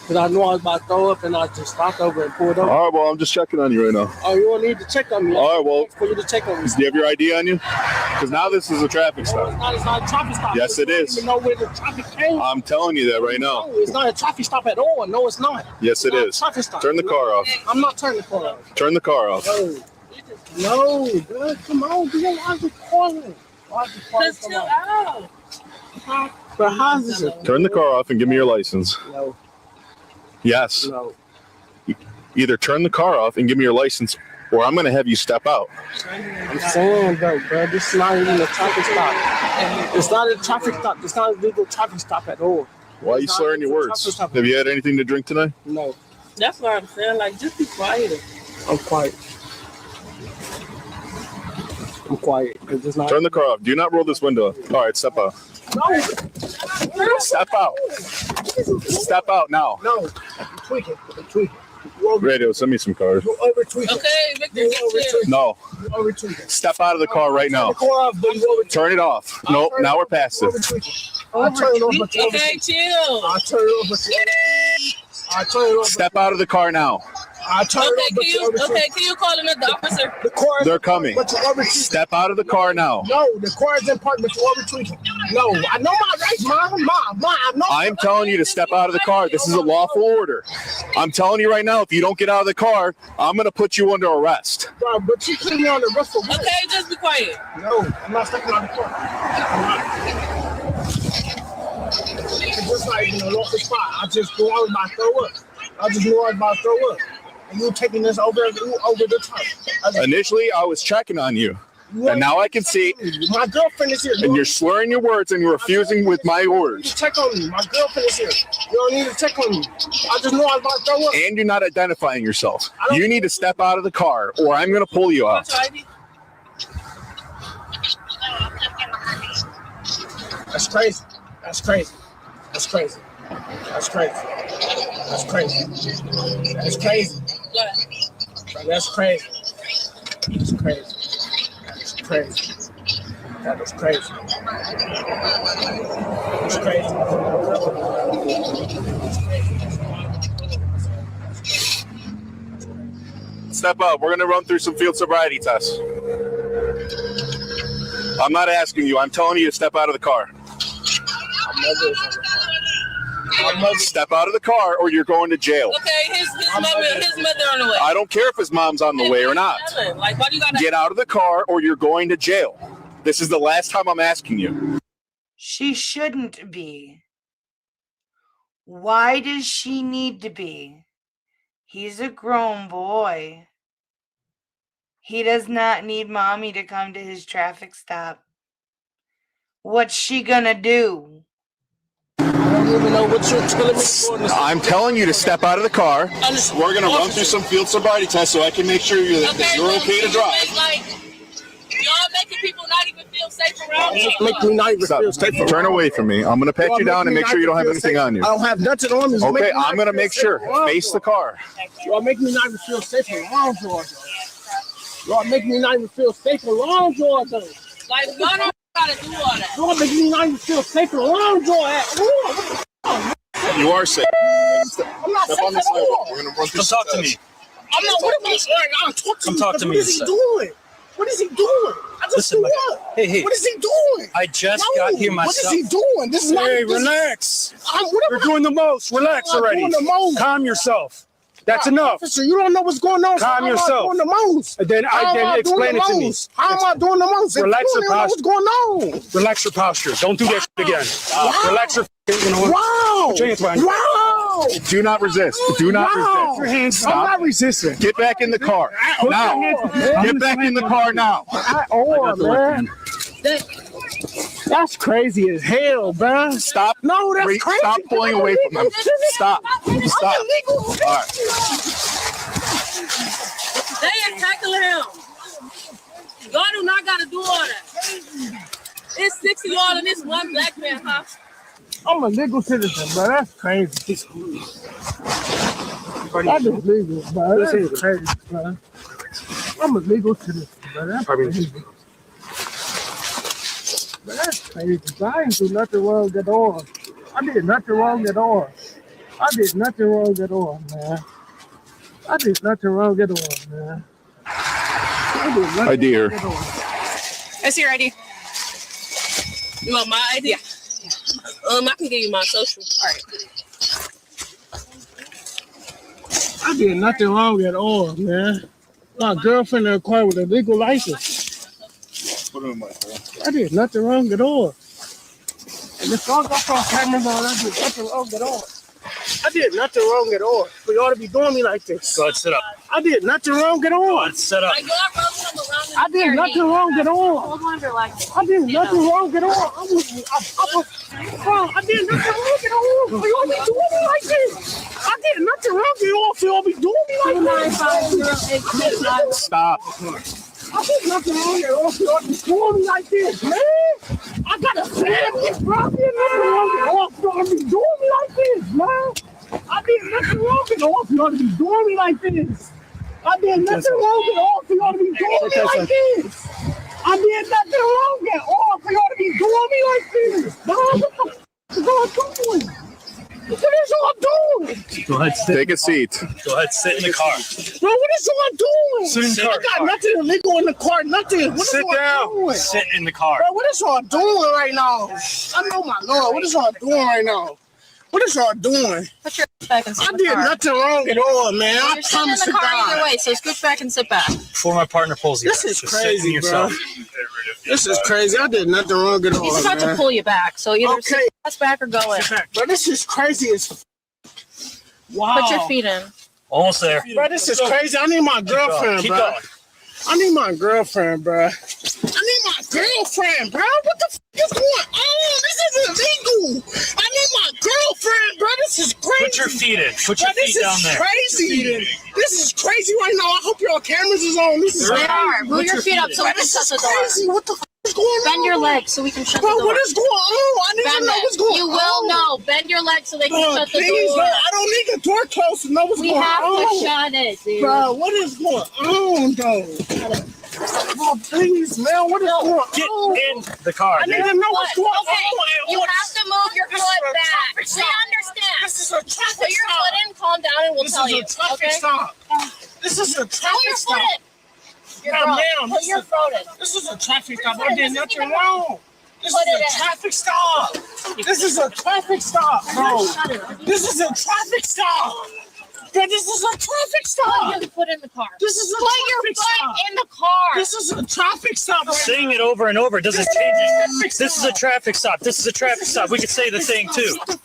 Because I knew I was about to throw up and I just stopped over and pulled over. All right, well, I'm just checking on you right now. Oh, you don't need to check on me. All right, well, for you to check on me. do you have your ID on you? Because now this is a traffic stop. It's not a traffic stop. Yes, it is. You know where the traffic came? I'm telling you that right now. No, it's not a traffic stop at all. No, it's not. Yes, it is. Traffic stop. Turn the car off. I'm not turning the car off. Turn the car off. No, good. Come on, do you want the calling? Let's chill out. But how's this? Turn the car off and give me your license. No. Yes. No. Either turn the car off and give me your license, or I'm going to have you step out. I'm saying, though, bro, this is not even a traffic stop. It's not a traffic stop. It's not a legal traffic stop at all. Why are you slurring your words? Have you had anything to drink tonight? No. That's what I'm saying. Like, just be quiet. I'm quiet. I'm quiet. It's not. Turn the car off. Do not roll this window up. All right, step out. No. Step out. Step out now. No. I'm tweaking. I'm tweaking. Radio, send me some cars. You're over tweaking. Okay, Victor, No. You're over tweaking. Step out of the car right now. Turn the car off, but you're over tweaking. Turn it off. Nope, now we're past it. I'll turn it off, but you're over tweaking. Okay, chill. I'll turn it off, but you're over tweaking. I'll turn it off. Step out of the car now. Can you call another officer? The car. They're coming. But you're over tweaking. Step out of the car now. No, the car is in park, but you're over tweaking. No, I know my rights, Mom. I know. I'm telling you to step out of the car. This is a lawful order. I'm telling you right now, if you don't get out of the car, I'm going to put you under arrest. Bro, but you put me on the rest of the Okay, just be quiet. No, I'm not stepping out of the car. I'm not. It's just like, local spot. I just knew I was about to throw up. I just knew I was about to throw up. And you taking this over the top. Initially, I was checking on you. And now I can see. My girlfriend is here. And you're slurring your words and you're refusing with my orders. Check on me. My girlfriend is here. You don't need to check on me. I just know I was about to throw up. And you're not identifying yourself. You need to step out of the car or I'm going to pull you out. That's crazy. That's crazy. That's crazy. That's crazy. That's crazy. That's crazy. That's crazy. That's crazy. That's crazy. That is crazy. That's crazy. Step up. We're going to run through some field sobriety tests. I'm not asking you. I'm telling you to step out of the car. Step out of the car or you're going to jail. Okay, his mother on the way. I don't care if his mom's on the way or not. Like, why do you gotta Get out of the car or you're going to jail. This is the last time I'm asking you. She shouldn't be. Why does she need to be? He's a grown boy. He does not need mommy to come to his traffic stop. What's she gonna do? I don't even know what you're telling me. I'm telling you to step out of the car. We're going to run through some field sobriety tests so I can make sure that you're okay to drive. Like, y'all making people not even feel safe around me. Make me not even feel safe. Turn away from me. I'm going to pat you down and make sure you don't have anything on you. I don't have nothing on me. Okay, I'm going to make sure. Face the car. Y'all make me not even feel safe around Georgia. Y'all make me not even feel safe around Georgia. Like, y'all don't gotta do all that. Y'all make me not even feel safe around Georgia. You are safe. I'm not safe on this at all. We're going to run through Come talk to me. I'm not. What am I? I'm talking to Come you. talk to me. What is he doing? What is he doing? I just Listen, threw my- up. hey. What is he doing? I just got here myself. What is he doing? This is not. Hey, this- relax. What You're doing the most. Relax I'm not already. doing the most. Calm yourself. That's enough. Officer, you don't know what's going on. Calm yourself. How am I doing the most? Then explain it to me. How am I doing the most? Relax you your don't know posture. what's going on. Relax your posture. Don't do that shit again. Wow. Relax your. Wow. Put your hands behind you. Wow. Do not resist. Do not resist. Your hands. I'm not resisting. Get back in the car. Now. Get back in the car now. Man. That's crazy as hell, bro. Stop. No, that's crazy. Stop pulling away from them. Stop. Stop. All right. They ain't tackling him. Y'all do not gotta do all that. It's 6 of y'all and this one black man, huh? I'm a legal citizen, bro. That's crazy. That is legal, bro. That is crazy, bro. I'm a legal citizen, bro. That's crazy. But that's crazy. I ain't do nothing wrong at all. I did nothing wrong at all. I did nothing wrong at all, man. I did nothing wrong at all, man. ID here. I see your ID. You want my ID? Yeah. I can give you my social. All right. I did nothing wrong at all, man. My girlfriend acquired with a legal license. Put it in my phone. I did nothing wrong at all. And if y'all got y'all cameras on, I did nothing wrong at all. I did nothing wrong at all. For y'all to be doing me like this. Go ahead, sit up. I did nothing wrong at all. Go ahead, sit up. I did nothing wrong at all. Hold on to your leg. I did nothing wrong at all. I did nothing wrong at all. For y'all be doing me like this. I did nothing wrong at all. For y'all be doing me like this. Stop. I did nothing wrong at all. For y'all be doing me like this, man. I got a family, bro. I did nothing wrong at all. For y'all be doing me like this, man. I did nothing wrong at all. For y'all to be doing me like this. I did nothing wrong at all for y'all to be doing me like this. I did nothing wrong at all for y'all to be doing me like this. Bro, what the f*** is y'all doing? What is y'all doing? Go ahead, sit. Take a seat. Go ahead, sit in the car. Bro, what is y'all doing? Sit in the car. I got nothing illegal in the car, nothing. What is Sit y'all down. doing? Sit in the car. Bro, what is y'all doing right now? I know my Lord. What is y'all doing right now? What is y'all doing? Put your back and sit I in the did car. nothing wrong at all, man. I You're sitting in promise the to car either God. way, so scooch back and sit back. Before my partner pulls you. This is Just sit in crazy, bro. yourself. This is crazy. I did nothing wrong at all, He's about to man. pull you back, so either Okay. sit us back or go in. Bro, this is crazy as wow. Put your feet in. Almost there. Bro, this is crazy. I need my girlfriend, Keep bro. going. I need my girlfriend, bro. I need my girlfriend, bro. What the f is going on? This is illegal. I need my girlfriend, bro. This is crazy. Put your feet in. Put your Bro, feet down there. This is crazy. This is crazy right now. I hope your cameras is on. This is They crazy. are. Move your feet up so we Bro, can this shut is the door. crazy. What the f is going on? Bend your legs so we can shut the Bro, door. what is going on? I need Bend to know it. what's going You on. will know. Bend your legs so they can Bro, shut the please, door. bro. I don't need the door closed to know what's We going have on. to shut it, dude. Bro, what is going on, though? Bro, please, man, what is going on? Get in the car. I need to know what's going Okay, on. you have to move your This foot is a back. traffic We stop. understand. This is a traffic Put your stop. foot in, calm down, and we'll This tell is you. a traffic Okay? stop. This is a Put traffic your stop. foot in. Your Calm throat. down. Put your throat in. This is a traffic stop. Put I it did in. nothing wrong. This Put is it a in. traffic stop. This is a traffic stop, bro. Shut it. This is a traffic stop. Bro, this is a traffic Put stop. your foot in the car. This is a Put your traffic foot stop. in the car. This is a traffic stop. Saying it over and over doesn't change it. This is a traffic stop. This is a traffic stop. We could say the thing too. Put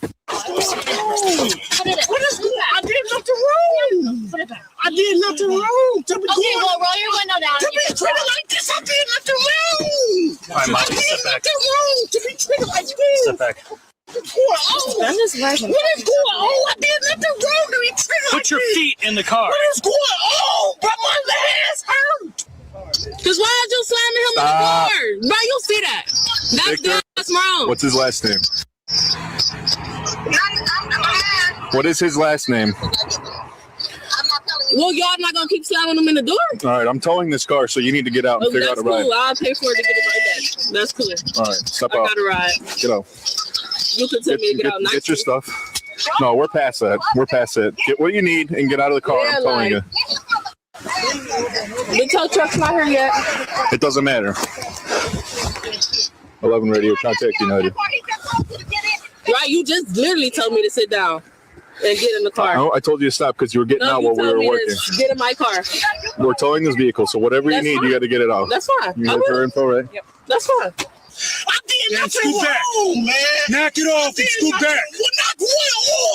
it in. What is going on? I did nothing wrong. Put it back. I did nothing wrong. To be Okay, doing- well, roll your window down. to You be can treated drive. like this, I did nothing wrong. right, Molly, step back. Nothing wrong to be treated like this. Step back. What's going on? What is going on? I did nothing wrong to be treated like Put your this. feet in the car. What is going on? But my legs hurt. Cause why are you slamming him in the car? Bro, you see that? That's wrong. What's his last name? What is his last name? Well, y'all not gonna keep slamming him in the door? All right, I'm towing this car, so you need to get out and figure out That's a ride. cool. I'll pay for it to get it right back. That's cool. All right, step I out. got a ride. Get out. You can tell me to get out. Get your stuff. No, we're past that. We're past it. Get what you need and get out of the car. I'm towing you. The tow truck's not here yet. It doesn't matter. 11 radio, contact United. Right, you just literally told me to sit down and get in the car. No, I told you to stop because you were getting out you while we told were me working. to get in my car. We're towing this vehicle, so whatever That's you need, fine. you got to get it out. That's fine. You I have will. her info, right? Yep. That's fine. I did nothing scoot back. wrong, man. Knock it off and scoot back. Well, not going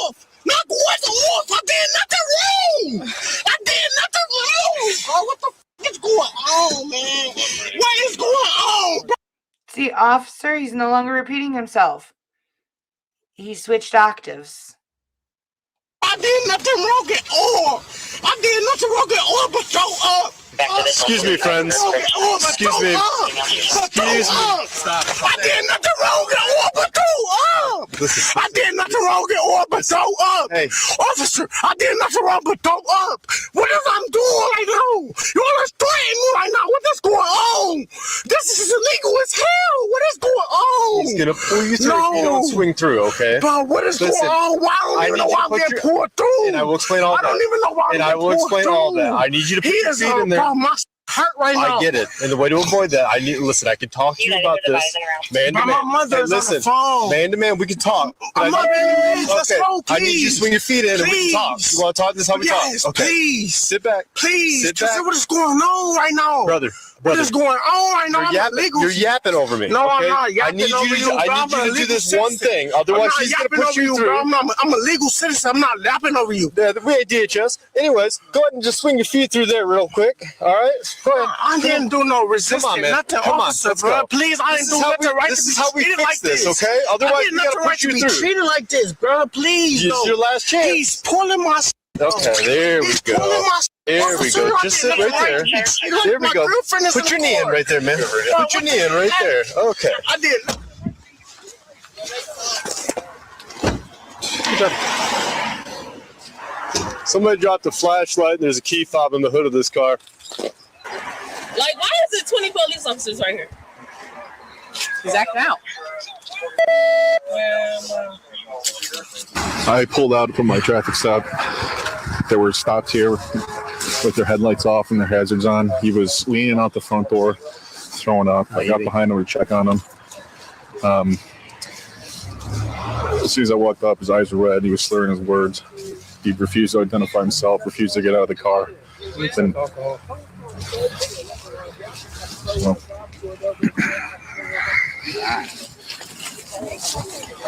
off. Not going off. I did nothing wrong. I did nothing wrong. Bro, what the f is going on, man? What is going on, bro? See, officer, he's no longer repeating himself. He switched octaves. I did nothing wrong at all. I did nothing wrong at all but throw up. Excuse me, friends. Excuse me. Excuse me. Stop. I did nothing wrong at all but throw up. Listen. I did nothing wrong at all but throw up. Hey. Officer, I did nothing wrong but throw up. What is I'm doing right now? You want to threaten me right now? What is going on? This is illegal as hell. What is going on? He's going to pull you through if you don't swing through, okay? Bro, what is Listen, going on? Why I don't even know why I'm getting pulled through. And I will explain all that. I don't even know why I'm And I getting will pulled explain all through. that. I need you to put He your is feet in there. my hurt right now. I get it. And the way to avoid that, listen, I can talk to you about this man to But man. my mother's Hey, on the listen, phone. man to man, we can talk. I'm not please, let's go, I need you to please. swing your feet in and we can talk. Please. You want to talk? This is how we Yes, talk. Okay. please. Sit back. Please. Sit Just back. say what is going on right now. Brother. What is going on right now? You're yapping over me. No, okay? I'm not yapping I need over you you. to do this one thing. Otherwise, she's going to push you through. Bro. I'm a legal citizen. I'm not yapping over you. Yeah, we at DHS. Anyways, go ahead and just swing your feet through there real quick. All right? Go ahead. I didn't do no resistance. Come on, man. Nothing, Come on. officer, Let's bro. go. Please, I didn't do nothing right This to is be how we treated fix like this, this. okay? Otherwise, I did we got to nothing right push to you be through. treated like this, bro. Please, It's your last chance. He's pulling my. Okay, there we go. There we go. Just sit right there. There we go. Put your knee in right there, man. Put your knee in right there. Okay. I did. Good job. Somebody dropped a flashlight and there's a key fob in the hood of this car. Like, why is it 20 police officers right here? He's acting out. I pulled out from my traffic stop. They were stopped here with their headlights off and their hazards on. He was leaning out the front door, throwing up. I got behind him to check on him. As soon as I walked up, his eyes were red. He was slurring his words. He refused to identify himself, refused to get out of the car. Then, well,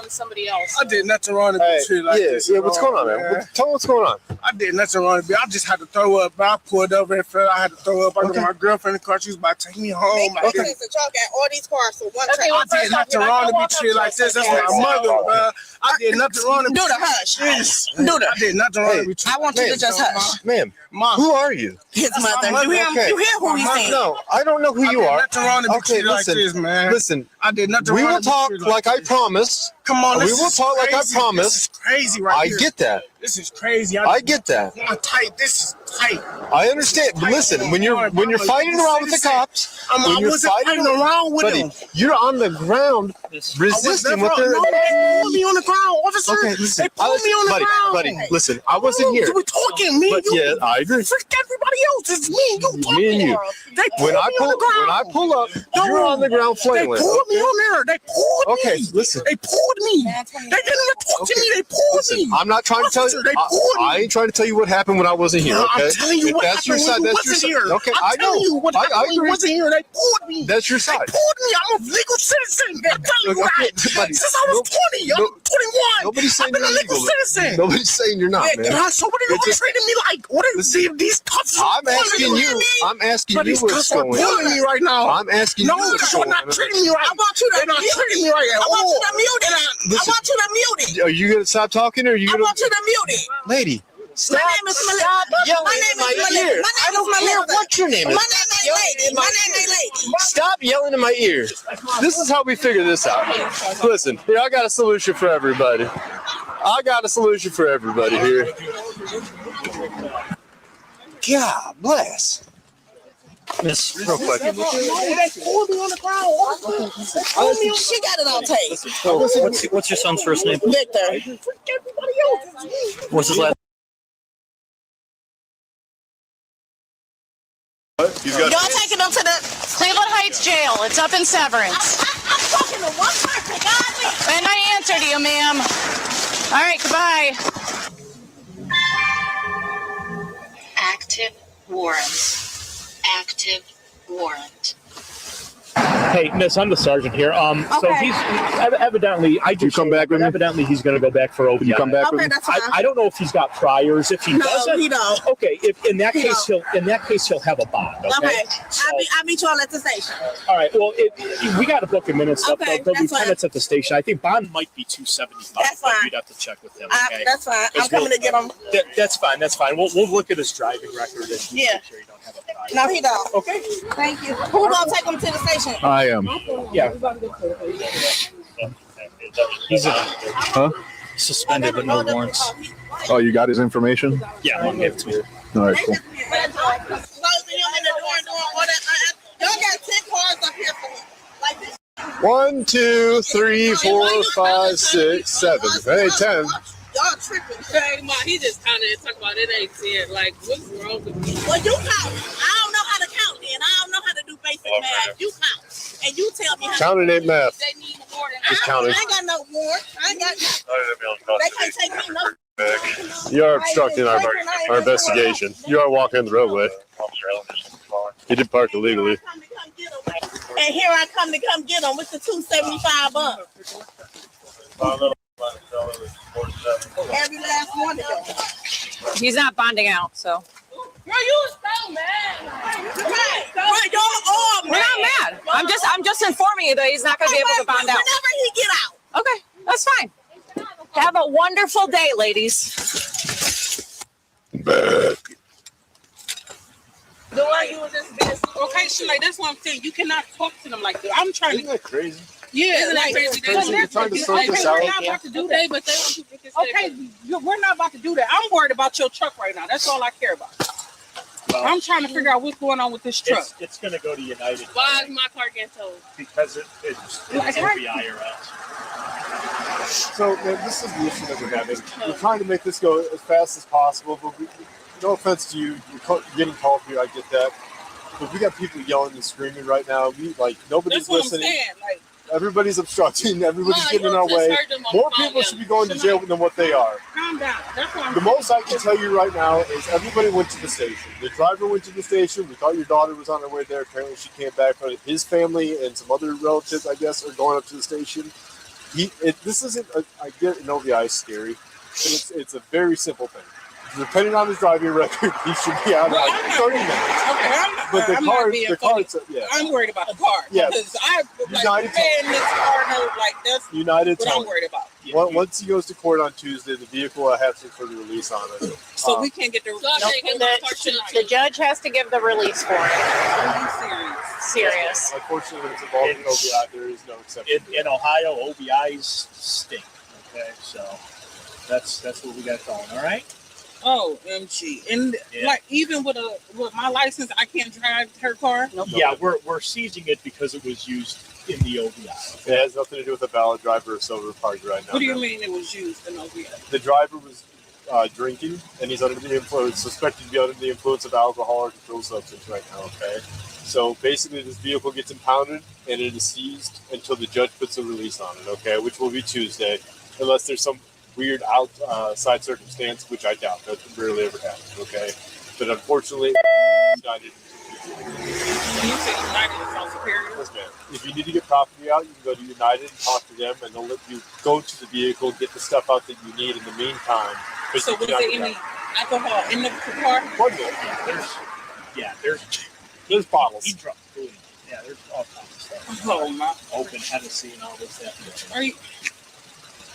Somebody else. I did nothing wrong to be treated like this. Yeah, what's going on, man? Tell me what's going on. I did nothing wrong to be. I just had to throw up. I pulled over and felt I had to throw up. I got my girlfriend in the car. She was about to take me home. I did all these cars for one I did nothing wrong to be treated like this. That's my mother, bro. I did nothing wrong to be Do the hush. Yes. Do the. I did nothing wrong to be treated. I want you to just hush. Ma'am, Mom. who are you? His That's mother. my You hear him? okay. You hear who he's saying? No, I don't know who you I are. did nothing wrong to be Okay, treated listen, like this, man. listen. I did nothing We wrong will to be talk treated like I this. promised. Come on, We this will is talk like I crazy. promised. This is crazy right I here. get that. This is crazy. I get that. I'm tight. This is tight. I understand. But listen, when you're fighting around with the cops, I wasn't fighting around with buddy, them. you're on the ground resisting what they're. No, they pulled me on the ground, officer. Okay, listen. They pulled me on the ground. Buddy, listen. I wasn't here. We're talking, me But and you. yeah, I agree. Freak everybody else. It's me and you talking. Me and you. They pulled me on the ground. When I pull up, you're on the ground They flailing. pulled me on there. They pulled me. Okay, listen. They pulled pulled me. They didn't even talk to me. They pulled me. I'm not trying to tell you. They pulled me. I ain't trying to tell you what happened when I wasn't here. Okay, I'm telling you if what that's your happened side, when you that's your wasn't side. here. Okay, I'm I know. telling you what happened I when you agree. wasn't here. They pulled me. That's your They side. pulled me. I'm a legal citizen. I'm telling you Okay, that. buddy, Since I was 20, I'm 21. Nobody's saying I've been you're a legal illegal. citizen. Nobody's saying you're not, man. So what are you treating me like? What is these cuffs? I'm asking you. I'm asking But you these what's cuffs are going pulling on. me right now. I'm asking no, you what's you're going not on. treating me right. I want you to They're not treating me right at all. I want you to mute it. I want you to mute it. Are you gonna stop talking, or are you I gonna? want you to mute it. Lady, My name is Melissa. My name is Melissa. I don't care what your name is. My name ain't Lady. My name ain't Lady. Stop yelling in my ear. this is how we figure this out. Listen, here, I got a solution for everybody. I got a solution for everybody here. God bless. Miss, real quick. They pulled me on the ground. She got it on tape. What's your son's first name? Victor. What's his last? Y'all taking them to the Cleveland Heights Jail. It's up in Severance. I'm talking to one person. God, And I answered you, ma'am. All right, goodbye. Active warrant. Active warrant. Hey, Miss, I'm the sergeant here. So Okay. he's evidently. I You come back with me? Evidently, he's going to go back for OBI. You come back with Okay, me? that's fine. I don't know if he's got priors. If he No, doesn't, he don't. Okay. If in that He case, he'll have a bond. Okay. Okay. So, I'll meet you all at the station. all right. Well, we got to book him in and stuff. Okay, There'll be that's fine. tenants at the station. I think bond might be $275. That's but fine. We'd have to check with him. Okay. That's fine. I'm coming to get him. That's fine. That's fine. We'll look at his driving record and Yeah. make sure you don't have a prior. No, he don't. Okay. Thank you. Who gonna take him to the station? I am. Yeah. He's suspended with no warrants. Oh, you got his information? Yeah, I'll give it to you. All right, cool. Closing him in the door and doing all that. Y'all got 10 cars up here for me. Like this. 1, 2, 3, 4, 5, 6, 7. Hey, 10. Y'all tripping. Hey, Ma, he just counted and talked about it ain't 10. Like, what's wrong with me? Well, you count. I don't know how to count then. I don't know how to do basic math. You count. And you tell me how Counting ain't math. they need more than Just counting. I ain't got no warrant. I ain't got They can't take me no. You are obstructing our investigation. You are walking in the roadway. You did park illegally. And here I come to come get them with the 275 up. Every last one of them. He's not bonding out, so. Girl, you so mad. Right, y'all all mad. We're not mad. I'm just informing you that he's not going to be able to bond out. Whenever he get out. Okay, that's fine. Have a wonderful day, ladies. The way you was just being okay, Shalay, that's what I'm saying. You cannot talk to them like that. I'm trying Isn't that crazy? Yeah, Isn't that crazy? You're trying to sort this out. We're not about to do that. But they want people to okay, we're not about to do that. I'm worried about your truck right now. That's all I care about. Well, I'm trying to figure out what's going on with this truck. It's going to go to United. Why is my car getting towed? Because it's OBI arrest. So, man, this is the issue that we're having. We're trying to make this go as fast as possible, but no offense to you, you're getting called here, I get that. But we got people yelling and screaming right now. Nobody's That's what listening. I'm saying. Like, Everybody's obstructing. Everybody's getting in our way. More people should be going to jail than what they are. calm down. That's what I'm The most I can tell you right now is everybody went to the station. The driver went to the station. We thought your daughter was on her way there. Apparently, she came back. But his family and some other relatives, I guess, are going up to the station. This isn't. I get an OVI is scary, but it's a very simple thing. Depending on his driving record, he should be out in like 30 minutes. Okay, But the I'm car, not being the funny. car, yeah. I'm worried about the car. Yeah. Because I United like paying this car note, like that's United what I'm Towing. worried about. Once he goes to court on Tuesday, the vehicle will have some sort of release on it. So we can't get the The judge has to give the release for it. Serious. Unfortunately, when it's involved in OBI, there is no exception. In Ohio, OBIs stink. Okay, so that's what we got going. All right. Oh, MG. And like even with my license, I can't drive her car. Yeah, we're seizing it because it was used in the OBI. It has nothing to do with a valid driver or silver card right now. What do you mean it was used in OBI? The driver was drinking, and he's under the influence, suspected to be under the influence of alcohol or controlled substance right now. Okay. So basically, this vehicle gets impounded and it is seized until the judge puts a release on it, okay, which will be Tuesday, unless there's some weird outside circumstance, which I doubt. That rarely ever happens, okay? But unfortunately, United. You say United is South Superior? Yes, ma'am. If you need to get property out, you can go to United and talk to them, and they'll let you go to the vehicle, get the stuff out that you need in the meantime. But So you was cannot there get any out. alcohol in the car? There's bottles. He dropped food. Yeah, there's all kinds of stuff. Oh my! Open Hennessy and all this stuff. Are you?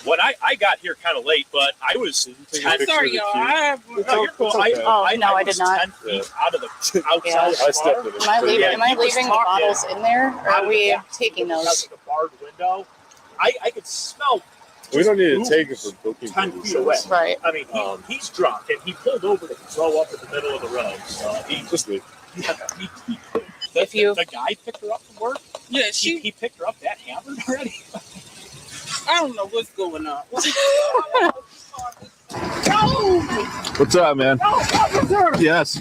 When I got here kind of late, but I was. I'm sorry, y'all. No, you're cool. I did not. 10 feet out of the outside. Yeah. of the bar. Am I he was leaving the talking bottles in there, or out are of we the- taking because those? of the barred window. I could smell. We don't need to just take it for booking 10 purposes. feet away. Right. I mean, he's drunk and he pulled over to throw up in the middle of the road. So he Just leave. If you- the guy picked her up from work. Yeah, he picked her up that hammered already. I don't know what's going on. What's up, man? Yes.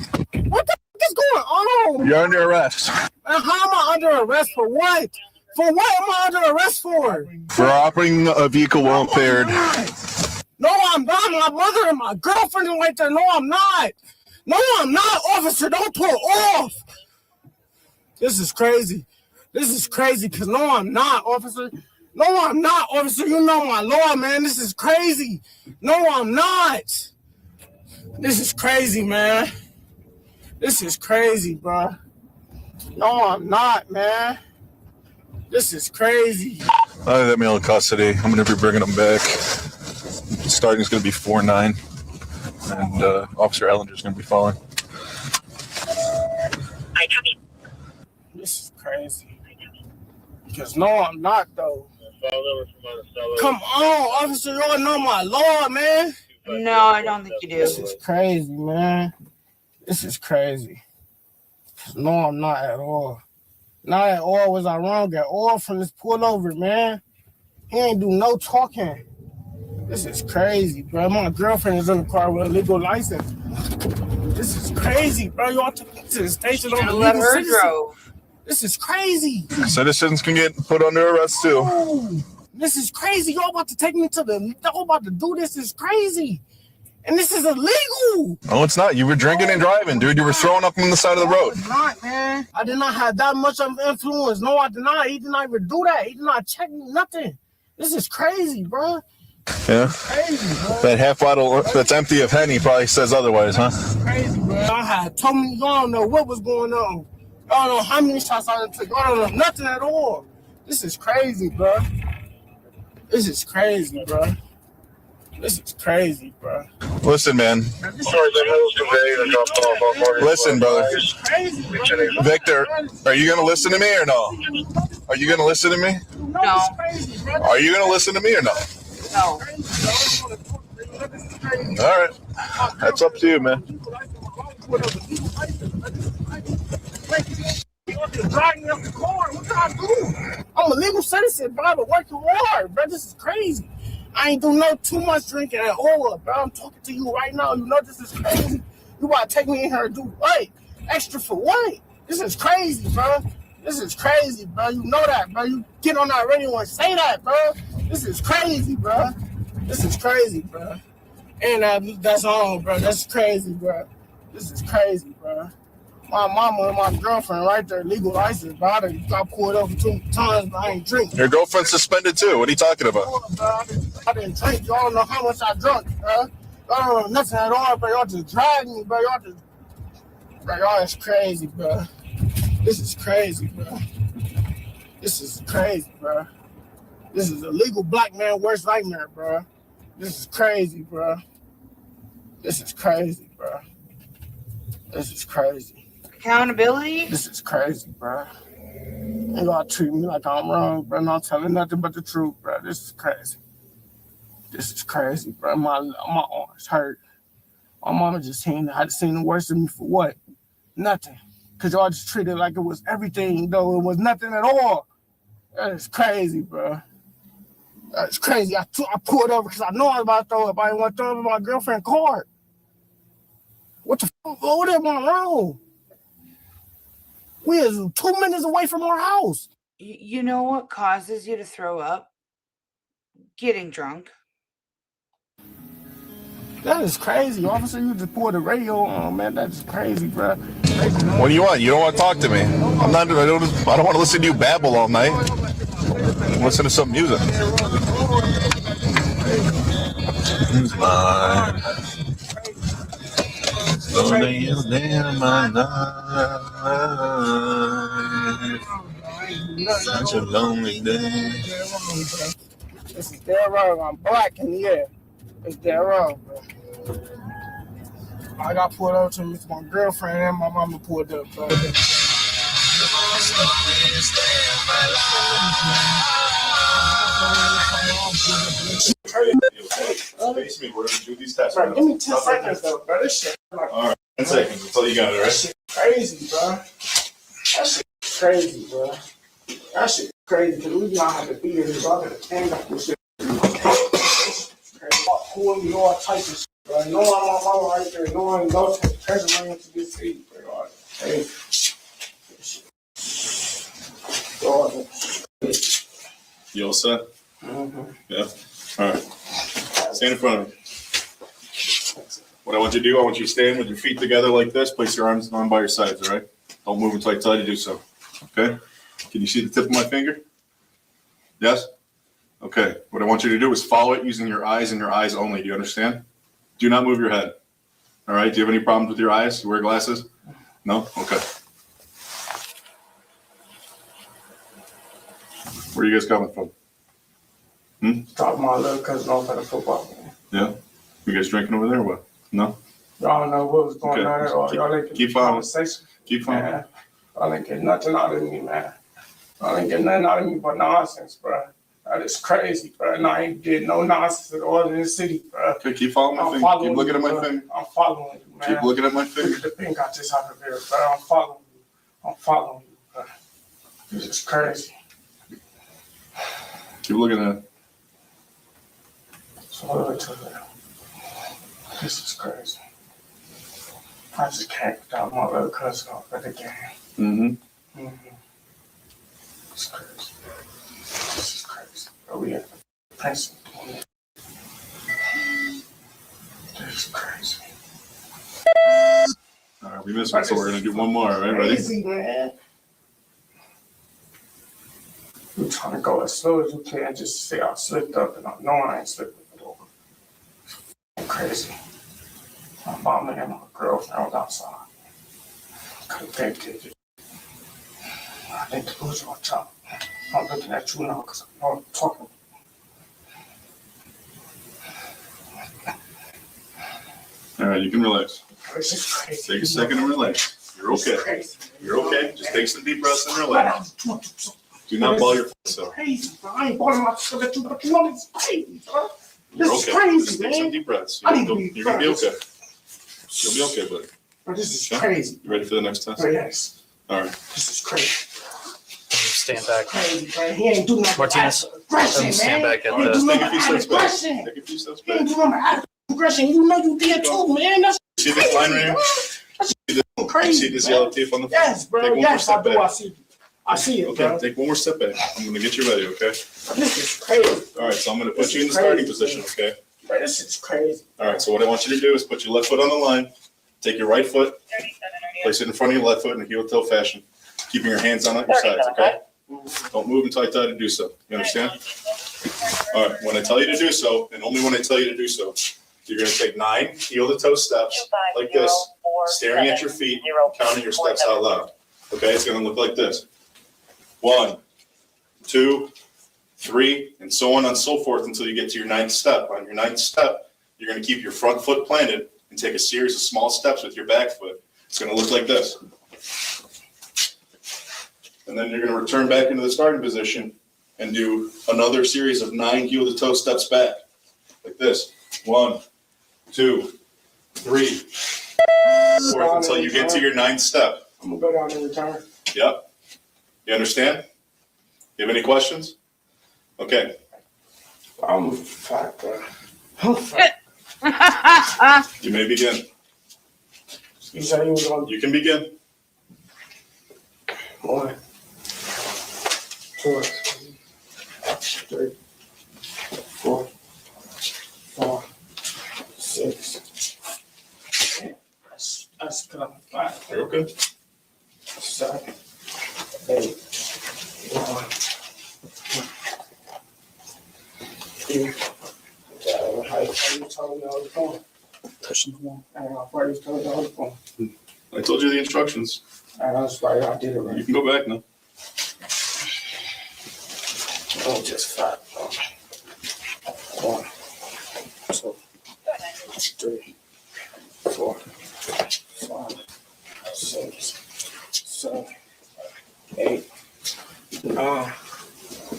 What the f- is going on? You're under arrest And how am I under arrest for what? For what am I under arrest for? for operating a vehicle while impaired. No, I'm not. My mother and my girlfriend are right there. No, I'm not. No, I'm not, officer. Don't pull off. This is crazy. This is crazy because no, I'm not, officer. No, I'm not, officer. You know my law, man. This is crazy. No, I'm not. This is crazy, man. This is crazy, bro. No, I'm not, man. This is crazy. I have me in custody. I'm going to be bringing them back. Starting is going to be 4-9. And Officer Ellinger is going to be following. This is crazy. Because no, I'm not, though. Come on, officer. You all know my law, man. No, I don't think you do. This is crazy, man. This is crazy. No, I'm not at all. Not at all was I wrong at all from this pullover, man. He ain't do no talking. This is crazy, bro. My girlfriend is in the car with a legal license. This is crazy, bro. Y'all took me to the station on the Let legal her citizen. drove. This is crazy. Citizens can get put under arrest too. Oh, this is crazy. Y'all about to take me to the. Y'all about to do this. Is crazy. And this is illegal. No, it's not. You were drinking and driving, dude. You were throwing up on the side of the road. It's not, man. I did not have that much of influence. No, I did not. He did not even do that. He did not check me, nothing. This is crazy, bro. Yeah. Crazy, bro. That half bottle that's empty of Henny probably says otherwise, huh? Crazy, bro. I had told me y'all don't know what was going on. Y'all don't know how many shots I done took. Y'all don't know nothing at all. This is crazy, bro. This is crazy, bro. This is crazy, bro. Listen, man. Listen, brother. Victor, are you going to listen to me or no? Are you going to listen to me? No. Are you going to listen to me or no? No. All right. That's up to you, man. Driving up the car. What can I do? I'm a legal citizen, bro. I'm working hard, bro. This is crazy. I ain't doing too much drinking at all, bro. I'm talking to you right now. You know this is crazy. You about to take me in here and do what? Extra for what? This is crazy, bro. This is crazy, bro. You know that, bro. You get on that radio and say that, bro. This is crazy, bro. This is crazy, bro. And that's all, bro. That's crazy, bro. This is crazy, bro. My mama and my girlfriend right there, legal license, bro. I done got pulled over 2 times, but I ain't drink. Your girlfriend's suspended too. What are you talking about? I didn't drink. Y'all don't know how much I drunk, bro. Y'all don't know nothing at all, bro. Y'all just drag me, bro. Bro, y'all is crazy, bro. This is crazy, bro. This is crazy, bro. This is a legal black man worst nightmare, bro. This is crazy, bro. This is crazy, bro. This is crazy. Accountability? This is crazy, bro. Ain't gonna treat me like I'm wrong, bro. Not telling nothing but the truth, bro. This is crazy. This is crazy, bro. My arms hurt. My mama just had seen the worst of me for what? Nothing. Cause y'all just treated it like it was everything, though it was nothing at all. That is crazy, bro. That's crazy. I pulled over because I know I was about to throw up. I didn't want to throw up my girlfriend's car. What the fuck? What am I wrong? We is 2 minutes away from our house. You know what causes you to throw up? Getting drunk. That is crazy, officer. You just pulled the radio on, man. That's crazy, bro. What do you want? You don't want to talk to me. I don't want to listen to you babble all night. Listen to some music. Who's mine? Slowly is there my life. Such a lonely day. This is dead wrong. I'm black in the air. It's dead wrong, bro. I got pulled up to me. My girlfriend and my mama pulled up, bro. Face me, we're gonna do these tests. Bro, give me 10 seconds, though, bro. This shit. All right, 10 seconds until you got it, right? Crazy, bro. That shit crazy, bro. That shit crazy, because we not have to be here. So I got to hang up this shit. Pulling me all type of shit, bro. No one on my mama right there. No one go to the president into this city, bro. Hey. You all set? Mm-hmm. Yeah. All right. Stand in front of me. What I want you to do, I want you to stand with your feet together like this. Place your arms on by your sides, all right? Don't move until I tell you to do so. Okay? Can you see the tip of my finger? Yes? Okay. What I want you to do is follow it using your eyes and your eyes only. Do you understand? Do not move your head. All right? Do you have any problems with your eyes? You wear glasses? No? Okay. Where are you guys coming from? Dropped my little cousin off at a football game. Yeah? You guys drinking over there or what? No? Y'all know what was going on at all. Y'all ain't Keep following. conversation. Keep following. Man, y'all ain't get nothing out of me, man. Y'all ain't get nothing out of me but nonsense, bro. That is crazy, bro. And I ain't did no nonsense at all in this city, bro. Okay, keep following my finger. Keep looking at my finger. I'm following you, man. Keep looking at my finger. Look at the pink I just have of here, bro. I'm following you. I'm following you, bro. This is crazy. Keep looking at it. So look to that. This is crazy. I just can't without my little cousin off at the game. Mm-hmm. It's crazy. This is crazy. But we have the president doing it. This is crazy. All right, we missed one, so we're going to do one more. All right, ready? Crazy, man. We're trying to go as slow as you can just to say I slipped up, and I know I ain't slipping it over. Crazy. My mama and my girlfriend was outside. Couldn't pay attention. I need to lose my job. I'm looking at you now because I know I'm talking. All right, you can relax. This is crazy. Take a second and relax. You're okay. You're okay. Just take some deep breaths and relax. Do not ball your face up. Crazy, bro. I ain't balling my foot at you, but you know this is crazy, bro. You're This is okay. crazy, Just take man. some deep breaths. I need to be You're going to be okay. You'll be okay, buddy. Bro, this is Okay? crazy. You ready for the next test? Bro, yes. All right. This is crazy. Stand back. Crazy, bro. He ain't do nothing. Martinez, Aggression, stand man. back at He ain't the- do Take a nothing few steps back. aggression. Take a few steps He back. ain't do nothing aggression. You know you did too, man. That's See this line right here? crazy. See this yellow tape on the front? Yes, bro. Take one more Yes, I step do. back. I see. I see it, Okay, bro. take one more step back. I'm going to get you ready, okay? This is crazy. All right, so I'm going to This put you in the is starting crazy, position, okay? Bro, this is crazy. All right, so what I want you to do is put your left foot on the line, take your right foot, place it in front of your left foot in a heel-toe fashion, keeping your hands on your sides, okay? Don't move until I tell you to do so. You understand? All right, when I tell you to do so, and only when I tell you to do so, you're going to take 9 heel-to-toe steps like this, staring at your feet, counting your steps out loud. Okay, it's going to look like this. 1, 2, 3, and so on and so forth until you get to your 9th step. On your 9th step, you're going to keep your front foot planted and take a series of small steps with your back foot. It's going to look like this. And then you're going to return back into the starting position and do another series of 9 heel-to-toe steps back, like this. 1, 2, 3, 4, until you get to your 9th step. I'm gonna go down and return. Yep. You understand? You have any questions? Okay. I'm fat, bro. You may begin. You said you was on. You can begin. 1, 2, 3, 4, 5, 6. That's cut 5. You're okay. 7, 8, 9, 10. How you told me I was going? Touching the wall. I already told you I was going. I told you the instructions. That's right. I did it right. You can go back now. Oh, just 5. 1, 2, 3, 4, 5, 6, 7, 8, 9,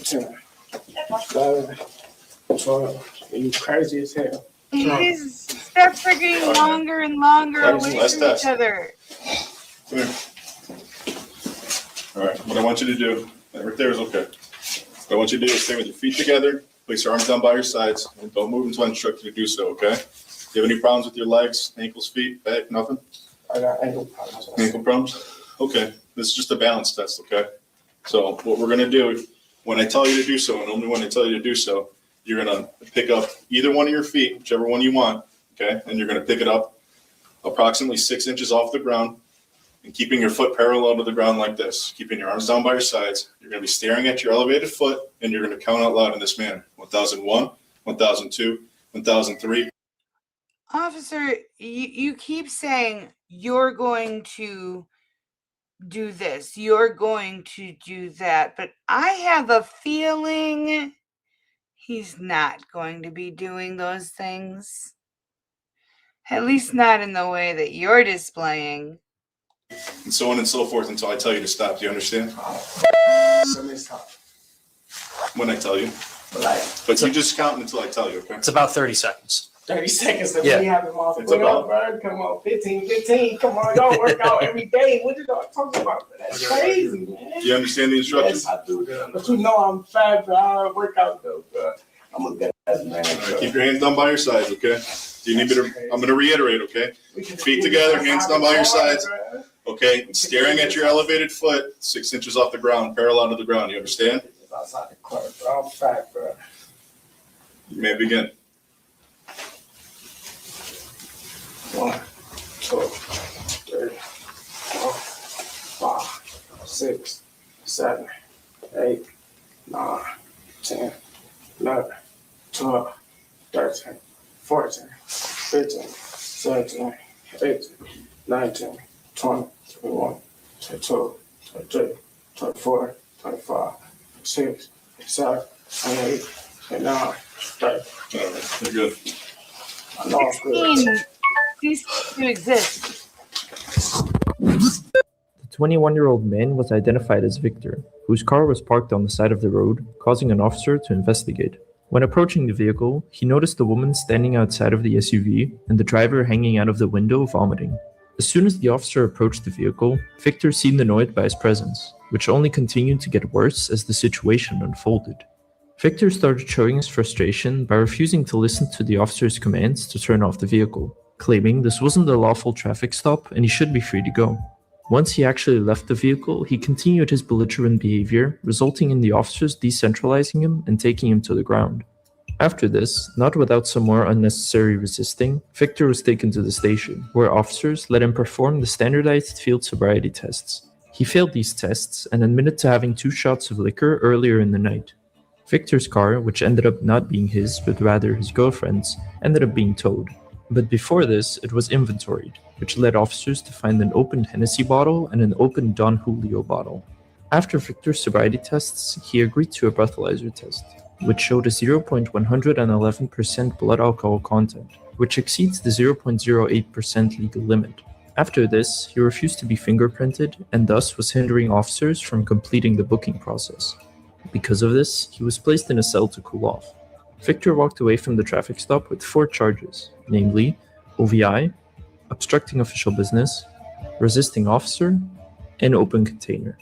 10, 11, 12. You crazy as hell. These steps are getting longer and longer away Last from each test. other. Come here. All right, what I want you to do, that right there is okay. What I want you to do is stand with your feet together, place your arms down by your sides, and don't move until I instruct you to do so, okay? Do you have any problems with your legs, ankles, feet, back, nothing? I got ankle problems. Ankle problems? Okay, this is just a balance test, okay? So what we're gonna do, when I tell you to do so, and only when I tell you to do so, you're gonna pick up either one of your feet, whichever one you want, okay? And you're gonna pick it up approximately 6 inches off the ground and keeping your foot parallel to the ground like this, keeping your arms down by your sides. You're gonna be staring at your elevated foot and you're gonna count out loud in this manner. 1001, 1002, 1003. Officer, you keep saying you're going to do this, you're going to do that, but I have a feeling he's not going to be doing those things. At least not in the way that you're displaying. And so on and so forth until I tell you to stop. Do you understand? Let me stop. When I tell you. But you just count until I tell you, okay? It's about 30 seconds. 30 seconds that Yeah. we have him off. It's Put about- up, bro. Come on, 15. Come on, y'all work out every day. What you talking about? That's crazy, man. Do you understand the instructions? Yes, I do. But you know I'm fat, bro. I work out though, bro. I'm a good ass man. All right, keep your hands down by your sides, okay? Do you need me to? I'm gonna reiterate, okay? Feet together, hands down by your sides. Okay, staring at your elevated foot, 6 inches off the ground, parallel to the ground. You understand? Outside the club, bro. I'm fat, bro. You may begin. 1, 2, 3, 4, 5, 6, 7, 8, 9, 10, 11, 12, 13, 14, 15, 17, 18, 19, 20, 21, 22, 23, 24, 25, 26, 27, 28, 29, 30. All right, you're good. I know I'm good. These to exist. The 21-year-old man was identified as Victor, whose car was parked on the side of the road, causing an officer to investigate. When approaching the vehicle, he noticed a woman standing outside of the SUV and the driver hanging out of the window vomiting. As soon as the officer approached the vehicle, Victor seemed annoyed by his presence, which only continued to get worse as the situation unfolded. Victor started showing his frustration by refusing to listen to the officer's commands to turn off the vehicle, claiming this wasn't a lawful traffic stop and he should be free to go. Once he actually left the vehicle, he continued his belligerent behavior, resulting in the officers decentralizing him and taking him to the ground. After this, not without some more unnecessary resisting, Victor was taken to the station, where officers let him perform the standardized field sobriety tests. He failed these tests and admitted to having 2 shots of liquor earlier in the night. Victor's car, which ended up not being his but rather his girlfriend's, ended up being towed. But before this, it was inventoried, which led officers to find an opened Hennessy bottle and an opened Don Julio bottle. After Victor's sobriety tests, he agreed to a breathalyzer test, which showed a 0.111% blood alcohol content, which exceeds the 0.08% legal limit. After this, he refused to be fingerprinted and thus was hindering officers from completing the booking process. Because of this, he was placed in a cell to cool off. Victor walked away from the traffic stop with 4 charges, namely OVI, obstructing official business, resisting officer, and open container.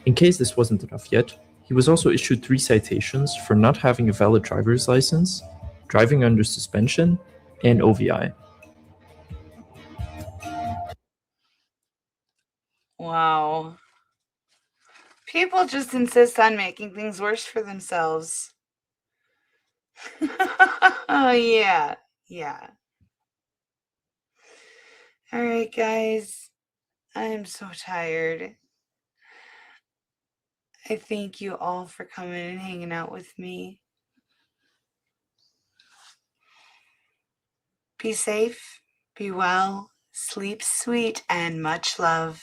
In case this wasn't enough yet, he was also issued 3 citations for not having a valid driver's license, driving under suspension, and OVI. Wow. People just insist on making things worse for themselves. Oh, yeah. Yeah. All right, guys. I'm so tired. I thank you all for coming and hanging out with me. Be safe, be well, sleep sweet, and much love.